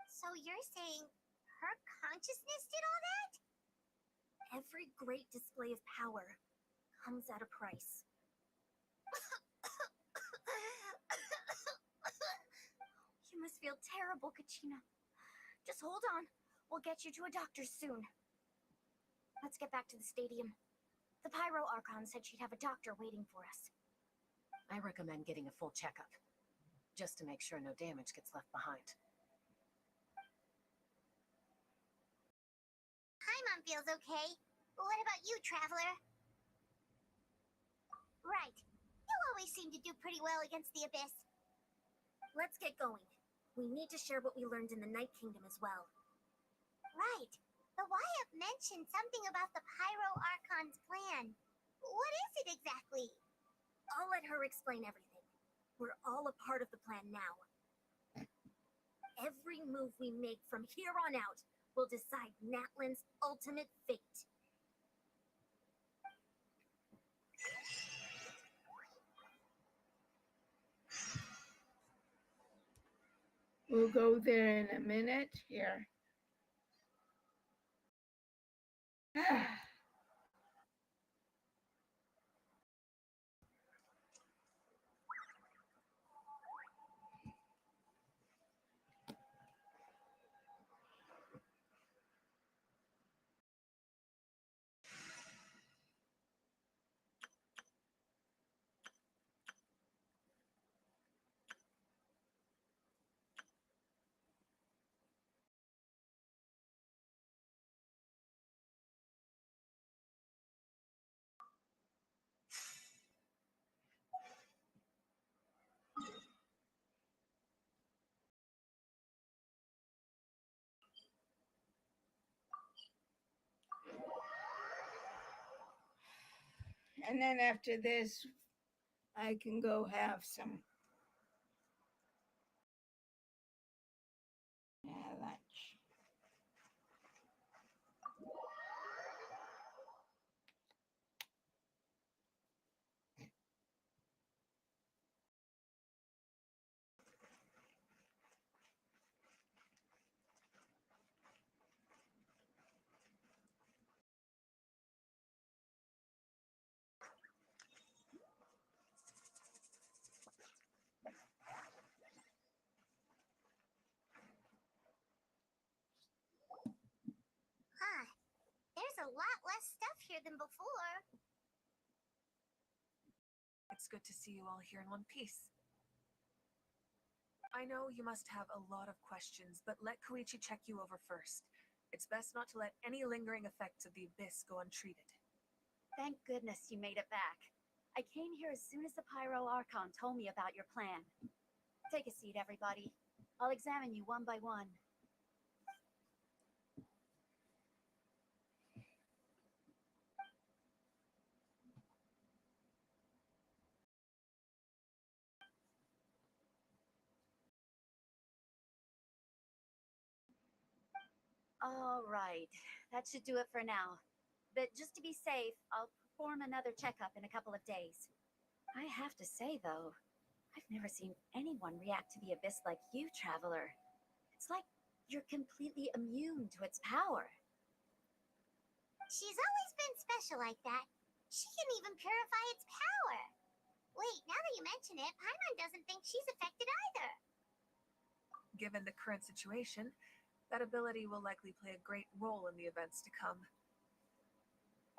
So you're saying her consciousness did all that? Every great display of power comes at a price. You must feel terrible, Kachina. Just hold on. We'll get you to a doctor soon. Let's get back to the stadium. The Pyro Archon said she'd have a doctor waiting for us. I recommend getting a full checkup, just to make sure no damage gets left behind. Paimon feels okay. But what about you, Traveler? Right. You always seem to do pretty well against the Abyss. Let's get going. We need to share what we learned in the Night Kingdom as well. Right. The Wyatt mentioned something about the Pyro Archon's plan. What is it exactly? I'll let her explain everything. We're all a part of the plan now. Every move we make from here on out will decide Natlan's ultimate fate. We'll go there in a minute here. And then after this, I can go have some lunch. Huh. There's a lot less stuff here than before. It's good to see you all here in one piece. I know you must have a lot of questions, but let Koichi check you over first. It's best not to let any lingering effects of the abyss go untreated. Thank goodness you made it back. I came here as soon as the Pyro Archon told me about your plan. Take a seat, everybody. I'll examine you one by one. All right, that should do it for now. But just to be safe, I'll perform another checkup in a couple of days. I have to say, though, I've never seen anyone react to the abyss like you, Traveler. It's like you're completely immune to its power. She's always been special like that. She can even purify its power. Wait, now that you mention it, Paimon doesn't think she's affected either. Given the current situation, that ability will likely play a great role in the events to come.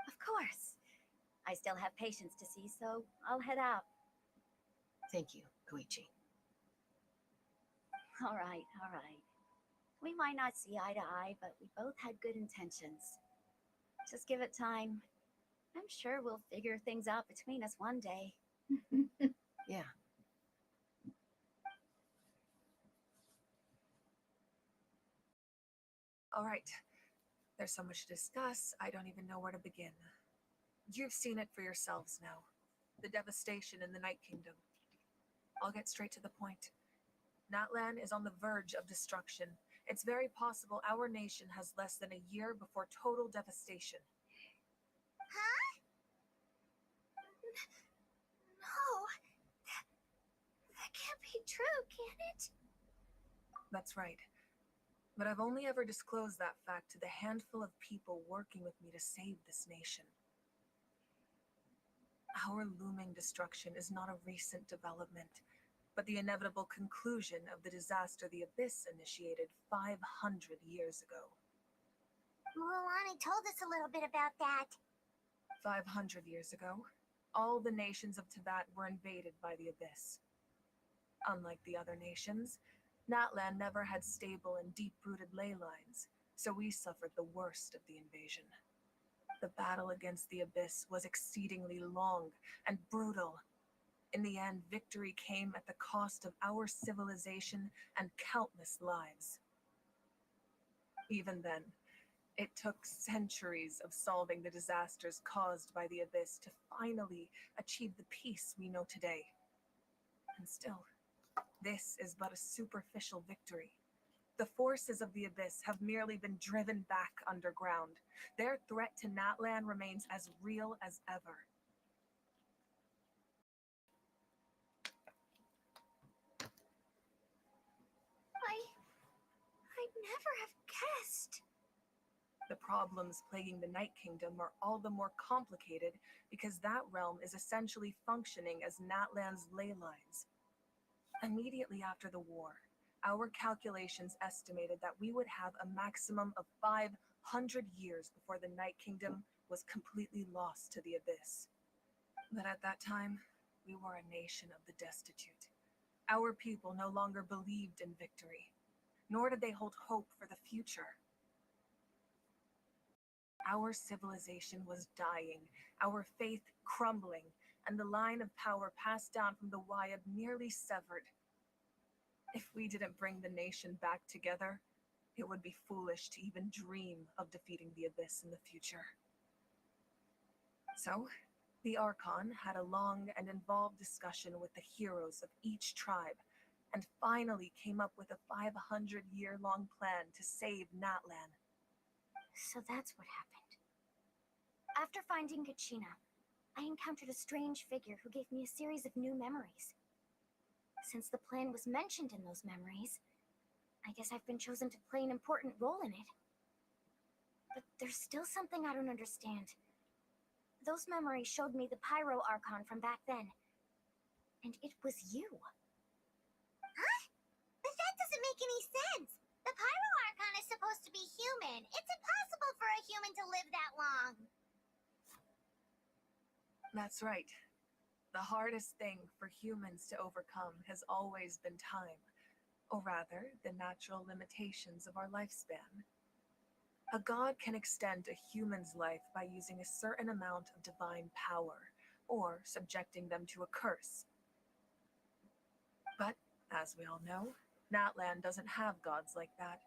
Of course. I still have patients to see, so I'll head out. Thank you, Koichi. All right, all right. We might not see eye to eye, but we both had good intentions. Just give it time. I'm sure we'll figure things out between us one day. Yeah. All right. There's so much to discuss, I don't even know where to begin. You've seen it for yourselves now. The devastation in the Night Kingdom. I'll get straight to the point. Natlan is on the verge of destruction. It's very possible our nation has less than a year before total devastation. Huh? No. That can't be true, can it? That's right. But I've only ever disclosed that fact to the handful of people working with me to save this nation. Our looming destruction is not a recent development, but the inevitable conclusion of the disaster the Abyss initiated 500 years ago. Mulan told us a little bit about that. 500 years ago, all the nations of Tibet were invaded by the Abyss. Unlike the other nations, Natlan never had stable and deep-rooted ley lines, so we suffered the worst of the invasion. The battle against the Abyss was exceedingly long and brutal. In the end, victory came at the cost of our civilization and countless lives. Even then, it took centuries of solving the disasters caused by the Abyss to finally achieve the peace we know today. And still, this is but a superficial victory. The forces of the Abyss have merely been driven back underground. Their threat to Natlan remains as real as ever. I'd never have guessed. The problems plaguing the Night Kingdom are all the more complicated because that realm is essentially functioning as Natlan's ley lines. Immediately after the war, our calculations estimated that we would have a maximum of 500 years before the Night Kingdom was completely lost to the Abyss. But at that time, we were a nation of the destitute. Our people no longer believed in victory, nor did they hold hope for the future. Our civilization was dying, our faith crumbling, and the line of power passed down from the Wayab nearly severed. If we didn't bring the nation back together, it would be foolish to even dream of defeating the Abyss in the future. So, The Archon had a long and involved discussion with the heroes of each tribe, and finally came up with a 500-year-long plan to save Natlan. So that's what happened. After finding Kachina, I encountered a strange figure who gave me a series of new memories. Since the plan was mentioned in those memories, I guess I've been chosen to play an important role in it. But there's still something I don't understand. Those memories showed me the Pyro Archon from back then. And it was you. Huh? But that doesn't make any sense. The Pyro Archon is supposed to be human. It's impossible for a human to live that long. That's right. The hardest thing for humans to overcome has always been time, or rather, the natural limitations of our lifespan. A god can extend a human's life by using a certain amount of divine power, or subjecting them to a curse. But, as we all know, Natlan doesn't have gods like that.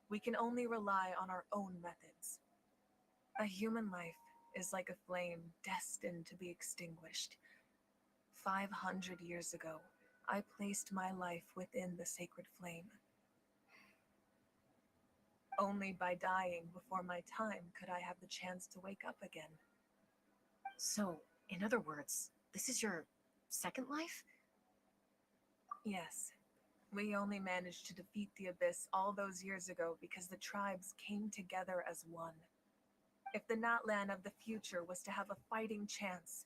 We can only rely on our own methods. A human life is like a flame destined to be extinguished. 500 years ago, I placed my life within the sacred flame. Only by dying before my time could I have the chance to wake up again. So, in other words, this is your second life? Yes. We only managed to defeat the Abyss all those years ago because the tribes came together as one. If the Natlan of the future was to have a fighting chance,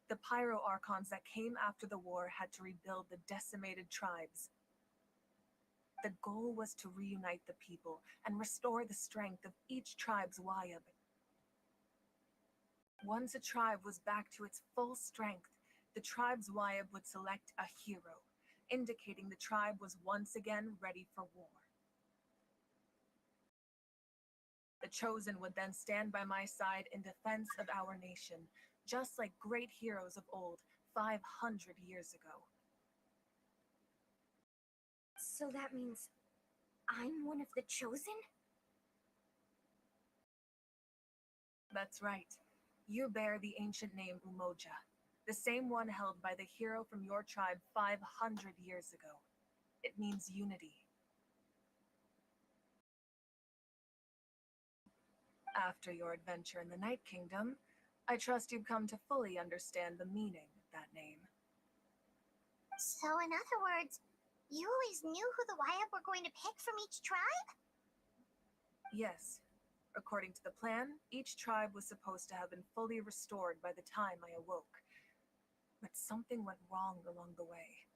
the Pyro Archons that came after the war had to rebuild the decimated tribes. The goal was to reunite the people and restore the strength of each tribe's Wayab. Once a tribe was back to its full strength, the tribe's Wayab would select a hero, indicating the tribe was once again ready for war. The Chosen would then stand by my side in defense of our nation, just like great heroes of old 500 years ago. So that means I'm one of the Chosen? That's right. You bear the ancient name Umoja, the same one held by the hero from your tribe 500 years ago. It means unity. After your adventure in the Night Kingdom, I trust you've come to fully understand the meaning of that name. So in other words, you always knew who the Wayab were going to pick from each tribe? Yes. According to the plan, each tribe was supposed to have been fully restored by the time I awoke. But something went wrong along the way.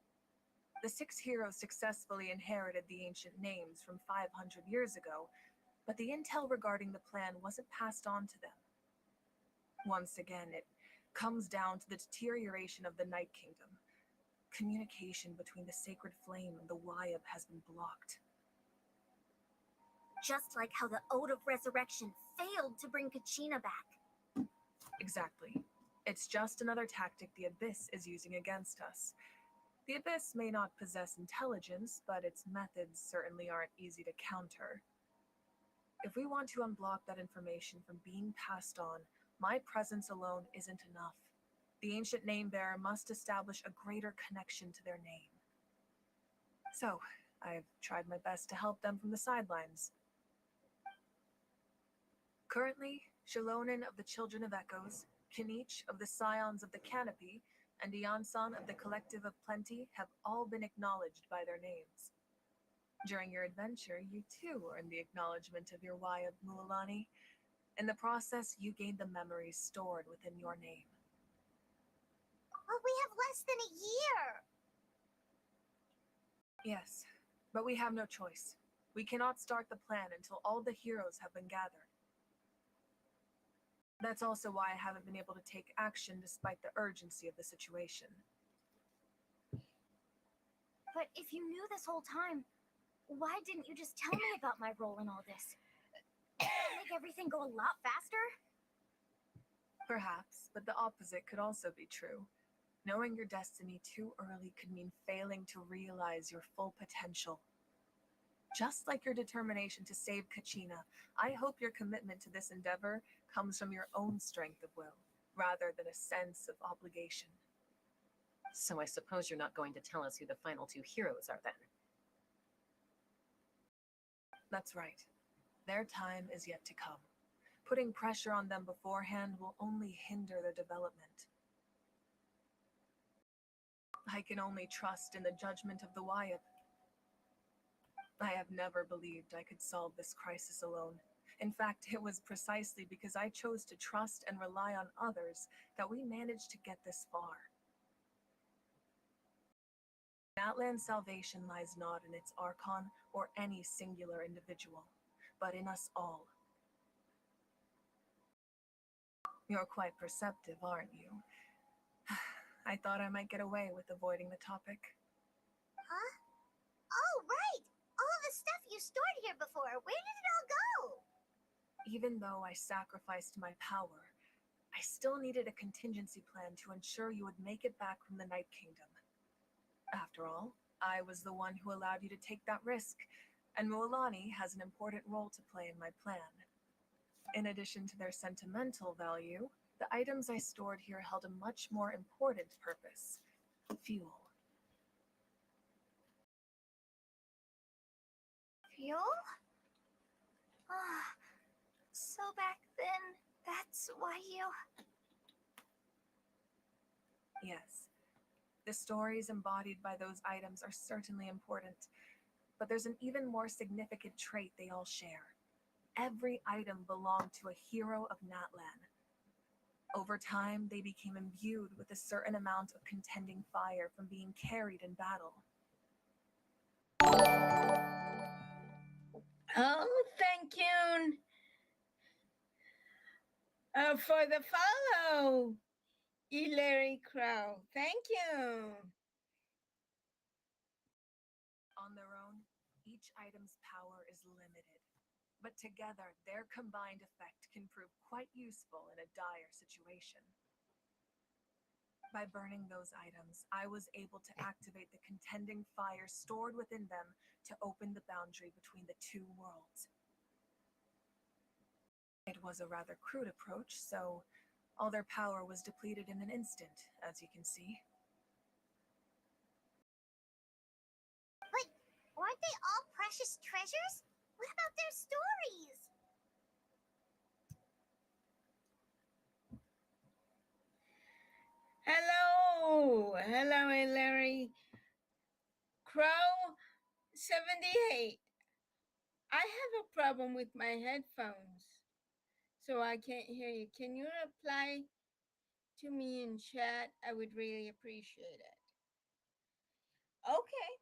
The 6 heroes successfully inherited the ancient names from 500 years ago, but the intel regarding the plan wasn't passed on to them. Once again, it comes down to the deterioration of the Night Kingdom. Communication between the sacred flame and the Wayab has been blocked. Just like how the Ode of Resurrection failed to bring Kachina back. Exactly. It's just another tactic the Abyss is using against us. The Abyss may not possess intelligence, but its methods certainly aren't easy to counter. If we want to unblock that information from being passed on, my presence alone isn't enough. The ancient name-bearer must establish a greater connection to their name. So, I've tried my best to help them from the sidelines. Currently, Shalonen of the Children of Echoes, Kinich of the Scions of the Canopy, and Iansan of the Collective of Plenty have all been acknowledged by their names. During your adventure, you too earned the acknowledgement of your Wayab Mualani. In the process, you gained the memories stored within your name. Well, we have less than a year. Yes, but we have no choice. We cannot start the plan until all the heroes have been gathered. That's also why I haven't been able to take action despite the urgency of the situation. But if you knew this whole time, why didn't you just tell me about my role in all this? Make everything go a lot faster? Perhaps, but the opposite could also be true. Knowing your destiny too early could mean failing to realize your full potential. Just like your determination to save Kachina, I hope your commitment to this endeavor comes from your own strength of will, rather rather than a sense of obligation. So I suppose you're not going to tell us who the final two heroes are then. That's right. Their time is yet to come. Putting pressure on them beforehand will only hinder their development. I can only trust in the judgment of the Wyatt. I have never believed I could solve this crisis alone. In fact, it was precisely because I chose to trust and rely on others that we managed to get this far. Natlan's salvation lies not in its Archon or any singular individual, but in us all. You're quite perceptive, aren't you? I thought I might get away with avoiding the topic. Huh? Oh, right! All of the stuff you stored here before, where did it all go? Even though I sacrificed my power, I still needed a contingency plan to ensure you would make it back from the Night Kingdom. After all, I was the one who allowed you to take that risk, and Mualani has an important role to play in my plan. In addition to their sentimental value, the items I stored here held a much more important purpose: fuel. Fuel? Ah, so back then, that's why you... Yes, the stories embodied by those items are certainly important, but there's an even more significant trait they all share. Every item belonged to a hero of Natlan. Over time, they became imbued with a certain amount of contending fire from being carried in battle. Oh, thank you for the follow, Larry Crow. Thank you. On their own, each item's power is limited, but together their combined effect can prove quite useful in a dire situation. By burning those items, I was able to activate the contending fire stored within them to open the boundary between the two worlds. It was a rather crude approach, so all their power was depleted in an instant, as you can see. But weren't they all precious treasures? What about their stories? Hello, Larry Crow 78. I have a problem with my headphones, so I can't hear you. Can you reply to me in chat? I would really appreciate it. Okay.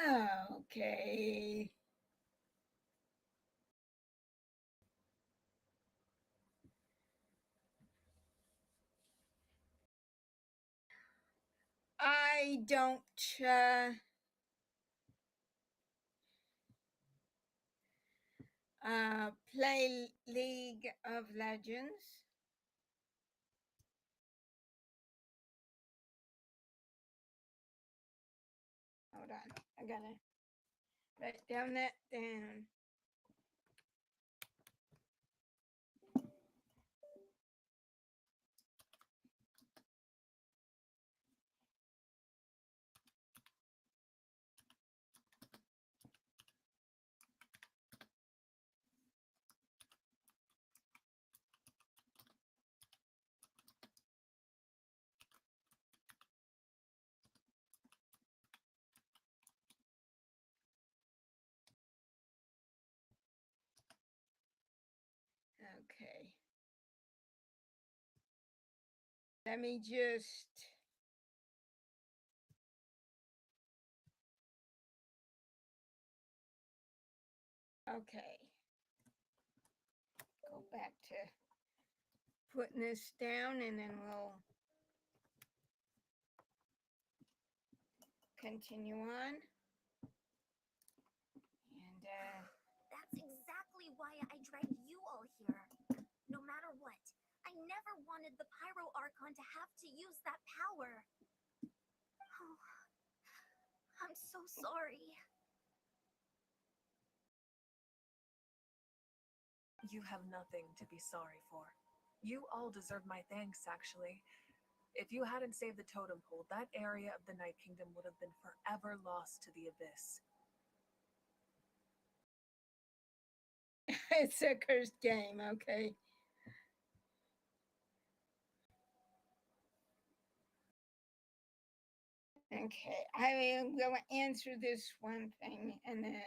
Okay. I don't play League of Legends. Hold on, I gotta write down that down. Okay. Let me just okay. Go back to putting this down and then we'll continue on. And That's exactly why I dragged you all here. No matter what, I never wanted the Pyro Archon to have to use that power. Oh, I'm so sorry. You have nothing to be sorry for. You all deserve my thanks, actually. If you hadn't saved the totem pole, that area of the Night Kingdom would have been forever lost to the abyss. it's a cursed game, okay. Okay, I am going to answer this one thing and then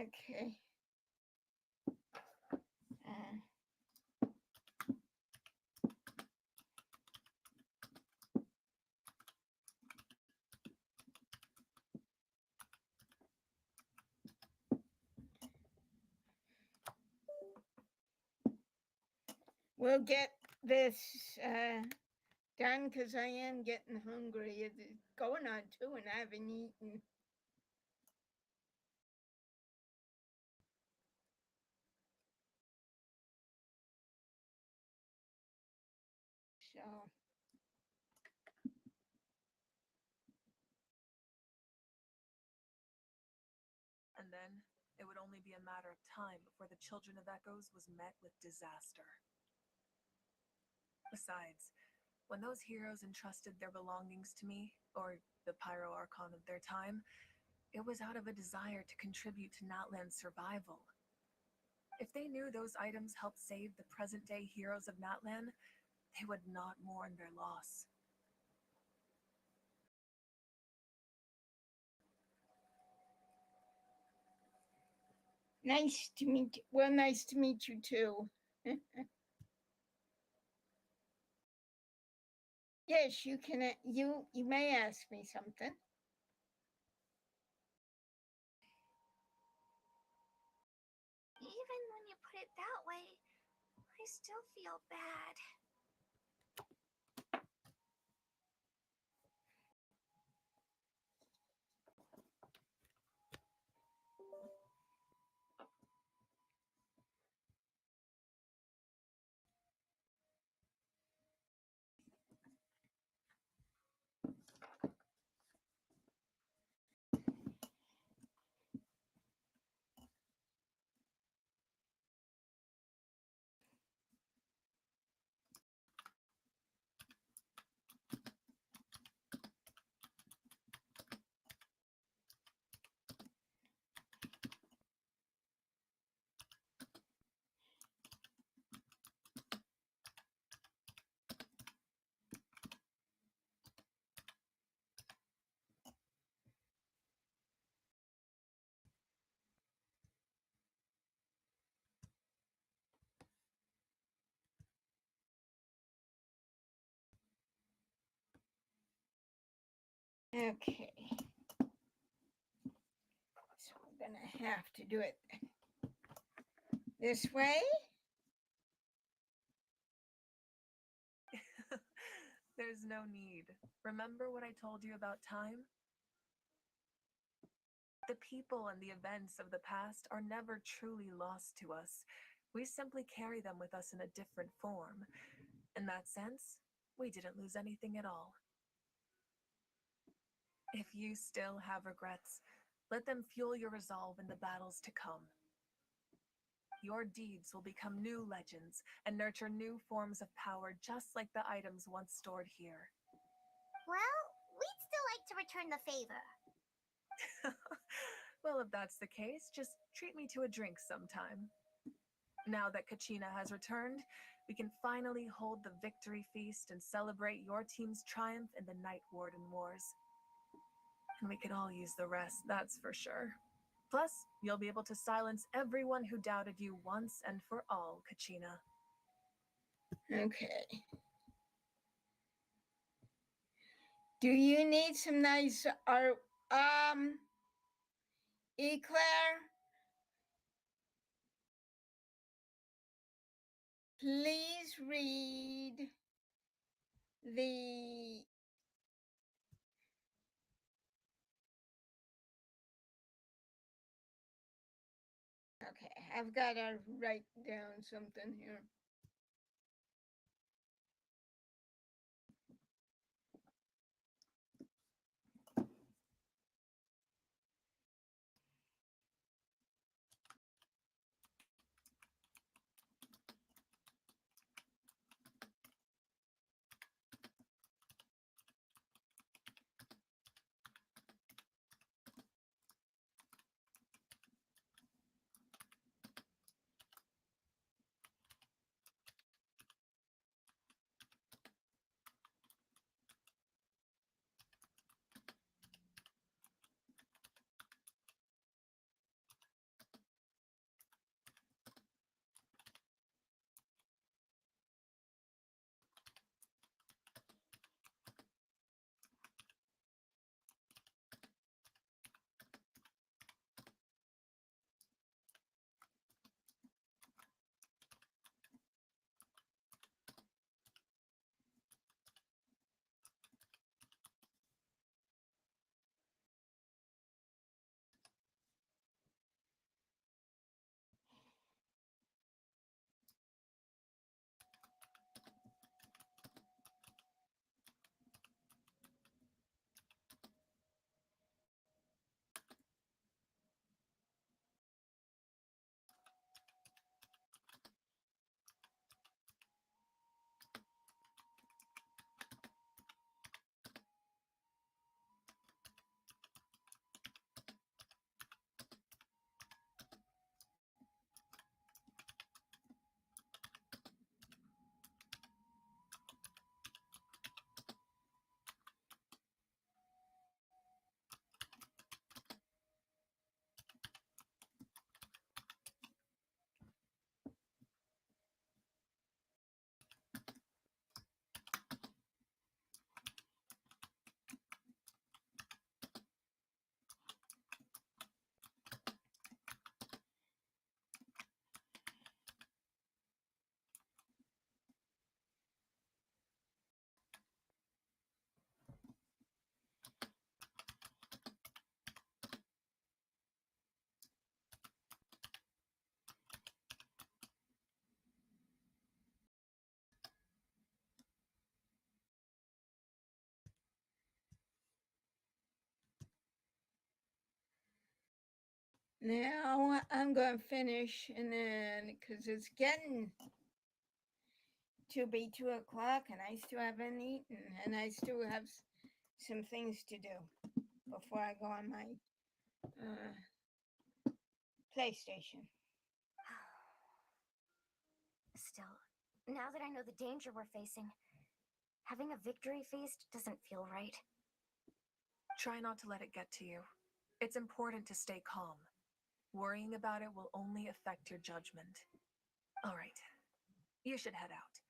okay. We'll get this done because I am getting hungry. It's going on 2 and I haven't eaten. So, And then it would only be a matter of time before the Children of Echoes was met with disaster. Besides, when those heroes entrusted their belongings to me, or the Pyro Archon of their time, it was out of a desire to contribute to Natlan's survival. If they knew those items helped save the present-day heroes of Natlan, they would not mourn their loss. nice to meet you. Well, nice to meet you too. Yes, you can. You may ask me something. Even when you put it that way, I still feel bad. Okay. So we're gonna have to do it this way. There's no need. Remember what I told you about time? The people and the events of the past are never truly lost to us. We simply carry them with us in a different form. In that sense, we didn't lose anything at all. If you still have regrets, let them fuel your resolve in the battles to come. Your deeds will become new legends and nurture new forms of power just like the items once stored here. Well, we'd still like to return the favor. Well, if that's the case, just treat me to a drink sometime. Now that Kachina has returned, we can finally hold the victory feast and celebrate your team's triumph in the Night Warden Wars. And we could all use the rest, that's for sure. Plus, you'll be able to silence everyone who doubted you once and for all, Kachina. Okay. Do you need some nice art? Eclair, please read the okay, I've got to write down something here. Now I'm going to finish, and then because it's getting to be 2 o'clock, and I still haven't eaten, and I still have some things to do before I go on my PlayStation. Still, now that I know the danger we're facing, having a victory feast doesn't feel right. Try not to let it get to you. It's important to stay calm. Worrying about it will only affect your judgment. All right, you should head out.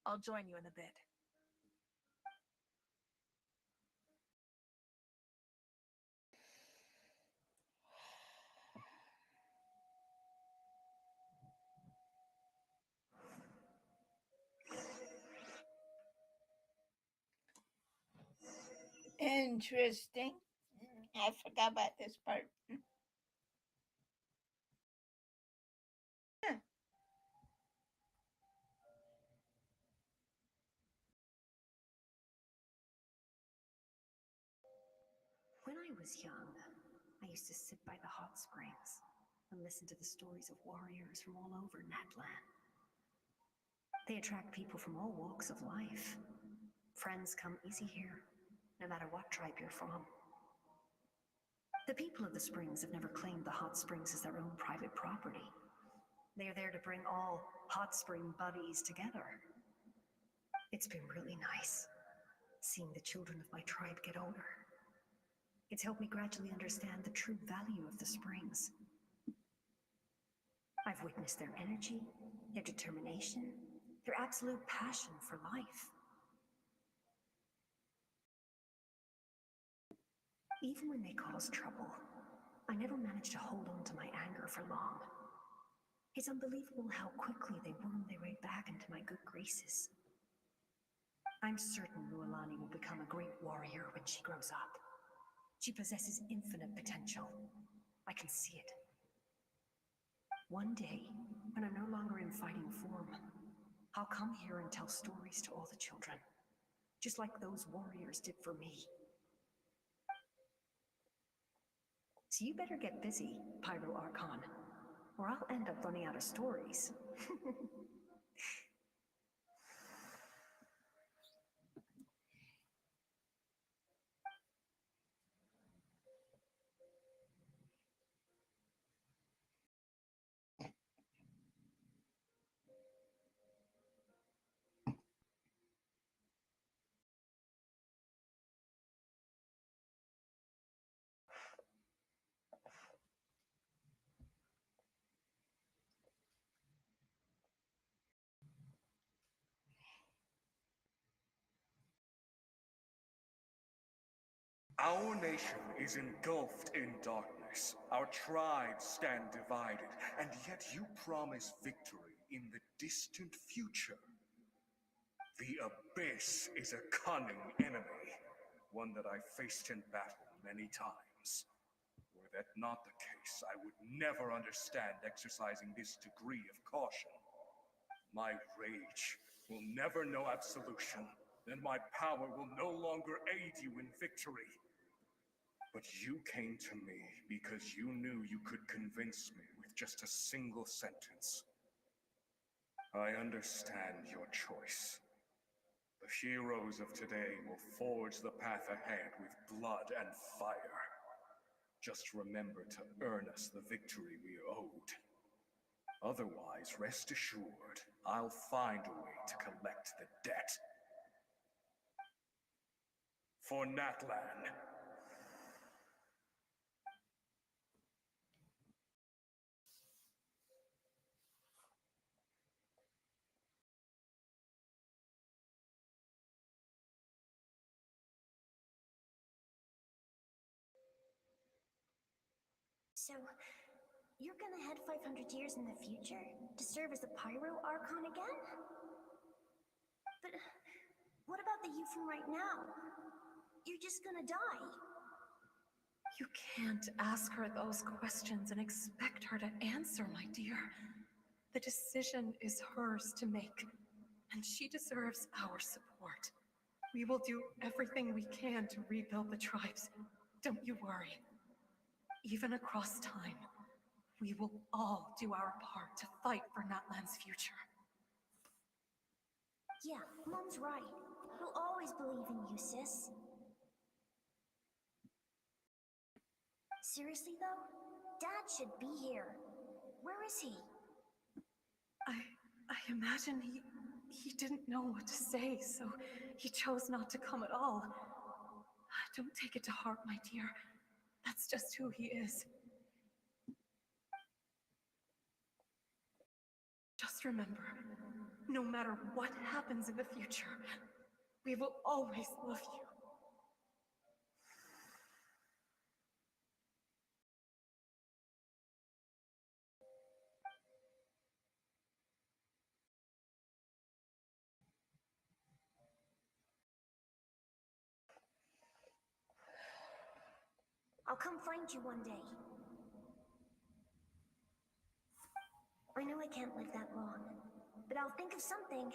I'll join you in a bit. Interesting. I forgot about this part. Huh. When I was young, I used to sit by the hot springs and listen to the stories of warriors from all over Natlan. They attract people from all walks of life. Friends come easy here, no matter what tribe you're from. The people of the springs have never claimed the hot springs as their own private property. They are there to bring all hot spring buddies together. It's been really nice, seeing the children of my tribe get older. It's helped me gradually understand the true value of the springs. I've witnessed their energy, their determination, their absolute passion for life. Even when they cause trouble, I never managed to hold on to my anger for long. It's unbelievable how quickly they worm their way back into my good graces. I'm certain Rualani will become a great warrior when she grows up. She possesses infinite potential. I can see it. One day, when I'm no longer in fighting form, I'll come here and tell stories to all the children, just like those warriors did for me. So you better get busy, Pyro Archon, or I'll end up running out of stories. Our nation is engulfed in darkness. Our tribes stand divided, and yet you promise victory in the distant future. The Abyss is a cunning enemy, one that I've faced in battle many times. Were that not the case, I would never understand exercising this degree of caution. My rage will never know absolution, and my power will no longer aid you in victory. But you came to me because you knew you could convince me with just a single sentence. I understand your choice. The heroes of today will forge the path ahead with blood and fire. Just remember to earn us the victory we owed. Otherwise, rest assured, I'll find a way to collect the debt. For Natlan. So, you're gonna head 500 years in the future to serve as the Pyro Archon again? But what about the you from right now? You're just gonna die. You can't ask her those questions and expect her to answer, my dear. The decision is hers to make, and she deserves our support. We will do everything we can to rebuild the tribes. Don't you worry. Even across time, we will all do our part to fight for Natlan's future. Yeah, Mom's right. We'll always believe in you, sis. Seriously, though? Dad should be here. Where is he? I imagine he didn't know what to say, so he chose not to come at all. Don't take it to heart, my dear. That's just who he is. Just remember, no matter what happens in the future, we will always love you. I'll come find you one day. I know I can't live that long, but I'll think of something.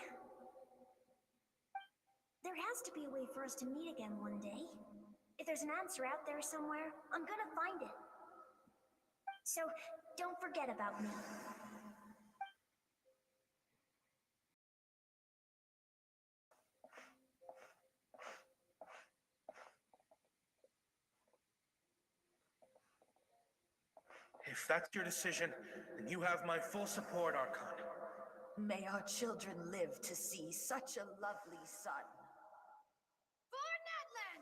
There has to be a way for us to meet again one day. If there's an answer out there somewhere, I'm gonna find it. So, don't forget about me. If that's your decision, then you have my full support, Archon. May our children live to see such a lovely son. For Natlan!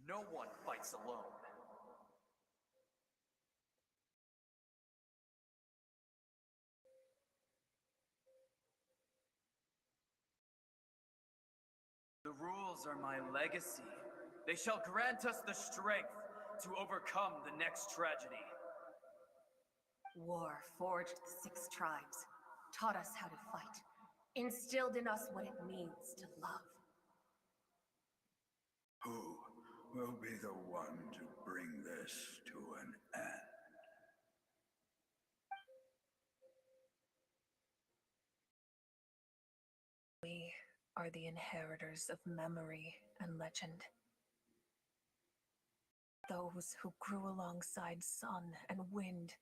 No one fights alone. The rules are my legacy. They shall grant us the strength to overcome the next tragedy. War forged the 6 tribes, taught us how to fight, instilled in us what it means to love. Who will be the one to bring this to an end? We are the inheritors of memory and legend. Those who grew alongside sun and wind.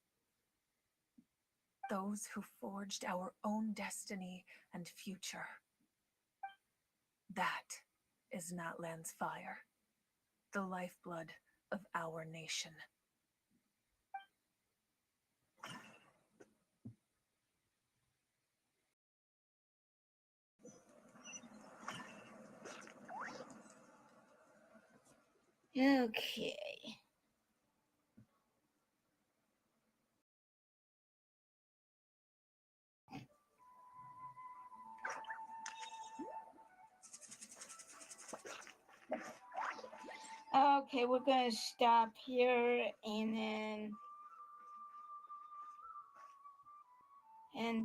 Those who forged our own destiny and future. That is Natlan's fire, the lifeblood of our nation. Okay. Okay, we're gonna stop here and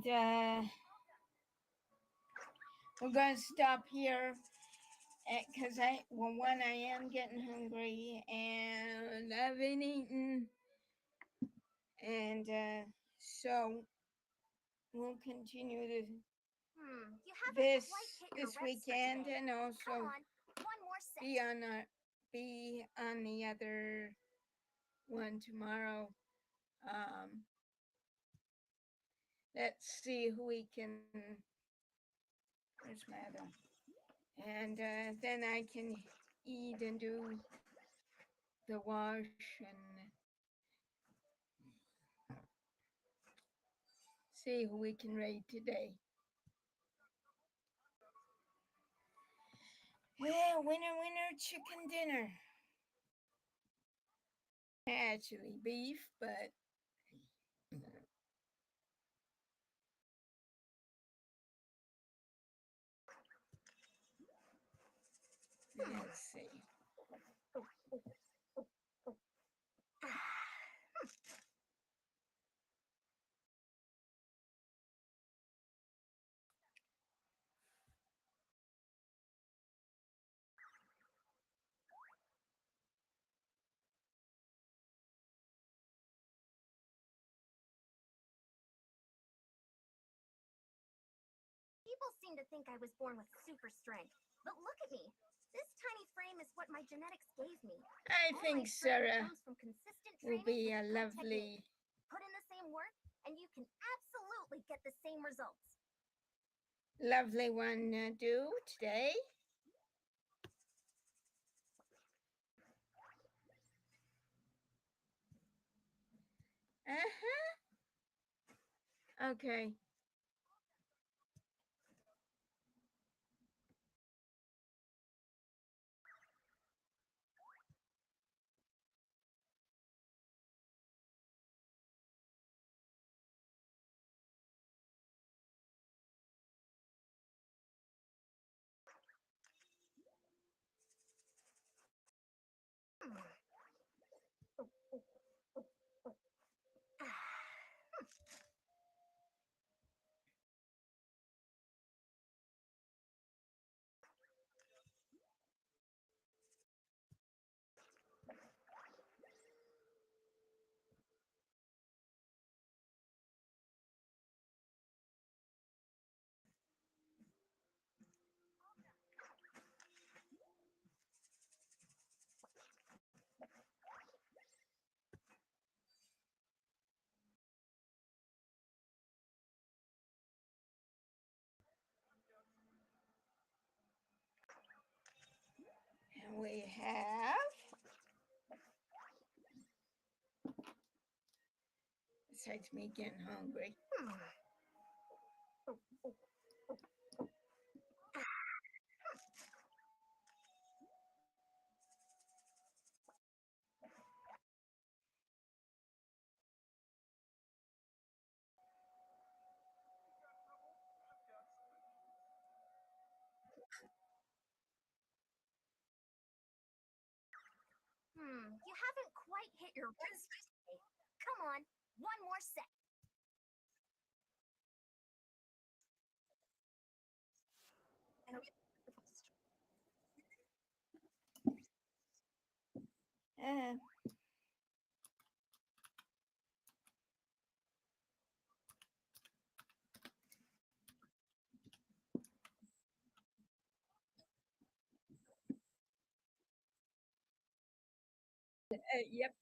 then we're gonna stop here because I am getting hungry and I haven't eaten, and so we'll continue You haven't this quite hit your this reps for weekend today. and Come also on, one more set. be on the other one tomorrow. Let's see who we can. Where's my other? And then I can eat and do the wash and see who we can raid today. Yeah, winner, winner, chicken dinner. Actually, beef, but let's see. People seem to think I was born with super strength, but look at me. This tiny frame is what my genetics gave me. I All think my strength Sarah comes from consistent will training be a with good lovely, technique. Put in the same work, and you can absolutely get the same results. lovely one to do today. Okay. we have, besides me getting hungry, You haven't quite hit your best. Come on, one more set. uh, yep,